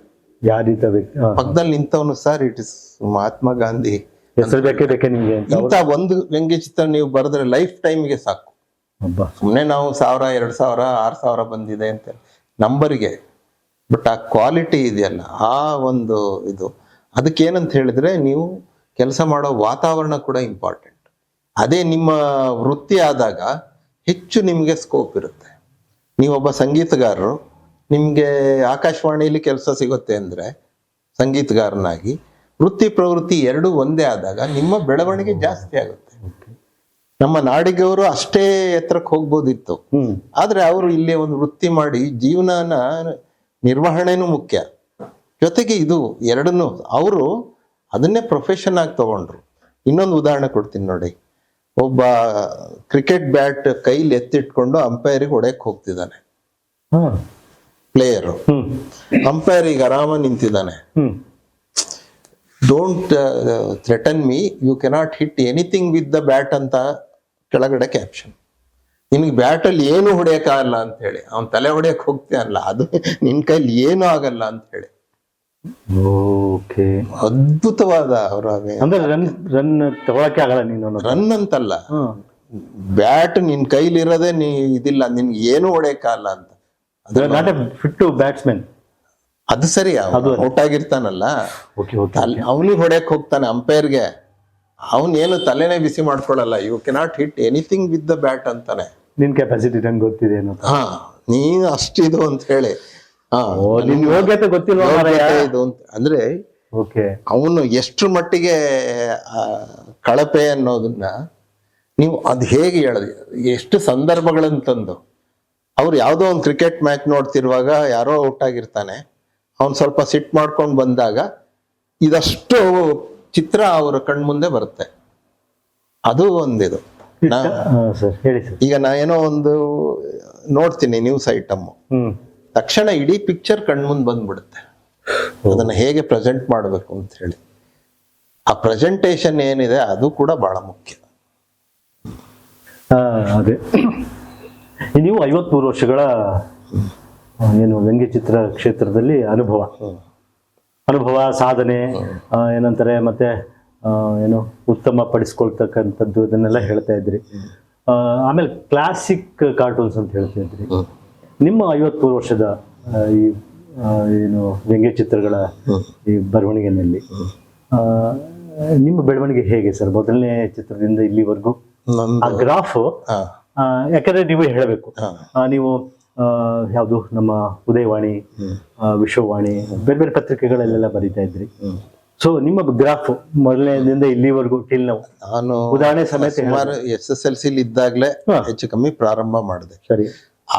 ಪಕ್ಕದಲ್ಲಿ ನಿಂತವನು, sir it is Mahatma Gandhi, ಹೆಸರು ಬೇಕೇ ಬೇಕೇ ನಿಮ್ಗೆ ಇಂತ ಒಂದು ವ್ಯಂಗ್ಯ ಚಿತ್ರ ನೀವು ಬರೆದ್ರೆ ಲೈಫ್ ಟೈಮ್ಗೆ ಸಾಕು. ಸುಮ್ಮನೆ ನಾವು 1000, 2000, 6000 ಬಂದಿದೆ ಅಂತ ನಂಬರ್ಗೆ, ಬಟ್ ಆ ಕ್ವಾಲಿಟಿ ಇದೆಯಲ್ಲ, ಆ ಒಂದು ಇದು, ಅದಕ್ಕೇನಂತ ಹೇಳಿದ್ರೆ ನೀವು ಕೆಲಸ ಮಾಡೋ ವಾತಾವರಣ ಕೂಡ ಇಂಪಾರ್ಟೆಂಟ್. ಅದೇ ನಿಮ್ಮ ವೃತ್ತಿ ಆದಾಗ ಹೆಚ್ಚು ನಿಮಗೆ ಸ್ಕೋಪ್ ಇರುತ್ತೆ. ನೀವೊಬ್ಬ ಸಂಗೀತಗಾರರು, ನಿಮ್ಗೆ ಆಕಾಶವಾಣಿಯಲ್ಲಿ ಕೆಲಸ ಸಿಗುತ್ತೆ ಅಂದ್ರೆ ಸಂಗೀತಗಾರನಾಗಿ, ವೃತ್ತಿ ಪ್ರವೃತ್ತಿ ಎರಡೂ ಒಂದೇ ಆದಾಗ ನಿಮ್ಮ ಬೆಳವಣಿಗೆ ಜಾಸ್ತಿ ಆಗುತ್ತೆ. ನಮ್ಮ ನಾಡಿಗವರು ಅಷ್ಟೇ ಎತ್ತರಕ್ಕೆ ಹೋಗ್ಬೋದಿತ್ತು, ಆದ್ರೆ ಅವರು ಇಲ್ಲಿ ಒಂದು ವೃತ್ತಿ ಮಾಡಿ ಜೀವನನ ನಿರ್ವಹಣೆನೂ ಮುಖ್ಯ, ಜೊತೆಗೆ ಇದು ಎರಡನ್ನೂ ಅವರು ಅದನ್ನೇ ಪ್ರೊಫೆಷನ್ ಆಗಿ ತಗೊಂಡ್ರು. ಇನ್ನೊಂದು ಉದಾಹರಣೆ ಕೊಡ್ತೀನಿ ನೋಡಿ. ಒಬ್ಬ ಕ್ರಿಕೆಟ್ ಬ್ಯಾಟ್ ಕೈಲಿ ಎತ್ತಿಟ್ಕೊಂಡು ಅಂಪೈರಿಗೆ ಹೊಡೆಯಕ್ ಹೋಗ್ತಿದ್ದಾನೆ ಪ್ಲೇಯರು. ಅಂಪೈರ್ ಈಗ ಆರಾಮ ನಿಂತಿದ್ದಾನೆ. Don't threaten me, you cannot hit anything with the bat ಅಂತ ಕೆಳಗಡೆ ಕ್ಯಾಪ್ಷನ್. ನಿನ್ಗೆ ಬ್ಯಾಟಲ್ಲಿ ಏನು ಹೊಡೆಯಕ್ಕಾಗಲ್ಲ ಅಂತ ಹೇಳಿ, ಅವನ್ ತಲೆ ಹೊಡೆಯಕ್ ಹೋಗ್ತೀಯಲ್ಲ, ಅದು ನಿನ್ ಕೈಲಿ ಏನು ಆಗಲ್ಲ ಅಂತ ಹೇಳಿ. ಅದ್ಭುತವಾದ ಅವರ ರನ್ ತಗೊಳಕ್ಕೆ ಆಗಲ್ಲ. ನೀನು ರನ್ ಅಂತಲ್ಲ, ಬ್ಯಾಟ್ ನಿನ್ ಕೈಲಿ ಇರೋದೇ ನೀ ಇದಿಲ್ಲ, ನಿನ್ಗೆ ಏನು ಹೊಡೆಯಕ್ಕಾಗಲ್ಲ ಅಂತ. ಫಿಟ್ ಬ್ಯಾಟ್ಸ್ಮನ್ ಅದು ಸರಿ, ಔಟ್ ಆಗಿರ್ತಾನಲ್ಲ, ಅವನಿಗೆ ಹೊಡೆಯಕ್ ಹೋಗ್ತಾನೆ ಅಂಪೈರ್ಗೆ, ಅವನ್ ಏನು ತಲೆನೇ ಬಿಸಿ ಮಾಡ್ಕೊಳಲ್ಲ. You cannot hit anything with the bat ಅಂತಾನೆ. ನಿನ್ ಕೆಪಾಸಿಟಿ ನಂಗೆ ಗೊತ್ತಿದೆ, ನೀನು ಅಷ್ಟಿದು ಅಂತ ಹೇಳಿ, ಯೋಗ್ಯತೆ ಗೊತ್ತಿಲ್ಲ ಇದು ಅಂತ ಅಂದ್ರೆ ಅವನು ಎಷ್ಟು ಮಟ್ಟಿಗೆ ಕಳಪೆ ಅನ್ನೋದನ್ನ ನೀವು ಅದು ಹೇಗೆ ಹೇಳೋದು, ಎಷ್ಟು ಸಂದರ್ಭಗಳಂತಂದು. ಅವ್ರು ಯಾವುದೋ ಒಂದು ಕ್ರಿಕೆಟ್ ಮ್ಯಾಚ್ ನೋಡ್ತಿರುವಾಗ ಯಾರೋ ಔಟ್ ಆಗಿರ್ತಾನೆ, ಅವನು ಸ್ವಲ್ಪ ಸಿಟ್ ಮಾಡ್ಕೊಂಡು ಬಂದಾಗ ಇದಷ್ಟು ಚಿತ್ರ ಅವರ ಕಣ್ಮುಂದೆ ಬರುತ್ತೆ. ಅದು ಒಂದಿದು. ಈಗ ನಾ ಏನೋ ಒಂದು ನೋಡ್ತೀನಿ ನ್ಯೂಸ್ ಐಟಮ್, ತಕ್ಷಣ ಇಡೀ ಪಿಕ್ಚರ್ ಕಣ್ಮುಂದ್ ಬಂದ್ಬಿಡುತ್ತೆ. ಅದನ್ನ ಹೇಗೆ ಪ್ರೆಸೆಂಟ್ ಮಾಡಬೇಕು ಅಂತ ಹೇಳಿ, ಆ ಪ್ರೆಸೆಂಟೇಶನ್ ಏನಿದೆ ಅದು ಕೂಡ ಬಹಳ ಮುಖ್ಯ. ಅದೇ ನೀವು 53 ವರ್ಷಗಳ ಏನು ವ್ಯಂಗ್ಯ ಚಿತ್ರ ಕ್ಷೇತ್ರದಲ್ಲಿ ಅನುಭವ ಸಾಧನೆ ಏನಂತಾರೆ, ಮತ್ತೆ ಏನು ಉತ್ತಮ ಪಡಿಸ್ಕೊಳ್ತಕ್ಕಂಥದ್ದು ಅದನ್ನೆಲ್ಲ ಹೇಳ್ತಾ ಇದ್ರಿ. ಆಮೇಲೆ ಕ್ಲಾಸಿಕ್ ಕಾರ್ಟೂನ್ಸ್ ಅಂತ ಹೇಳ್ತಾ ಇದ್ರಿ. ನಿಮ್ಮ 53 ವರ್ಷದ ಈ ಏನು ವ್ಯಂಗ್ಯ ಚಿತ್ರಗಳ ಈ ಬರವಣಿಗೆನಲ್ಲಿ ನಿಮ್ಮ ಬೆಳವಣಿಗೆ ಹೇಗೆ ಸರ್? ಮೊದಲನೇ ಚಿತ್ರದಿಂದ ಇಲ್ಲಿವರೆಗೂ ಆ ಗ್ರಾಫ್, ಯಾಕಂದ್ರೆ ನೀವು ಹೇಳಬೇಕು, ನೀವು ಯಾವುದು ನಮ್ಮ ಉದಯವಾಣಿ, ವಿಶ್ವವಾಣಿ, ಬೇರೆ ಬೇರೆ ಪತ್ರಿಕೆಗಳಲ್ಲೆಲ್ಲ ಬರೀತಾ ಇದ್ರಿ. ಸೊ ನಿಮ್ಮ ಗ್ರಾಫ್ ಮೊದಲನೇದಿಂದ ಇಲ್ಲಿವರೆಗೂ ಟಿಲ್ ನಾವು ನಾನು ಉದಾಹರಣೆ ಸಮೇತ ಸುಮಾರು SSLC ಇದ್ದಾಗಲೇ ಹಾ. ಹೆಚ್ಚು ಕಮ್ಮಿ ಪ್ರಾರಂಭ ಮಾಡಿದೆ. ಸರಿ.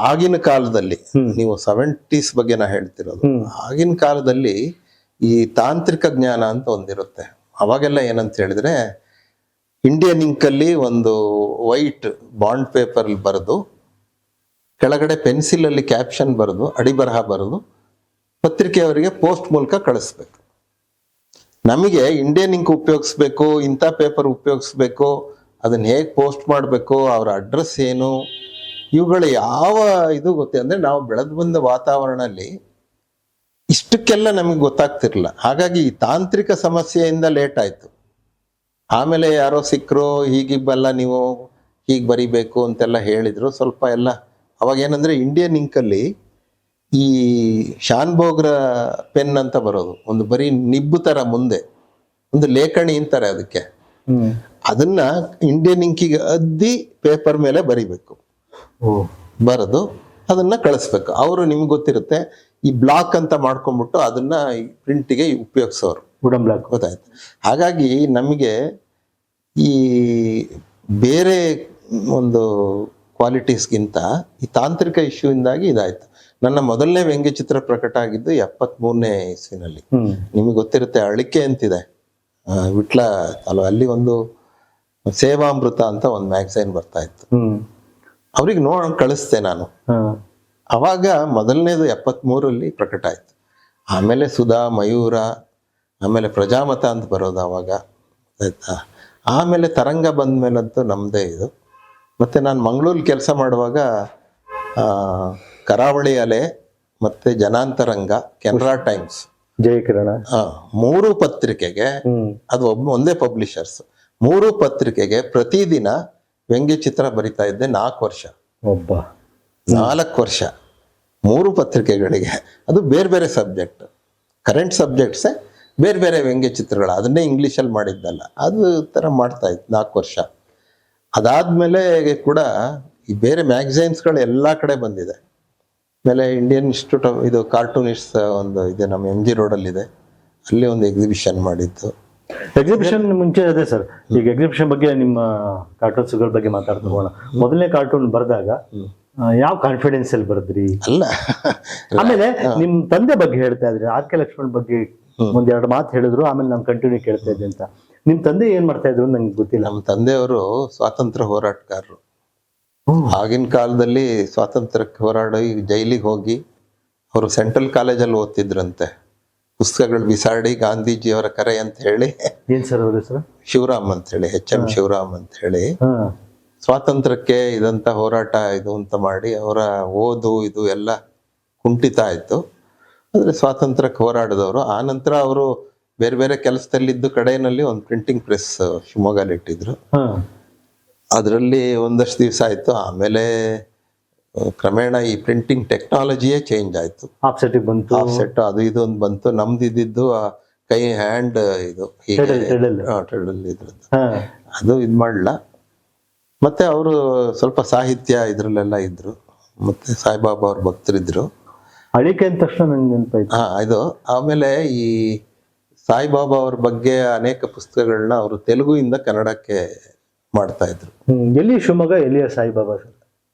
ಆಗಿನ ಕಾಲದಲ್ಲಿ ನೀವು 70s ಬಗ್ಗೆ ನಾ ಹೇಳ್ತಿರೋದು. ಆಗಿನ ಕಾಲದಲ್ಲಿ ಈ ತಾಂತ್ರಿಕ ಜ್ಞಾನ ಅಂತ ಒಂದಿರುತ್ತೆ. ಅವಾಗೆಲ್ಲ ಏನಂತ ಹೇಳಿದ್ರೆ ಇಂಡಿಯನ್ ಇಂಕ್ ಅಲ್ಲಿ ಒಂದು ವೈಟ್ ಬಾಂಡ್ ಪೇಪರ್ ಬರೆದು ಕೆಳಗಡೆ ಪೆನ್ಸಿಲ್ ಅಲ್ಲಿ ಕ್ಯಾಪ್ಷನ್ ಬರೆದು ಅಡಿಬರಹ ಬರೆದು ಪತ್ರಿಕೆಯವರಿಗೆ ಪೋಸ್ಟ್ ಮೂಲಕ ಕಳಿಸ್ಬೇಕು. ನಮಗೆ ಇಂಡಿಯನ್ ಇಂಕ್ ಉಪಯೋಗಿಸ್ಬೇಕು, ಇಂಥ ಪೇಪರ್ ಉಪಯೋಗಿಸ್ಬೇಕು, ಅದನ್ನ ಹೇಗೆ ಪೋಸ್ಟ್ ಮಾಡಬೇಕು, ಅವರ ಅಡ್ರೆಸ್ ಏನು, ಇವುಗಳು ಯಾವ ಇದು ಗೊತ್ತೇ ಅಂದ್ರೆ ನಾವು ಬೆಳೆದು ಬಂದ ವಾತಾವರಣದಲ್ಲಿ ಇಷ್ಟಕ್ಕೆಲ್ಲ ನಮಗೆ ಗೊತ್ತಾಗ್ತಿರ್ಲಿಲ್ಲ. ಹಾಗಾಗಿ ಈ ತಾಂತ್ರಿಕ ಸಮಸ್ಯೆಯಿಂದ ಲೇಟ್ ಆಯ್ತು. ಆಮೇಲೆ ಯಾರೋ ಸಿಕ್ಕರು ಹೀಗಿಬ್ಬಲ್ಲ ನೀವು ಹೀಗೆ ಬರಿಬೇಕು ಅಂತೆಲ್ಲ ಹೇಳಿದ್ರು. ಸ್ವಲ್ಪ ಎಲ್ಲ ಅವಾಗ ಏನಂದ್ರೆ ಇಂಡಿಯನ್ ಇಂಕಲ್ಲಿ ಈ ಶಾನ್ಭೋಗ್ರ ಪೆನ್ ಅಂತ ಬರೋದು, ಒಂದು ಬರೀ ನಿಬ್ಬು ತರ ಮುಂದೆ ಒಂದು ಲೇಖಣಿ ಅಂತಾರೆ ಅದಕ್ಕೆ. ಅದನ್ನ ಇಂಡಿಯನ್ ಇಂಕಿಗೆ ಅದ್ದಿ ಪೇಪರ್ ಮೇಲೆ ಬರಿಬೇಕು, ಬರೆದು ಅದನ್ನ ಕಳಿಸ್ಬೇಕು. ಅವರು ನಿಮ್ಗೆ ಗೊತ್ತಿರುತ್ತೆ ಈ ಬ್ಲಾಕ್ ಅಂತ ಮಾಡ್ಕೊಂಡ್ಬಿಟ್ಟು ಅದನ್ನ ಪ್ರಿಂಟಿಗೆ ಉಪಯೋಗಿಸೋರು, ವುಡನ್ ಬ್ಲಾಕ್. ಗೊತ್ತಾಯ್ತು. ಹಾಗಾಗಿ ನಮಗೆ ಈ ಬೇರೆ ಒಂದು ಕ್ವಾಲಿಟೀಸ್ಗಿಂತ ಈ ತಾಂತ್ರಿಕ ಇಶ್ಯೂ ಇಂದಾಗಿ ಇದಾಯ್ತು. ನನ್ನ ಮೊದಲನೇ ವ್ಯಂಗ್ಯಚಿತ್ರ ಪ್ರಕಟ ಆಗಿದ್ದು 73ನೇ ಇಸ್ವಿನಲ್ಲಿ. ನಿಮಗೆ ಗೊತ್ತಿರುತ್ತೆ ಅಳಿಕೆ ಅಂತಿದೆ ವಿಟ್ಲ ಅಲ್ಲಿ ಒಂದು ಸೇವಾಮೃತ ಅಂತ ಒಂದು ಮ್ಯಾಗಝೈನ್ ಬರ್ತಾ ಇತ್ತು. ಅವ್ರಿಗೆ ಕಳಿಸ್ದೆ ನಾನು. ಅವಾಗ ಮೊದಲನೇದು 73ರಲ್ಲಿ ಪ್ರಕಟ ಆಯ್ತು. ಆಮೇಲೆ ಸುಧಾ, ಮಯೂರ, ಆಮೇಲೆ ಪ್ರಜಾಮತ ಅಂತ ಬರೋದು ಅವಾಗ, ಆಯ್ತಾ. ಆಮೇಲೆ ತರಂಗ ಬಂದ ಮೇಲಂತೂ ನಮ್ಮದೇ ಇದು. ಮತ್ತೆ ನಾನು ಮಂಗಳೂರಲ್ಲಿ ಕೆಲಸ ಮಾಡುವಾಗ ಕರಾವಳಿ ಅಲೆ ಮತ್ತೆ ಜನಾಂತರಂಗ, ಕೆನರಾ ಟೈಮ್ಸ್, ಜಯಕಿರಣ, 3 ಪತ್ರಿಕೆಗೆ ಅದು ಒಂದೇ ಪಬ್ಲಿಷರ್ಸ್. 3 ಪತ್ರಿಕೆಗೆ ಪ್ರತಿದಿನ ವ್ಯಂಗ್ಯಚಿತ್ರ ಬರಿತಾ ಇದ್ದೆ 4 ವರ್ಷ. 4 ವರ್ಷ 3 ಪತ್ರಿಕೆಗಳಿಗೆ. ಅದು ಬೇರೆ ಬೇರೆ ಸಬ್ಜೆಕ್ಟ್, ಕರೆಂಟ್ ಸಬ್ಜೆಕ್ಟ್ಸೇ ಬೇರೆ ಬೇರೆ ವ್ಯಂಗ್ಯಚಿತ್ರಗಳು, ಅದನ್ನೇ ಇಂಗ್ಲೀಷಲ್ಲಿ ಮಾಡಿದ್ದಲ್ಲ, ಅದು ಥರ ಮಾಡ್ತಾ ಇತ್ತು 4 ವರ್ಷ. ಅದಾದ್ಮೇಲೆ ಕೂಡ ಈ ಬೇರೆ ಮ್ಯಾಗಝೈನ್ಸ್ಗಳು ಎಲ್ಲ ಕಡೆ ಬಂದಿದೆ. ಆಮೇಲೆ ಇಂಡಿಯನ್ ಇನ್ಸ್ಟಿಟ್ಯೂಟ್ ಆಫ್ ಇದು ಕಾರ್ಟೂನಿಸ್ಟ್ ಒಂದು ಇದೆ ನಮ್ಮ MG ರೋಡಲ್ಲಿ ಇದೆ, ಅಲ್ಲಿ ಒಂದು ಎಕ್ಸಿಬಿಷನ್ ಮಾಡಿದ್ದು. ಎಕ್ಸಿಬಿಷನ್ ಮುಂಚೆ ಅದೇ ಸರ್, ಈಗ ಎಕ್ಸಿಬಿಷನ್ ಬಗ್ಗೆ ನಿಮ್ಮ ಕಾರ್ಟೂನ್ಸ್ಗಳ ಬಗ್ಗೆ ಮಾತಾಡ್ತಾ ಹೋಗೋಣ. ಮೊದಲನೇ ಕಾರ್ಟೂನ್ ಬರೆದಾಗ ಯಾವ ಕಾನ್ಫಿಡೆನ್ಸ್ ಅಲ್ಲಿ ಬರೆದ್ರಿ? ಅಲ್ಲ, ಆಮೇಲೆ ನಿಮ್ ತಂದೆ ಬಗ್ಗೆ ಹೇಳ್ತಾ ಇದ್ರಿ, RK ಲಕ್ಷ್ಮಣ್ ಬಗ್ಗೆ ಒಂದೆರಡು ಮಾತು ಹೇಳಿದ್ರು, ಆಮೇಲೆ ನಾನು ಕಂಟಿನ್ಯೂ ಕೇಳ್ತಾ ಇದ್ದೆ ಅಂತ. ನಿಮ್ ತಂದೆ ಏನ್ ಮಾಡ್ತಾ ಇದ್ರು ನಂಗೆ ಗೊತ್ತಿಲ್ಲ. ನಮ್ಮ ತಂದೆಯವರು ಸ್ವಾತಂತ್ರ್ಯ ಹೋರಾಟಗಾರರು. ಆಗಿನ ಕಾಲದಲ್ಲಿ ಸ್ವಾತಂತ್ರ್ಯಕ್ಕೆ ಹೋರಾಡಿ ಜೈಲಿಗೆ ಹೋಗಿ ಅವರು ಸೆಂಟ್ರಲ್ ಕಾಲೇಜಲ್ಲಿ ಓದ್ತಿದ್ರಂತೆ. ಪುಸ್ತಕಗಳು ಬಿಸಾಡಿ ಗಾಂಧೀಜಿಯವರ ಕರೆ ಅಂತ ಹೇಳಿ. ಏನ್ ಸರ್ ಅವ್ರ ಹೆಸರು? ಶಿವರಾಮ್ ಅಂತ ಹೇಳಿ, HM ಶಿವರಾಮ್ ಅಂತ ಹೇಳಿ, ಸ್ವಾತಂತ್ರ್ಯಕ್ಕೆ ಇದಂತ ಹೋರಾಟ ಇದು ಅಂತ ಮಾಡಿ ಅವರ ಓದು ಇದು ಎಲ್ಲ ಕುಂಠಿತ ಆಯ್ತು. ಅಂದ್ರೆ ಸ್ವಾತಂತ್ರ್ಯಕ್ಕೆ ಹೋರಾಡಿದವರು. ಆ ನಂತರ ಅವರು ಬೇರೆ ಬೇರೆ ಕೆಲಸದಲ್ಲಿದ್ದು ಕಡೆಯಲ್ಲಿ ಒಂದು ಪ್ರಿಂಟಿಂಗ್ ಪ್ರೆಸ್ ಶಿವಮೊಗ್ಗಲ್ಲಿ ಇಟ್ಟಿದ್ರು. ಅದರಲ್ಲಿ ಒಂದಷ್ಟು ದಿವಸ ಆಯ್ತು. ಆಮೇಲೆ ಕ್ರಮೇಣ ಈ ಪ್ರಿಂಟಿಂಗ್ ಟೆಕ್ನಾಲಜಿಯೇ ಚೇಂಜ್ ಆಯ್ತು. ಆಫ್ಸೆಟ್ ಬಂತು, ಆಫ್ಸೆಟ್ ಅದು ಇದು ಒಂದು ಬಂತು. ನಮ್ದಿದ್ದು ಕೈ ಹ್ಯಾಂಡ್ ಇದು ಇದ್ರದ್ದು ಅದು ಇದು ಮಾಡಲ್ಲ. ಮತ್ತೆ ಅವರು ಸ್ವಲ್ಪ ಸಾಹಿತ್ಯ ಇದ್ರಲ್ಲೆಲ್ಲ ಇದ್ರು. ಮತ್ತೆ ಸಾಯಿಬಾಬಾ ಅವ್ರ ಭಕ್ತರಿದ್ರು. ಅಳಿಕೆ ಅಂದ ತಕ್ಷಣ ನಂಗೆ ನೆನಪಾಯ್ತು. ಇದು ಆಮೇಲೆ ಈ ಸಾಯಿಬಾಬಾ ಅವ್ರ ಬಗ್ಗೆ ಅನೇಕ ಪುಸ್ತಕಗಳನ್ನ ಅವರು ತೆಲುಗುಯಿಂದ ಕನ್ನಡಕ್ಕೆ ಮಾಡ್ತಾ ಇದ್ರು. ಎಲ್ಲಿ ಶಿವಮೊಗ್ಗ, ಎಲ್ಲಿಯ ಸಾಯಿಬಾಬಾ ಸರ್?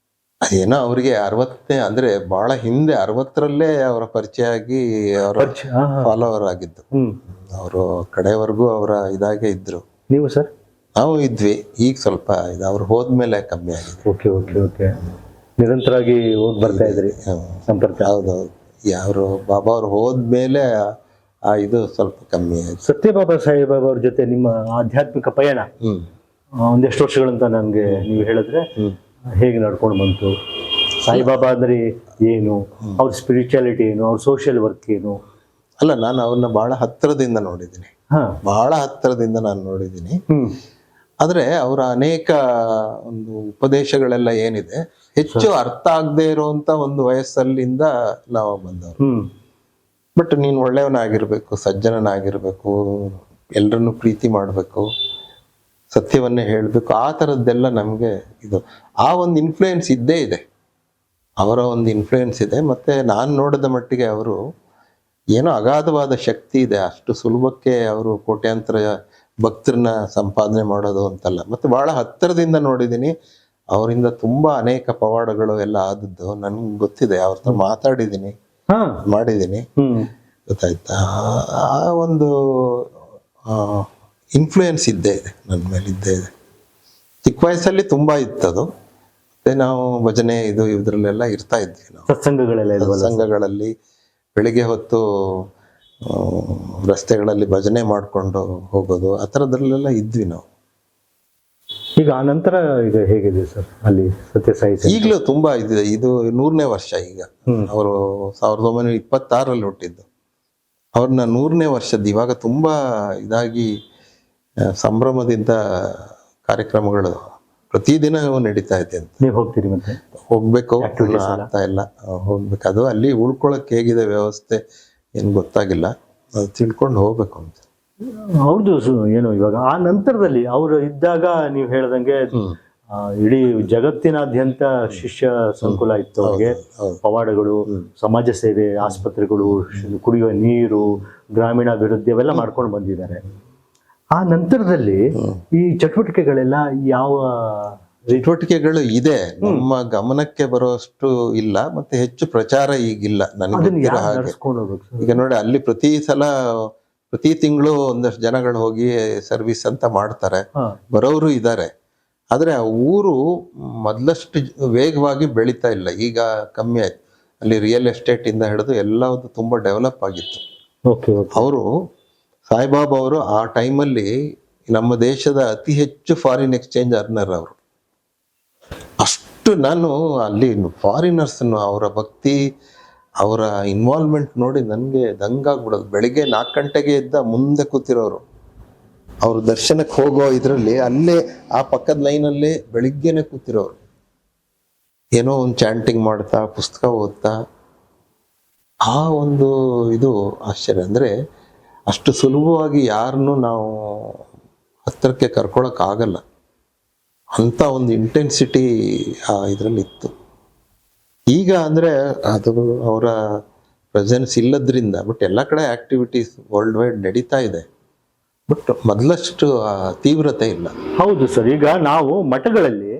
ಅದೇನೋ ಅವ್ರಿಗೆ 60ನೇ ಅಂದ್ರೆ ಬಹಳ ಹಿಂದೆ 60ರಲ್ಲೇ ಅವರ ಪರಿಚಯ ಆಗಿ ಅವರ ಫಾಲೋವರ್ ಆಗಿದ್ದು. ಅವರು ಕಡೆವರೆಗೂ ಅವರ ಇದಾಗೆ ಇದ್ರು. ನೀವು ಸರ್? ನಾವು ಇದ್ವಿ. ಈಗ ಸ್ವಲ್ಪ ಇದು ಅವ್ರು ಹೋದ್ಮೇಲೆ ಕಮ್ಮಿ ಆಗಿದೆ. Okay okay okay. ನಿರಂತರವಾಗಿ ಹೋಗಿ ಬರ್ತಾ ಇದ್ರಿ ಸಂಪರ್ಕ? ಹೌದೌದು. ಅವರು ಬಾಬಾ ಅವ್ರು ಹೋದ್ಮೇಲೆ ಆ ಇದು ಸ್ವಲ್ಪ ಕಮ್ಮಿ ಆಯ್ತು. ಸತ್ಯಬಾಬಾ ಸಾಯಿಬಾಬಾ ಅವ್ರ ಜೊತೆ ನಿಮ್ಮ ಆಧ್ಯಾತ್ಮಿಕ ಪಯಣ ಒಂದೆಷ್ಟು ವರ್ಷಗಳಂತ ನನ್ಗೆ ನೀವು ಹೇಳಿದ್ರೆ ಹೇಗೆ ನಡ್ಕೊಂಡು ಬಂತು? ಸಾಯಿಬಾಬಾ ಅಂದ್ರೆ ಏನು, ಅವ್ರ ಸ್ಪಿರಿಚುಯಾಲಿಟಿ ಏನು, ಅವ್ರ ಸೋಷಿಯಲ್ ವರ್ಕ್ ಏನು? ಅಲ್ಲ, ನಾನು ಅವ್ರನ್ನ ಬಹಳ ಹತ್ತಿರದಿಂದ ನೋಡಿದ್ದೀನಿ. ಬಹಳ ಹತ್ತಿರದಿಂದ ನಾನು ನೋಡಿದ್ದೀನಿ. ಆದ್ರೆ ಅವರ ಅನೇಕ ಒಂದು ಉಪದೇಶಗಳೆಲ್ಲ ಏನಿದೆ ಹೆಚ್ಚು ಅರ್ಥ ಆಗದೆ ಇರುವಂತ ಒಂದು ವಯಸ್ಸಲ್ಲಿಂದ ನಾವು ಬಂದವರು. ಬಟ್ ನೀನು ಒಳ್ಳೆಯವನಾಗಿರ್ಬೇಕು, ಸಜ್ಜನನಾಗಿರ್ಬೇಕು, ಎಲ್ರನ್ನು ಪ್ರೀತಿ ಮಾಡಬೇಕು, ಸತ್ಯವನ್ನೇ ಹೇಳಬೇಕು, ಆ ಥರದ್ದೆಲ್ಲ ನಮಗೆ ಇದು ಆ ಒಂದು ಇನ್ಫ್ಲೂಯೆನ್ಸ್ ಇದ್ದೇ ಇದೆ. ಅವರ ಒಂದು ಇನ್ಫ್ಲೂಯೆನ್ಸ್ ಇದೆ. ಮತ್ತೆ ನಾನು ನೋಡಿದ ಮಟ್ಟಿಗೆ ಅವರು ಏನೋ ಅಗಾಧವಾದ ಶಕ್ತಿ ಇದೆ. ಅಷ್ಟು ಸುಲಭಕ್ಕೆ ಅವರು ಕೋಟ್ಯಾಂತರ ಭಕ್ತರನ್ನ ಸಂಪಾದನೆ ಮಾಡೋದು ಅಂತಲ್ಲ. ಮತ್ತೆ ಬಹಳ ಹತ್ತಿರದಿಂದ ನೋಡಿದ್ದೀನಿ. ಅವರಿಂದ ತುಂಬಾ ಅನೇಕ ಪವಾಡಗಳು ಎಲ್ಲ ಆದದ್ದು ನನ್ಗೆ ಗೊತ್ತಿದೆ. ಅವ್ರ ಹತ್ರ ಮಾತಾಡಿದ್ದೀನಿ, ಹಾ ಮಾಡಿದ್ದೀನಿ. ಹ್ಮ್ ಗೊತ್ತಾಯ್ತಾ? ಆ ಒಂದು ಇನ್ಫ್ಲೂಯೆನ್ಸ್ ಇದ್ದೇ ಇದೆ ನನ್ನ ಮೇಲೆ, ಇದ್ದೇ ಇದೆ. ಚಿಕ್ಕ ವಯಸ್ಸಲ್ಲಿ ತುಂಬಾ ಇತ್ತದು. ಮತ್ತೆ ನಾವು ಭಜನೆ ಇದ್ರಲ್ಲೆಲ್ಲ ಇರ್ತಾ ಇದ್ವಿ. ನಾವು ಸತ್ಸಂಗಗಳೆಲ್ಲ ಇಲ್ವಲ್ಲ? ಸಂಘಗಳಲ್ಲಿ ಬೆಳಿಗ್ಗೆ ಹೊತ್ತು ರಸ್ತೆಗಳಲ್ಲಿ ಭಜನೆ ಮಾಡ್ಕೊಂಡು ಹೋಗೋದು, ಆ ಥರದ್ರಲ್ಲೆಲ್ಲ ಇದ್ವಿ ನಾವು. ಈಗ ಆ ನಂತರ ಈಗ ಹೇಗಿದೆ ಸರ್ ಅಲ್ಲಿ ಸತ್ಯಸಾಯಿ ಸೆಂಟರ್? ಈಗಲೂ ತುಂಬಾ ಇದೆ. ಇದು 100ನೇ ವರ್ಷ ಈಗ. ಅವರು 1926ರಲ್ಲಿ ಹುಟ್ಟಿದ್ದು. ಅವ್ರನ್ನ 100ನೇ ವರ್ಷದ ಇವಾಗ ತುಂಬಾ ಇದಾಗಿ ಸಂಭ್ರಮದಿಂದ ಕಾರ್ಯಕ್ರಮಗಳು ಪ್ರತಿದಿನ ನಡೀತಾ ಇದೆ ಅಂತ. ನೀವು ಹೋಗ್ತೀರಿ ಮತ್ತೆ? ಹೋಗ್ಬೇಕು, ಆಗ್ತಾ ಇಲ್ಲ. ಹೋಗ್ಬೇಕು. ಅದು ಅಲ್ಲಿ ಉಳ್ಕೊಳಕ್ ಹೇಗಿದೆ ವ್ಯವಸ್ಥೆ ಏನು ಗೊತ್ತಾಗಿಲ್ಲ. ಅದು ತಿಳ್ಕೊಂಡು ಹೋಗ್ಬೇಕು ಅಂತ. ಹೌದು. ಏನು ಇವಾಗ ಆ ನಂತರದಲ್ಲಿ ಅವರು ಇದ್ದಾಗ ನೀವು ಹೇಳ್ದಂಗೆ ಇಡೀ ಜಗತ್ತಿನಾದ್ಯಂತ ಶಿಷ್ಯ ಸಂಕುಲ ಇತ್ತು ಅವ್ರಿಗೆ. ಪವಾಡಗಳು, ಸಮಾಜ ಸೇವೆ, ಆಸ್ಪತ್ರೆಗಳು, ಕುಡಿಯುವ ನೀರು, ಗ್ರಾಮೀಣಾಭಿವೃದ್ಧಿ ಅವೆಲ್ಲ ಮಾಡ್ಕೊಂಡು ಬಂದಿದ್ದಾರೆ. ಆ ನಂತರದಲ್ಲಿ ಈ ಚಟುವಟಿಕೆಗಳೆಲ್ಲ ಯಾವ ಚಟುವಟಿಕೆಗಳು ಇದೆ, ನಮ್ಮ ಗಮನಕ್ಕೆ ಬರೋಷ್ಟು ಇಲ್ಲ. ಮತ್ತೆ ಹೆಚ್ಚು ಪ್ರಚಾರ ಈಗಿಲ್ಲ ನನಗೆ ಹಾಗೆ. ಈಗ ನೋಡಿ, ಅಲ್ಲಿ ಪ್ರತಿ ತಿಂಗಳು ಒಂದಷ್ಟು ಜನಗಳು ಹೋಗಿ ಸರ್ವಿಸ್ ಅಂತ ಮಾಡ್ತಾರೆ, ಬರೋರು ಇದ್ದಾರೆ. ಆದ್ರೆ ಆ ಊರು ಮೊದಲಷ್ಟು ವೇಗವಾಗಿ ಬೆಳೀತಾ ಇಲ್ಲ, ಈಗ ಕಮ್ಮಿ ಆಯ್ತು. ಅಲ್ಲಿ ರಿಯಲ್ ಎಸ್ಟೇಟ್ ಇಂದ ಹಿಡಿದು ಎಲ್ಲವುದು ತುಂಬಾ ಡೆವಲಪ್ ಆಗಿತ್ತು. ಅವರು ಸಾಯಿಬಾಬಾ ಅವರು ಆ ಟೈಮಲ್ಲಿ ನಮ್ಮ ದೇಶದ ಅತಿ ಹೆಚ್ಚು ಫಾರಿನ್ ಎಕ್ಸ್ಚೇಂಜ್ ಅರ್ನರ್ ಅವರು. ಅಷ್ಟು ನಾನು ಅಲ್ಲಿ ಫಾರಿನರ್ಸ್ ಅವರ ಭಕ್ತಿ, ಅವರ ಇನ್ವಾಲ್ವ್ಮೆಂಟ್ ನೋಡಿ ನನಗೆ ದಂಗಾಗ್ಬಿಡೋದು. ಬೆಳಿಗ್ಗೆ 4 ಗಂಟೆಗೆ ಎದ್ದ ಮುಂದೆ ಕೂತಿರೋರು, ಅವ್ರ ದರ್ಶನಕ್ಕೆ ಹೋಗೋ ಇದರಲ್ಲಿ ಅಲ್ಲೇ ಆ ಪಕ್ಕದ ಲೈನಲ್ಲೇ ಬೆಳಿಗ್ಗೆನೆ ಕೂತಿರೋರು, ಏನೋ ಒಂದು ಚಾಂಟಿಂಗ್ ಮಾಡ್ತಾ, ಪುಸ್ತಕ ಓದ್ತಾ. ಆ ಒಂದು ಇದು ಆಶ್ಚರ್ಯ. ಅಂದ್ರೆ ಅಷ್ಟು ಸುಲಭವಾಗಿ ಯಾರನ್ನು ನಾವು ಹತ್ತಿರಕ್ಕೆ ಕರ್ಕೊಳಕ್ ಆಗಲ್ಲ ಅಂತ ಒಂದು ಇಂಟೆನ್ಸಿಟಿ ಆ ಇದರಲ್ಲಿ ಇತ್ತು. ಈಗ ಅಂದ್ರೆ ಅದು ಅವರ ಪ್ರೆಸೆನ್ಸ್ ಇಲ್ಲದ್ರಿಂದ, ಬಟ್ ಎಲ್ಲ ಕಡೆ ಆಕ್ಟಿವಿಟೀಸ್ ವರ್ಲ್ಡ್ ವೈಡ್ ನಡೀತಾ ಇದೆ, ಬಟ್ ಮೊದಲಷ್ಟು ತೀವ್ರತೆ ಇಲ್ಲ. ಹೌದು ಸರ್. ಈಗ ನಾವು ಮಠಗಳಲ್ಲಿ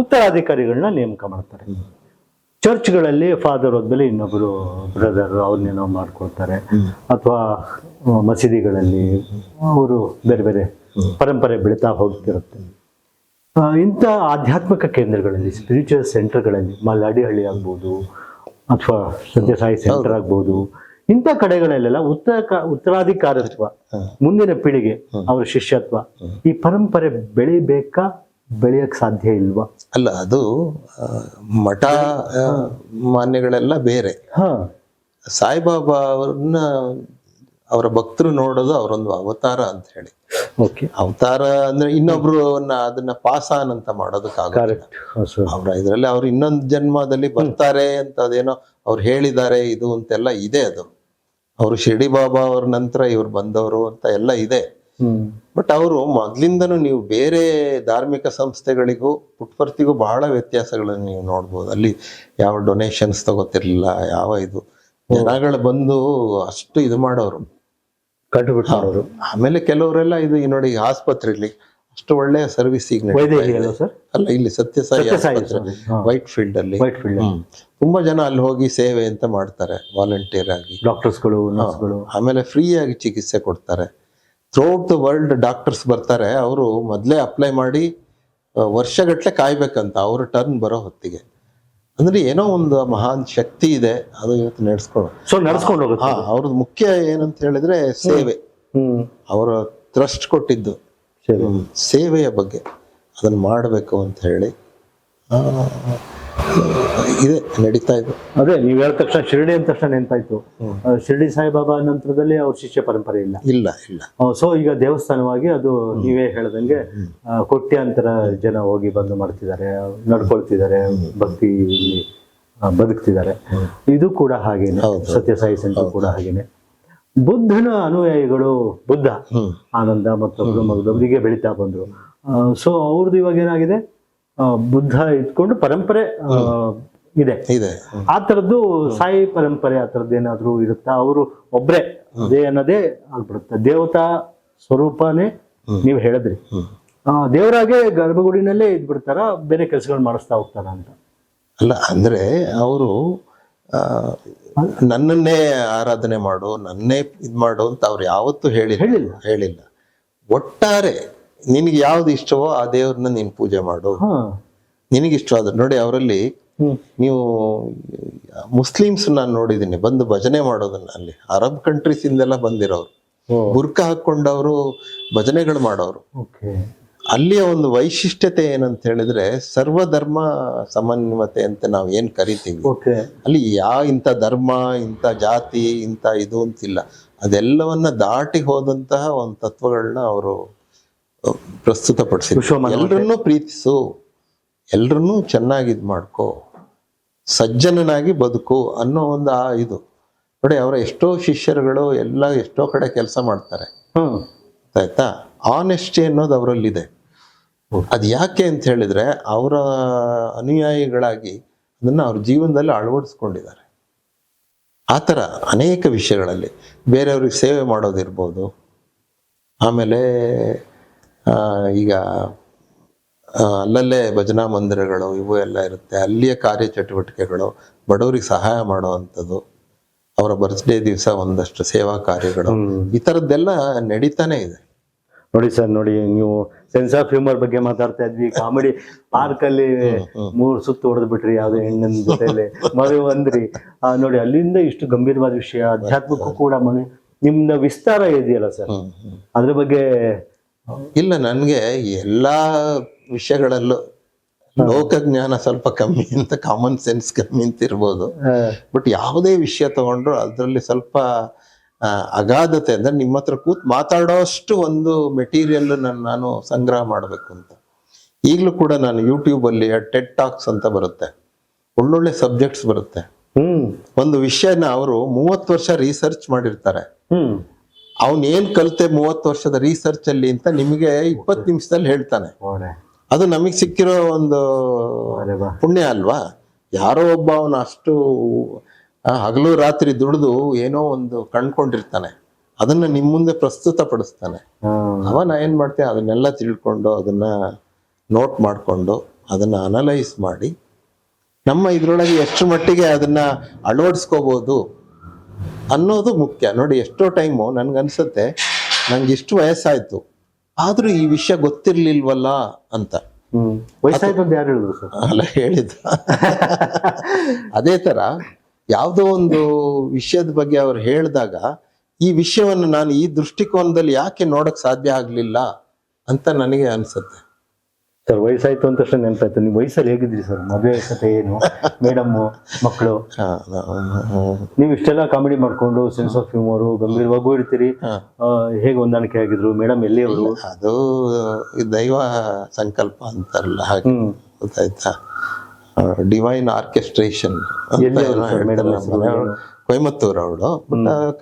ಉತ್ತರಾಧಿಕಾರಿಗಳನ್ನ ನೇಮಕ ಮಾಡ್ತಾರೆ, ಚರ್ಚ್ಗಳಲ್ಲಿ ಫಾದರ್ ಹೋದ್ಮೇಲೆ ಇನ್ನೊಬ್ರು ಬ್ರದರ್ ಅವ್ರನ್ನೇನೋ ಮಾಡ್ಕೊಳ್ತಾರೆ, ಅಥವಾ ಮಸೀದಿಗಳಲ್ಲಿ ಅವರು ಬೇರೆ ಬೇರೆ ಪರಂಪರೆ ಬೆಳೀತಾ ಹೋಗ್ತಿರುತ್ತೆ. ಇಂಥ ಆಧ್ಯಾತ್ಮಿಕ ಕೇಂದ್ರಗಳಲ್ಲಿ, ಸ್ಪಿರಿಚುವಲ್ ಸೆಂಟರ್ಗಳಲ್ಲಿ, ಮಲ್ಲಾಡಿಹಳ್ಳಿ ಆಗ್ಬೋದು ಅಥವಾ ಸತ್ಯಸಾಯಿ ಸೆಂಟರ್ ಆಗ್ಬೋದು, ಇಂಥ ಕಡೆಗಳಲ್ಲೆಲ್ಲ ಉತ್ತರಾಧಿಕಾರತ್ವ, ಮುಂದಿನ ಪೀಳಿಗೆ ಅವರ ಶಿಷ್ಯತ್ವ, ಈ ಪರಂಪರೆ ಬೆಳೆಯಕ್ ಸಾಧ್ಯ ಇಲ್ವಾ? ಅಲ್ಲ, ಅದು ಮಠ ಮಾನ್ಯಗಳೆಲ್ಲ ಬೇರೆ. ಸಾಯಿಬಾಬಾ ಅವ್ರನ್ನ ಅವರ ಭಕ್ತರು ನೋಡೋದು ಅವರೊಂದು ಅವತಾರ ಅಂತ ಹೇಳಿ. ಅವತಾರ ಅಂದ್ರೆ ಇನ್ನೊಬ್ರು ಅದನ್ನ ಪಾಸಾನ್ ಅಂತ ಮಾಡೋದಕ್ಕಾಗಲ್ಲ. ಅವ್ರ ಇದ್ರಲ್ಲಿ ಅವ್ರು ಇನ್ನೊಂದು ಜನ್ಮದಲ್ಲಿ ಬರ್ತಾರೆ ಅಂತ ಅದೇನೋ ಅವ್ರು ಹೇಳಿದ್ದಾರೆ ಇದು ಅಂತೆಲ್ಲ ಇದೆ. ಅದು ಅವರು ಶಿರ್ಡಿ ಬಾಬಾ ಅವ್ರ ನಂತರ ಇವ್ರು ಬಂದವರು ಅಂತ ಎಲ್ಲ ಇದೆ. ಬಟ್ ಅವರು ಮೊದ್ಲಿಂದನೂ ನೀವು ಬೇರೆ ಧಾರ್ಮಿಕ ಸಂಸ್ಥೆಗಳಿಗೂ ಪುಟ್ಪರ್ತಿಗೂ ಬಹಳ ವ್ಯತ್ಯಾಸಗಳನ್ನು ನೀವು ನೋಡ್ಬೋದು. ಅಲ್ಲಿ ಯಾವ ಡೊನೇಷನ್ಸ್ ತಗೋತಿರ್ಲಿಲ್ಲ, ಯಾವ ಇದು ಜನಗಳು ಬಂದು ಅಷ್ಟು ಇದು ಮಾಡೋರು, ಕಟ್ಟುಬಿಟ್ಟು. ಆಮೇಲೆ ಕೆಲವರೆಲ್ಲ ಇದು ನೋಡಿ, ಆಸ್ಪತ್ರೆಯಲ್ಲಿ ಅಷ್ಟು ಒಳ್ಳೆಯ ಸರ್ವಿಸ್ ಈಗ ಅಲ್ಲ, ಇಲ್ಲಿ ಸತ್ಯಸಾಯಿ ವೈಟ್ ಫೀಲ್ಡ್ ಅಲ್ಲಿ ತುಂಬಾ ಜನ ಅಲ್ಲಿ ಹೋಗಿ ಸೇವೆ ಅಂತ ಮಾಡ್ತಾರೆ, ವಾಲಂಟಿಯರ್ ಆಗಿ. ಡಾಕ್ಟರ್ಸ್ಗಳು, ನರ್ಸ್ಗಳು, ಆಮೇಲೆ ಫ್ರೀ ಆಗಿ ಚಿಕಿತ್ಸೆ ಕೊಡ್ತಾರೆ. ಥ್ರೂಔಟ್ ದ ವರ್ಲ್ಡ್ ಡಾಕ್ಟರ್ಸ್ ಬರ್ತಾರೆ. ಅವರು ಮೊದಲೇ ಅಪ್ಲೈ ಮಾಡಿ ವರ್ಷಗಟ್ಟಲೆ ಕಾಯ್ಬೇಕಂತ ಅವ್ರ ಟರ್ನ್ ಬರೋ ಹೊತ್ತಿಗೆ. ಅಂದ್ರೆ ಏನೋ ಒಂದು ಮಹಾನ್ ಶಕ್ತಿ ಇದೆ, ಅದು ಇವತ್ತು ನಡ್ಸ್ಕೊಂಡು ಹೋಗುತ್ತೆ. ಅವ್ರದ್ದು ಮುಖ್ಯ ಏನಂತ ಹೇಳಿದ್ರೆ ಸೇವೆ. ಅವರ ಟ್ರಸ್ಟ್ ಕೊಟ್ಟಿದ್ದು ಸೇವೆಯ ಬಗ್ಗೆ, ಅದನ್ನ ಮಾಡಬೇಕು ಅಂತ ಹೇಳಿ ಇದೆ, ನಡೀತಾ ಇದೆ. ಅದೇ ನೀವು ಹೇಳಿದ ತಕ್ಷಣ ಶಿರ್ಡಿ ಅಂದ ತಕ್ಷಣ ನೆನಪಾಯ್ತು. ಶಿರ್ಡಿ ಸಾಯಿಬಾಬಾ ನಂತರದಲ್ಲಿ ಅವ್ರ ಶಿಷ್ಯ ಪರಂಪರೆ ಇಲ್ಲ. ಸೊ ಈಗ ದೇವಸ್ಥಾನವಾಗಿ ಅದು ನೀವೇ ಹೇಳ್ದಂಗೆ ಕೋಟ್ಯಾಂತರ ಜನ ಹೋಗಿ ಬಂದು ಮಾಡ್ತಿದ್ದಾರೆ, ನಡ್ಕೊಳ್ತಿದ್ದಾರೆ, ಭಕ್ತಿ ಬದುಕ್ತಿದ್ದಾರೆ. ಇದು ಕೂಡ ಹಾಗೇನೆ, ಸತ್ಯಸಾಯಿ ಸೆಂಟರ್ ಕೂಡ ಹಾಗೇನೆ. ಬುದ್ಧನ ಅನುಯಾಯಿಗಳು, ಬುದ್ಧ, ಆನಂದ ಮತ್ತೊಬ್ರು ಮಗದೊಬ್ಬರಿಗೆ ಬೆಳೀತಾ ಬಂದ್ರು. ಸೊ ಅವ್ರದ್ದು ಇವಾಗ ಏನಾಗಿದೆ, ಬುದ್ಧ ಇಟ್ಕೊಂಡು ಪರಂಪರೆ ಇದೆ. ಇದೆ. ಆ ತರದ್ದು ಸಾಯಿ ಪರಂಪರೆ ಆ ತರದ್ದು ಏನಾದ್ರು ಇರುತ್ತಾ? ಅವರು ಒಬ್ರೇ ಅದೇ ಅನ್ನೋದೇ ಆಗ್ಬಿಡುತ್ತೆ, ದೇವತಾ ಸ್ವರೂಪನೇ ನೀವು ಹೇಳಿದ್ರಿ. ದೇವರಾಗೆ ಗರ್ಭಗುಡಿನಲ್ಲೇ ಇದ್ಬಿಡ್ತಾರ, ಬೇರೆ ಕೆಲಸಗಳು ಮಾಡಿಸ್ತಾ ಹೋಗ್ತಾರ ಅಂತ? ಅಲ್ಲ, ಅಂದ್ರೆ ಅವರು ನನ್ನನ್ನೇ ಆರಾಧನೆ ಮಾಡು, ನನ್ನೇ ಇದ್ ಮಾಡು ಅಂತ ಅವ್ರು ಯಾವತ್ತೂ ಹೇಳಿಲ್ಲ. ಒಟ್ಟಾರೆ ನಿನಗೆ ಯಾವ್ದು ಇಷ್ಟವೋ ಆ ದೇವ್ರನ್ನ ನೀನ್ ಪೂಜೆ ಮಾಡು, ನಿನಗಿಷ್ಟವಾದ. ನೋಡಿ, ಅವರಲ್ಲಿ ನೀವು ಮುಸ್ಲಿಮ್ಸ್ ನಾನು ನೋಡಿದ್ದೀನಿ ಬಂದು ಭಜನೆ ಮಾಡೋದನ್ನ, ಅಲ್ಲಿ ಅರಬ್ ಕಂಟ್ರೀಸ್ ಇಂದೆಲ್ಲ ಬಂದಿರೋರು, ಬುರ್ಕ ಹಾಕೊಂಡವರು ಭಜನೆಗಳು ಮಾಡೋರು. ಅಲ್ಲಿಯ ಒಂದು ವೈಶಿಷ್ಟ್ಯತೆ ಏನಂತ ಹೇಳಿದ್ರೆ ಸರ್ವಧರ್ಮ ಸಮನ್ವಯತೆ ಅಂತ ನಾವು ಏನ್ ಕರಿತೀವಿ, ಅಲ್ಲಿ ಇಂಥ ಧರ್ಮ, ಇಂಥ ಜಾತಿ, ಇಂಥ ಇದು ಅಂತಿಲ್ಲ. ಅದೆಲ್ಲವನ್ನ ದಾಟಿ ಹೋದಂತಹ ಒಂದು ತತ್ವಗಳನ್ನ ಅವರು ಪ್ರಸ್ತುತಪಡಿಸಿದ್ರು. ಎಲ್ರನ್ನೂ ಪ್ರೀತಿಸು, ಎಲ್ರನ್ನೂ ಚೆನ್ನಾಗಿ ಇದ್ ಮಾಡ್ಕೋ, ಸಜ್ಜನನಾಗಿ ಬದುಕು ಅನ್ನೋ ಒಂದು ಇದು. ನೋಡಿ, ಅವರ ಎಷ್ಟೋ ಶಿಷ್ಯರುಗಳು ಎಲ್ಲ ಎಷ್ಟೋ ಕಡೆ ಕೆಲಸ ಮಾಡ್ತಾರೆ, ಆಯ್ತಾ. ಆನೆಸ್ಟಿ ಅನ್ನೋದು ಅವರಲ್ಲಿದೆ. ಅದು ಯಾಕೆ ಅಂತ ಹೇಳಿದ್ರೆ ಅವರ ಅನುಯಾಯಿಗಳಾಗಿ ಅದನ್ನ ಅವ್ರ ಜೀವನದಲ್ಲಿ ಅಳವಡಿಸ್ಕೊಂಡಿದ್ದಾರೆ. ಆ ಥರ ಅನೇಕ ವಿಷಯಗಳಲ್ಲಿ ಬೇರೆಯವ್ರಿಗೆ ಸೇವೆ ಮಾಡೋದಿರ್ಬೋದು. ಆಮೇಲೆ ಈಗ ಅಲ್ಲಲ್ಲೇ ಭಜನಾ ಮಂದಿರಗಳು ಇವು ಎಲ್ಲ ಇರುತ್ತೆ, ಅಲ್ಲಿಯ ಕಾರ್ಯಚಟುವಟಿಕೆಗಳು, ಬಡವರಿಗೆ ಸಹಾಯ ಮಾಡುವಂಥದ್ದು, ಅವರ ಬರ್ತ್ಡೇ ದಿವಸ ಒಂದಷ್ಟು ಸೇವಾ ಕಾರ್ಯಗಳು, ಈ ಥರದ್ದೆಲ್ಲ ನಡೀತಾನೆ ಇದೆ. ನೋಡಿ ಸರ್, ನೋಡಿ, ನೀವು ಸೆನ್ಸ್ ಆಫ್ ಹ್ಯೂಮರ್ ಬಗ್ಗೆ ಮಾತಾಡ್ತಾ ಇದ್ವಿ. ಕಾಮಿಡಿ ಪಾರ್ಕ್ ಅಲ್ಲಿ 3 ಸುತ್ತು ಹೊಡೆದ್ ಬಿಟ್ರಿ ಯಾವ್ದೋ ಹೆಣ್ಣಿನ ಜೊತೆಲಿ ಮದುವೆ ಅಂದ್ರಿ. ನೋಡಿ, ಅಲ್ಲಿಂದ ಇಷ್ಟು ಗಂಭೀರವಾದ ವಿಷಯ, ಅಧ್ಯಾತ್ಮಕ್ಕೂ ಕೂಡ ನಿಮ್ನ ವಿಸ್ತಾರ ಇದೆಯಲ್ಲ ಸರ್, ಅದ್ರ ಬಗ್ಗೆ. ಇಲ್ಲ, ನನ್ಗೆ ಎಲ್ಲಾ ವಿಷಯಗಳಲ್ಲೂ ಲೋಕಜ್ಞಾನ ಸ್ವಲ್ಪ ಕಮ್ಮಿ ಅಂತ, ಕಾಮನ್ ಸೆನ್ಸ್ ಕಮ್ಮಿ ಅಂತ ಇರ್ಬೋದು. ಬಟ್ ಯಾವುದೇ ವಿಷಯ ತಗೊಂಡ್ರು ಅದರಲ್ಲಿ ಸ್ವಲ್ಪ ಅಗಾಧತೆ, ಅಂದ್ರೆ ನಿಮ್ಮ ಹತ್ರ ಕೂತ್ ಮಾತಾಡೋಷ್ಟು ಒಂದು ಮೆಟೀರಿಯಲ್ ನಾನು ಸಂಗ್ರಹ ಮಾಡಬೇಕು ಅಂತ. ಈಗಲೂ ಕೂಡ ನಾನು ಯೂಟ್ಯೂಬ್ ಅಲ್ಲಿ ಟೆಡ್ ಟಾಕ್ಸ್ ಅಂತ ಬರುತ್ತೆ, ಒಳ್ಳೊಳ್ಳೆ ಸಬ್ಜೆಕ್ಟ್ಸ್ ಬರುತ್ತೆ. ಒಂದು ವಿಷಯನ ಅವರು 30 ವರ್ಷ ರಿಸರ್ಚ್ ಮಾಡಿರ್ತಾರೆ. ಅವನ್ ಏನ್ ಕಲಿತೆ 30 ವರ್ಷದ ರಿಸರ್ಚ್ ಅಲ್ಲಿ ಅಂತ ನಿಮಗೆ 20 ನಿಮಿಷದಲ್ಲಿ ಹೇಳ್ತಾನೆ. ಅದು ನಮಗ್ ಸಿಕ್ಕಿರೋ ಒಂದು ಪುಣ್ಯ ಅಲ್ವಾ. ಯಾರೋ ಒಬ್ಬ ಅವನು ಅಷ್ಟು ಹಗಲು ರಾತ್ರಿ ದುಡಿದು ಏನೋ ಒಂದು ಕಂಡ್ಕೊಂಡಿರ್ತಾನೆ, ಅದನ್ನ ನಿಮ್ ಮುಂದೆ ಪ್ರಸ್ತುತ ಪಡಿಸ್ತಾನೆ. ಅವನ ಏನ್ ಮಾಡ್ತೇವೆ, ಅದನ್ನೆಲ್ಲ ತಿಳ್ಕೊಂಡು ಅದನ್ನ ನೋಟ್ ಮಾಡ್ಕೊಂಡು ಅದನ್ನ ಅನಲೈಸ್ ಮಾಡಿ ನಮ್ಮ ಇದ್ರೊಳಗೆ ಎಷ್ಟು ಮಟ್ಟಿಗೆ ಅದನ್ನ ಅಳವಡಿಸ್ಕೋಬಹುದು ಅನ್ನೋದು ಮುಖ್ಯ. ನೋಡಿ, ಎಷ್ಟೋ ಟೈಮು ನನ್ಗನ್ಸುತ್ತೆ, ನಂಗೆ ಇಷ್ಟು ವಯಸ್ಸಾಯ್ತು ಆದ್ರೂ ಈ ವಿಷಯ ಗೊತ್ತಿರ್ಲಿಲ್ವಲ್ಲ ಅಂತ. ವಯಸ್ಸಾಯ್ತು ಅಂತ ಯಾರು ಹೇಳಿದ್ರು ಸರ್? ಅಲ್ಲ, ಹೇಳಿದ ಅದೇ ತರ ಯಾವುದೋ ಒಂದು ವಿಷಯದ ಬಗ್ಗೆ ಅವ್ರು ಹೇಳಿದಾಗ ಈ ವಿಷಯವನ್ನು ನಾನು ಈ ದೃಷ್ಟಿಕೋನದಲ್ಲಿ ಯಾಕೆ ನೋಡಕ್ ಸಾಧ್ಯ ಆಗ್ಲಿಲ್ಲ ಅಂತ ನನಗೆ ಅನ್ಸುತ್ತೆ. ಸರ್, ವಯಸ್ಸಾಯ್ತು ಅಂತ ತಕ್ಷಣ ನೆನಪಾಯ್ತು, ನೀವು ವಯಸ್ಸಲ್ಲಿ ಹೇಗಿದ್ರಿ ಸರ್? ಮದುವೆ ಕಥೆ ಏನು, ಮೇಡಮ್, ಮಕ್ಕಳು? ನೀವು ಇಷ್ಟೆಲ್ಲ ಕಾಮಿಡಿ ಮಾಡ್ಕೊಂಡು ಸೆನ್ಸ್ ಆಫ್ ಹ್ಯೂಮರು ಗಂಭೀರವಾಗೂ ಇರ್ತೀರಿ, ಹೇಗೆ ಹೊಂದಾಣಿಕೆ ಆಗಿದ್ರು ಮೇಡಮ್? ಎಲ್ಲಿಯವರು? ಅದು ದೈವ ಸಂಕಲ್ಪ ಅಂತಾರಲ್ಲ ಹಾಗೆ, ಗೊತ್ತಾಯ್ತಾ. ಡಿವೈನ್ ಆರ್ಕೆಸ್ಟ್ರೇಷನ್ ಕೊಯಮತ್ತೂರ್ ಅವಳು,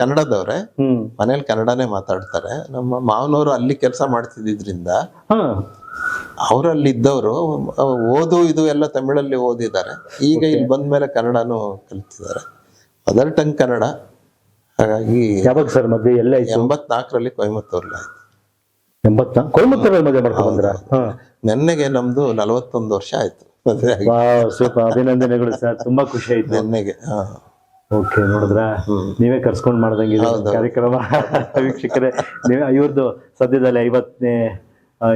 ಕನ್ನಡದವ್ರೆ, ಮನೇಲಿ ಕನ್ನಡನೇ ಮಾತಾಡ್ತಾರೆ. ನಮ್ಮ ಮಾವನವರು ಅಲ್ಲಿ ಕೆಲಸ ಮಾಡ್ತಿದ್ರಿಂದ ಅವರಲ್ಲಿ ಇದ್ದವರು ಓದು ಇದು ಎಲ್ಲ ತಮಿಳಲ್ಲಿ ಓದಿದ್ದಾರೆ. ಈಗ ಇಲ್ಲಿ ಬಂದ್ಮೇಲೆ ಕನ್ನಡನೂ ಕಲಿತಿದ್ದಾರೆ, ಮದರ್ ಟಂಗ್ ಕನ್ನಡ. ಹಾಗಾಗಿ ಯಾವಾಗ ಸರ್ ಮದುವೆ? ಎಲ್ಲ 84ರಲ್ಲಿ ಕೊಯಮತ್ತೂರಲ್ಲಿ ಆಯ್ತು. 84 ಕೊಯಮತ್ತೂರಲ್ಲಿ ಮದುವೆ ಮಾಡ್ಕೊಂಡ್ರ? ನೆನ್ನೆಗೆ ನಮ್ದು 41 ವರ್ಷ ಆಯ್ತು ಮದುವೆ ಆಗಿ. ಸ್ವಲ್ಪ ಅಭಿನಂದನೆಗಳು ಸರ್, ತುಂಬಾ ಖುಷಿ ಆಯ್ತು ನೆನ್ನೆಗೆ. ಓಕೆ, ನೋಡಿದ್ರ ನೀವೇ ಕರ್ಸ್ಕೊಂಡ್ ಮಾಡ್ದಂಗೆ ಕಾರ್ಯಕ್ರಮ. ವೀಕ್ಷಕರೇ, ಇವ್ರದ್ದು ಸದ್ಯದಲ್ಲಿ 50ನೇ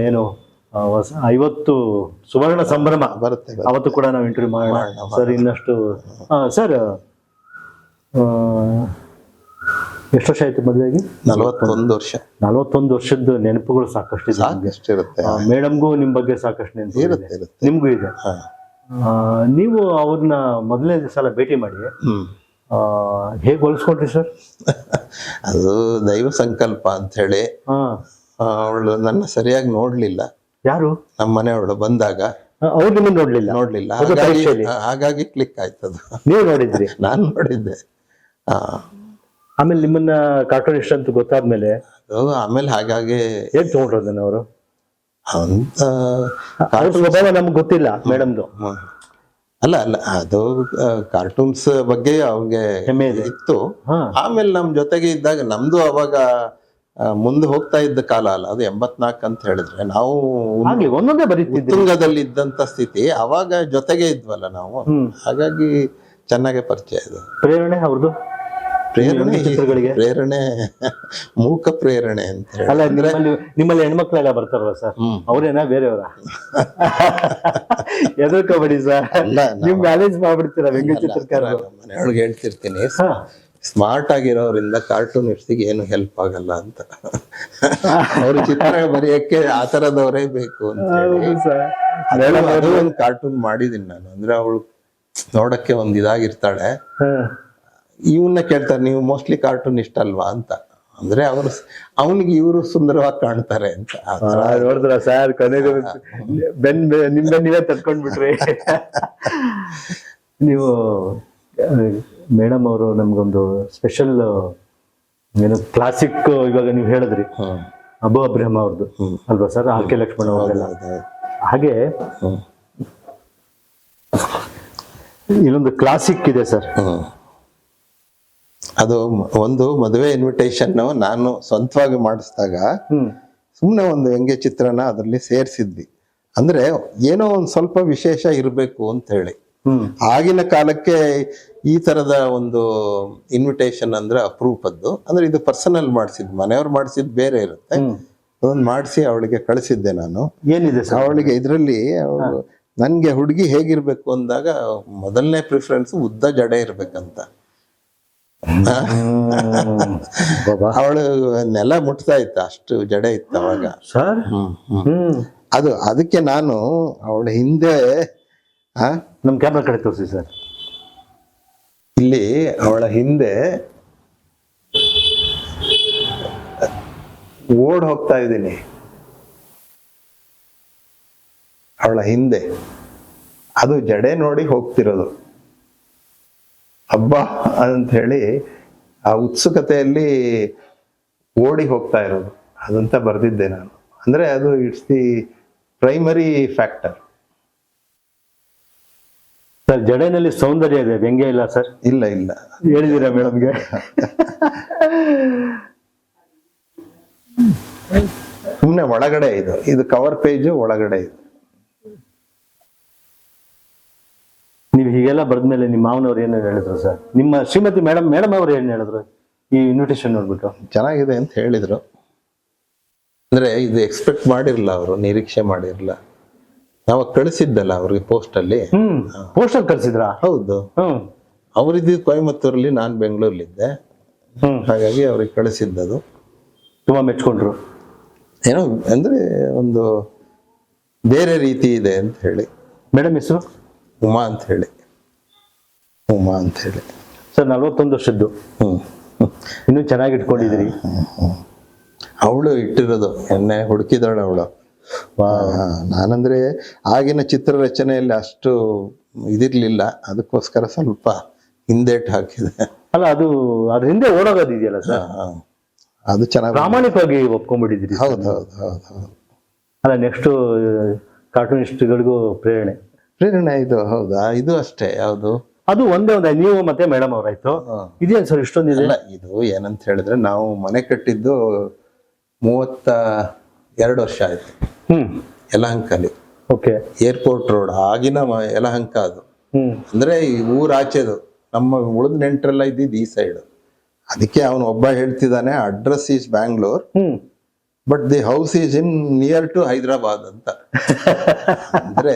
ಏನು 50 ಸುವರ್ಣ ಸಂಭ್ರಮ ಬರುತ್ತೆ, ಅವತ್ತು ಕೂಡ ನಾವು ಇಂಟರ್ವ್ಯೂ ಮಾಡೋಣ ಸರ್. ಇನ್ನಷ್ಟು ಸರ್, ಎಷ್ಟು ವರ್ಷ ಆಯ್ತು ಮದುವೆಗೆ? 41 ವರ್ಷ. 41 ವರ್ಷದ ನೆನಪುಗಳು ಸಾಕಷ್ಟು ಇರುತ್ತೆ. ಮೇಡಮ್ಗೂ ನಿಮ್ ಬಗ್ಗೆ ಸಾಕಷ್ಟು ನೆನಪು ಇರುತ್ತೆ, ನಿಮ್ಗೂ ಇದೆ. ನೀವು ಅವ್ರನ್ನ ಮೊದಲನೇ ಸಲ ಭೇಟಿ ಮಾಡಿ ಹೇಗೆ ಹೋಲಿಸ್ಕೊಂಡ್ರಿ ಸರ್? ಅದು ದೈವ ಸಂಕಲ್ಪ ಅಂತ ಹೇಳಿ. ಅವಳು ನನ್ನ ಸರಿಯಾಗಿ ನೋಡ್ಲಿಲ್ಲ. ಯಾರು? ನಮ್ಮ ಮನೆಯವಳು ಬಂದಾಗ ಅವ್ರು ನಿಮ್ಮನ್ನ ನೋಡ್ಲಿಲ್ಲ. ಹಾಗಾಗಿ ಕ್ಲಿಕ್ ಆಯ್ತದು. ನೀವು ನೋಡಿದ್ರಿ? ನಾನು ನೋಡಿದ್ದೆ. ಆಮೇಲೆ ನಿಮ್ಮನ್ನ ಕಾರ್ಟೂನಿಸ್ಟ್ ಅಂತ ಗೊತ್ತಾದ್ಮೇಲೆ ಆಮೇಲೆ ಹಾಗಾಗಿ ಹೇಗ್ ತಗೊಂಡ್ರು ಅದನ್ನ ಅವರು? ಅಂತ ಸ್ವಭಾವ ನಮ್ಗೆ ಗೊತ್ತಿಲ್ಲ ಮೇಡಮ್ದು. ಅಲ್ಲ ಅಲ್ಲ, ಅದು ಕಾರ್ಟೂನ್ಸ್ ಬಗ್ಗೆ ಅವ್ರಿಗೆ ಹೆಮ್ಮೆ ಇದೆ. ಇತ್ತು. ಹಾ. ಆಮೇಲೆ ನಮ್ ಜೊತೆಗೆ ಇದ್ದಾಗ ನಮ್ದು ಅವಾಗ ಮುಂದೆ ಹೋಗ್ತಾ ಇದ್ದ ಕಾಲ ಅಲ್ಲ ಅದು, 84 ಅಂತ ಹೇಳಿದ್ರೆ ನಾವು ಆಗ್ಲಿ ಒಂದೊಂದೇ ಬರೀತಿದ್ರಿ. ಉತ್ತುಂಗದಲ್ಲಿ ಇದ್ದಂತ ಸ್ಥಿತಿ. ಅವಾಗ ಜೊತೆಗೆ ಇದ್ವಲ್ಲ ನಾವು, ಹಾಗಾಗಿ ಚೆನ್ನಾಗೆ ಪರಿಚಯ ಇದೆ. ಪ್ರೇರಣೆ ಅವ್ರದ್ದು ಪ್ರೇರಣೆ ಚಿತ್ರಗಳಿಗೆ? ಪ್ರೇರಣೆ ಮೂಕ ಪ್ರೇರಣೆ ಅಂತ ಹೇಳಿ. ಅಲ್ಲ, ನಿಮ್ಮಲ್ಲಿ ಹೆಣ್ಮಕ್ಳೆಲ್ಲ ಬರ್ತಾರಲ್ಲ ಸರ್, ಅವ್ರೇನಾ ಬೇರೆಯವರ? ಎದುರ್ಕೋಬೇಡಿ ಸರ್, ಅಲ್ಲ, ನೀವು ಮ್ಯಾನೇಜ್ ಮಾಡ್ಬಿಡ್ತೀರಾ ವ್ಯಂಗ್ಯ ಚಿತ್ರಕಾರ. ಮನೆಯೊಳಗೆ ಹೇಳ್ತಿರ್ತೀನಿ, ಸ್ಮಾರ್ಟ್ ಆಗಿರೋದ್ರಿಂದ ಕಾರ್ಟೂನಿಸ್ಟಿಗೆ ಏನು ಹೆಲ್ಪ್ ಆಗಲ್ಲ ಅಂತ. ಅವ್ರ ಚಿತ್ರ ಬರೆಯಕ್ಕೆ ಆ ತರದವರೇ ಬೇಕು ಅಂತ ಹೇಳಿ ಅದು ಒಂದು ಕಾರ್ಟೂನ್ ಮಾಡಿದೀನಿ ನಾನು. ಅಂದ್ರೆ ಅವಳು ನೋಡಕ್ಕೆ ಒಂದ್ ಇದಾಗಿರ್ತಾಳೆ, ಇವನ್ನ ಕೇಳ್ತಾರೆ ನೀವು ಮೋಸ್ಟ್ಲಿ ಕಾರ್ಟೂನ್ ಇಷ್ಟ ಅಲ್ವಾ ಅಂತ. ಅಂದ್ರೆ ಅವನಿಗೆ ಇವರು ಸುಂದರವಾಗಿ ಕಾಣ್ತಾರೆ ಅಂತ. ನೋಡಿದ್ರ ಸರ್, ಕೊನೆಗೂ ನಿಮ್ಗೆ ನೀವೇ ತಡ್ಕೊಂಡ್ಬಿಟ್ರಿ. ನೀವು ಮೇಡಮ್ ಅವರು ನಮ್ಗೊಂದು ಸ್ಪೆಷಲ್ ಏನು ಕ್ಲಾಸಿಕ್ ಇವಾಗ ನೀವು ಹೇಳಿದ್ರಿ, ಅಬು ಅಬ್ರಹಂ ಅವ್ರದ್ದು ಅಲ್ವಾ ಸರ್, ಆರ್ ಕೆ ಲಕ್ಷ್ಮಣ್ ಅವ್ರದ್ದೆಲ್ಲ. ಹಾಗೆ ಇಲ್ಲೊಂದು ಕ್ಲಾಸಿಕ್ ಇದೆ ಸರ್. ಅದು ಒಂದು ಮದುವೆ ಇನ್ವಿಟೇಷನ್ ನಾನು ಸ್ವಂತವಾಗಿ ಮಾಡಿಸಿದಾಗ ಸುಮ್ಮನೆ ಒಂದು ವ್ಯಂಗ್ಯ ಚಿತ್ರನ ಅದರಲ್ಲಿ ಸೇರಿಸಿದ್ವಿ. ಅಂದ್ರೆ ಏನೋ ಒಂದು ಸ್ವಲ್ಪ ವಿಶೇಷ ಇರಬೇಕು ಅಂತ ಹೇಳಿ. ಆಗಿನ ಕಾಲಕ್ಕೆ ಈ ತರದ ಒಂದು ಇನ್ವಿಟೇಷನ್ ಅಂದ್ರೆ ಅಪರೂಪದ್ದು. ಅಂದ್ರೆ ಇದು ಪರ್ಸನಲ್ ಮಾಡಿಸಿದ್, ಮನೆಯವ್ರು ಮಾಡಿಸಿದ್ ಬೇರೆ ಇರುತ್ತೆ. ಅದೊಂದು ಮಾಡಿಸಿ ಅವಳಿಗೆ ಕಳಿಸಿದ್ದೆ ನಾನು. ಏನಿದೆ ಸರ್ ಅವಳಿಗೆ ಇದರಲ್ಲಿ ನನ್ಗೆ ಹುಡುಗಿ ಹೇಗಿರ್ಬೇಕು ಅಂದಾಗ ಮೊದಲನೇ ಪ್ರಿಫರೆನ್ಸ್ ಉದ್ದ ಜಡೆ ಇರ್ಬೇಕಂತ. ಅವಳು ನೆಲ ಮುಟ್ತಾ ಇತ್ತ, ಅಷ್ಟು ಜಡೆ ಇತ್ತು ಅವಾಗ ಸರ್. ಅದಕ್ಕೆ ನಾನು ಅವಳ ಹಿಂದೆ ನಮ್ ಕ್ಯಾಮ್ರಾ ಕಡೆ ತೋರಿಸಿ ಸರ್. ಇಲ್ಲಿ ಅವಳ ಹಿಂದೆ ಓಡ್ ಹೋಗ್ತಾ ಇದ್ದೀನಿ, ಅವಳ ಹಿಂದೆ ಅದು ಜಡೆ ನೋಡಿ ಹೋಗ್ತಿರೋದು. ಹಬ್ಬ ಅಂತ ಹೇಳಿ ಆ ಉತ್ಸುಕತೆಯಲ್ಲಿ ಓಡಿ ಹೋಗ್ತಾ ಇರೋದು, ಅದಂತ ಬರ್ದಿದ್ದೆ ನಾನು. ಅಂದ್ರೆ ಅದು it's the primary factor. Sir ಜಡೆನಲ್ಲಿ ಸೌಂದರ್ಯ ಇದೆ, ವ್ಯಂಗ್ಯ ಇಲ್ಲ ಸರ್? ಇಲ್ಲ ಇಲ್ಲ, ಹೇಳಿದೀರಾ ಮೇಡಮ್ಗೆ? ಸುಮ್ಮನೆ ಒಳಗಡೆ ಇದು ಕವರ್ ಪೇಜ್ ಒಳಗಡೆ ಇದು. ನೀವು ಹೀಗೆಲ್ಲ ಬರ್ದ್ಮೇಲೆ ನಿಮ್ಮ ಮಾವನವ್ರು ಏನು ಹೇಳಿದ್ರು ಸರ್? ನಿಮ್ಮ ಶ್ರೀಮತಿ ಮೇಡಮ್ ಅವ್ರು ಏನ್ ಹೇಳಿದ್ರು ಈ ಇನ್ವಿಟೇಷನ್ ನೋಡ್ಬಿಟ್ಟು? ಚೆನ್ನಾಗಿದೆ ಅಂತ ಹೇಳಿದ್ರು. ಅಂದ್ರೆ ಇದು ಎಕ್ಸ್ಪೆಕ್ಟ್ ಮಾಡಿರ್ಲಿಲ್ಲ, ಅವರು ನಿರೀಕ್ಷೆ ಮಾಡಿರ್ಲಿಲ್ಲ. ನಾವು ಕಳಿಸಿದ್ದಲ್ಲ ಅವ್ರಿಗೆ ಪೋಸ್ಟ್ ಅಲ್ಲಿ. ಪೋಸ್ಟಲ್ ಕಳ್ಸಿದ್ರಾ? ಹೌದು. ಅವ್ರಿದ್ದು ಕೊಯಮತ್ತೂರಲ್ಲಿ, ನಾನು ಬೆಂಗಳೂರಲ್ಲಿದ್ದೆ. ಹಾಗಾಗಿ ಅವ್ರಿಗೆ ಕಳಿಸಿದ್ದದು. ತುಂಬಾ ಮೆಚ್ಕೊಂಡ್ರು. ಏನೋ ಅಂದ್ರೆ ಒಂದು ಬೇರೆ ರೀತಿ ಇದೆ ಅಂತ ಹೇಳಿ. ಮೇಡಮ್ ಹೆಸರು ಉಮಾ ಅಂತ ಹೇಳಿ. ಸರ್ 41 ವರ್ಷದ್ದು, ಇನ್ನೂ ಚೆನ್ನಾಗಿ ಇಟ್ಕೊಂಡಿದ್ರಿ. ಅವಳು ಇಟ್ಟಿರೋದು, ಎಣ್ಣೆ ಹುಡುಕಿದವಳು ಅವಳು. ನಾನಂದ್ರೆ ಆಗಿನ ಚಿತ್ರ ರಚನೆಯಲ್ಲಿ ಅಷ್ಟು ಇದಿರ್ಲಿಲ್ಲ, ಅದಕ್ಕೋಸ್ಕರ ಸ್ವಲ್ಪ ಹಿಂದೇಟ್ ಹಾಕಿದೆ. ಅಲ್ಲ, ಅದ್ರ ಹಿಂದೆ ಓಡೋಗೋದಿದೆಯಲ್ಲ ಸರ್, ಅದು ಚೆನ್ನಾಗಿ ಪ್ರಾಮಾಣಿಕವಾಗಿ ಒಪ್ಕೊಂಡ್ಬಿಟ್ಟಿದ್ರಿ. ಹೌದು. ಅಲ್ಲ, ನೆಕ್ಸ್ಟ್ ಕಾರ್ಟೂನಿಸ್ಟ್ಗಳಿಗೂ ಪ್ರೇರಣೆ ಇದು. ಹೌದಾ? ಇದು ಅಷ್ಟೇ. ಯಾವುದು? ಅದು ಒಂದೇ ನೀವು ಮತ್ತೆ ಮೇಡಮ್ ಅವ್ರಾಯ್ತು. ಇದೇನು ಸರ್ ಇಷ್ಟೊಂದಿದೆ? ಇದು ಏನಂತ ಹೇಳಿದ್ರೆ, ನಾವು ಮನೆ ಕಟ್ಟಿದ್ದು 32 ವರ್ಷ ಆಯ್ತು. ಯಲಹಂಕಲ್ಲಿ. ಓಕೆ. ಏರ್ಪೋರ್ಟ್ ರೋಡ್, ಆಗಿನ ಯಲಹಂಕ ಅದು. ಅಂದ್ರೆ ಈ ಊರಾಚೆದು. ನಮ್ಮ ಉಳಿದ ನೆಂಟ್ರೆಲ್ಲ ಇದ್ದಿದ್ದು ಈ ಸೈಡ್. ಅದಕ್ಕೆ ಅವನು ಒಬ್ಬ ಹೇಳ್ತಿದ್ದಾನೆ, address is Bangalore but the house is in near to Hyderabad ಅಂತ. ಅಂದ್ರೆ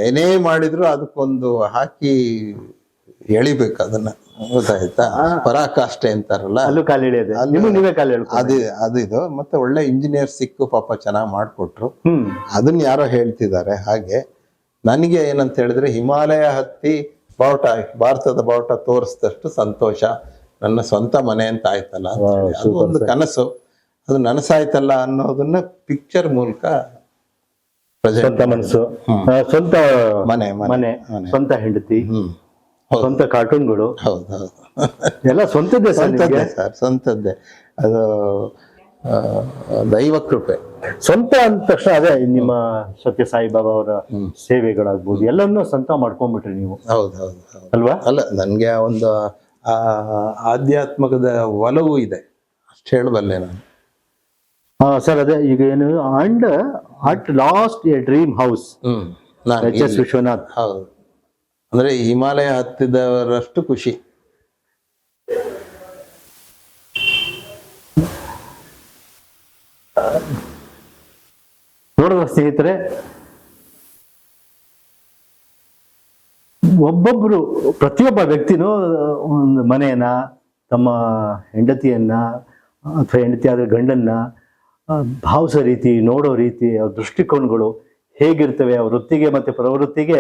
ಏನೇ ಮಾಡಿದ್ರು ಅದಕ್ಕೊಂದು ಹಾಕಿ ಎಳಿಬೇಕು ಅದನ್ನ, ಗೊತ್ತಾಯ್ತಾ? ಪರಾಕಾಷ್ಠೆ ಅಂತಾರಲ್ಲ, ಅದು ಇದು. ಮತ್ತೆ ಒಳ್ಳೆ ಇಂಜಿನಿಯರ್ ಸಿಕ್ಕು, ಪಾಪ ಚೆನ್ನಾಗಿ ಮಾಡ್ಕೊಟ್ರು. ಅದನ್ನ ಯಾರೋ ಹೇಳ್ತಿದ್ದಾರೆ. ಹಾಗೆ ನನಗೆ ಏನಂತ ಹೇಳಿದ್ರೆ, ಹಿಮಾಲಯ ಹತ್ತಿ ಭಾರತದ ಬಾವುಟ ತೋರಿಸಿದಷ್ಟು ಸಂತೋಷ ನನ್ನ ಸ್ವಂತ ಮನೆ ಅಂತ ಆಯ್ತಲ್ಲ. ಅದು ಒಂದು ಕನಸು, ಅದು ನನಸಾಯ್ತಲ್ಲ ಅನ್ನೋದನ್ನ ಪಿಕ್ಚರ್ ಮೂಲಕ ಸ್ವಂತ ಮನಸ್ಸು, ಸ್ವಂತ ಮನೆ, ಸ್ವಂತ ಹೆಂಡತಿ, ಸ್ವಂತ ಕಾರ್ಟೂನ್ಗಳು. ಹೌದೌದು, ಎಲ್ಲ ಸ್ವಂತದ್ದೇ ಸರ್, ಸ್ವಂತದ್ದೇ. ಅದು ದೈವ ಕೃಪೆ. ಸ್ವಂತ ಅಂದ ತಕ್ಷಣ ಅದೇ ನಿಮ್ಮ ಸತ್ಯ ಸಾಯಿಬಾಬಾ ಅವರ ಸೇವೆಗಳಾಗ್ಬೋದು ಎಲ್ಲನ್ನೂ ಸ್ವಂತ ಮಾಡ್ಕೊಂಡ್ಬಿಟ್ರಿ ನೀವು, ಹೌದು ಹೌದು ಹೌದು. ಅಲ್ವಾ? ಅಲ್ಲ, ನನಗೆ ಒಂದು ಆಧ್ಯಾತ್ಮಕದ ಒಲವು ಇದೆ, ಅಷ್ಟು ಹೇಳಬಲ್ಲೆ ನಾನು. ಸರ್ ಅದೇ ಈಗ ಏನು and at last A dream house ನಾನು ಎಚ್ ಎಸ್ ವಿಶ್ವನಾಥ್. ಹೌದು, ಅಂದ್ರೆ ಹಿಮಾಲಯ ಹತ್ತಿದವರಷ್ಟು ಖುಷಿ. ನೋಡುವ ಸ್ನೇಹಿತರೆ, ಒಬ್ಬೊಬ್ರು ಪ್ರತಿಯೊಬ್ಬ ವ್ಯಕ್ತಿನೂ ಒಂದು ಮನೆಯನ್ನ, ತಮ್ಮ ಹೆಂಡತಿಯನ್ನ ಅಥವಾ ಹೆಂಡತಿ ಆದ ಗಂಡನ್ನ ಭಾವಿಸೋ ರೀತಿ, ನೋಡೋ ರೀತಿ, ಅವ್ರ ದೃಷ್ಟಿಕೋನಗಳು ಹೇಗಿರ್ತವೆ, ಅವ್ರ ವೃತ್ತಿಗೆ ಮತ್ತೆ ಪ್ರವೃತ್ತಿಗೆ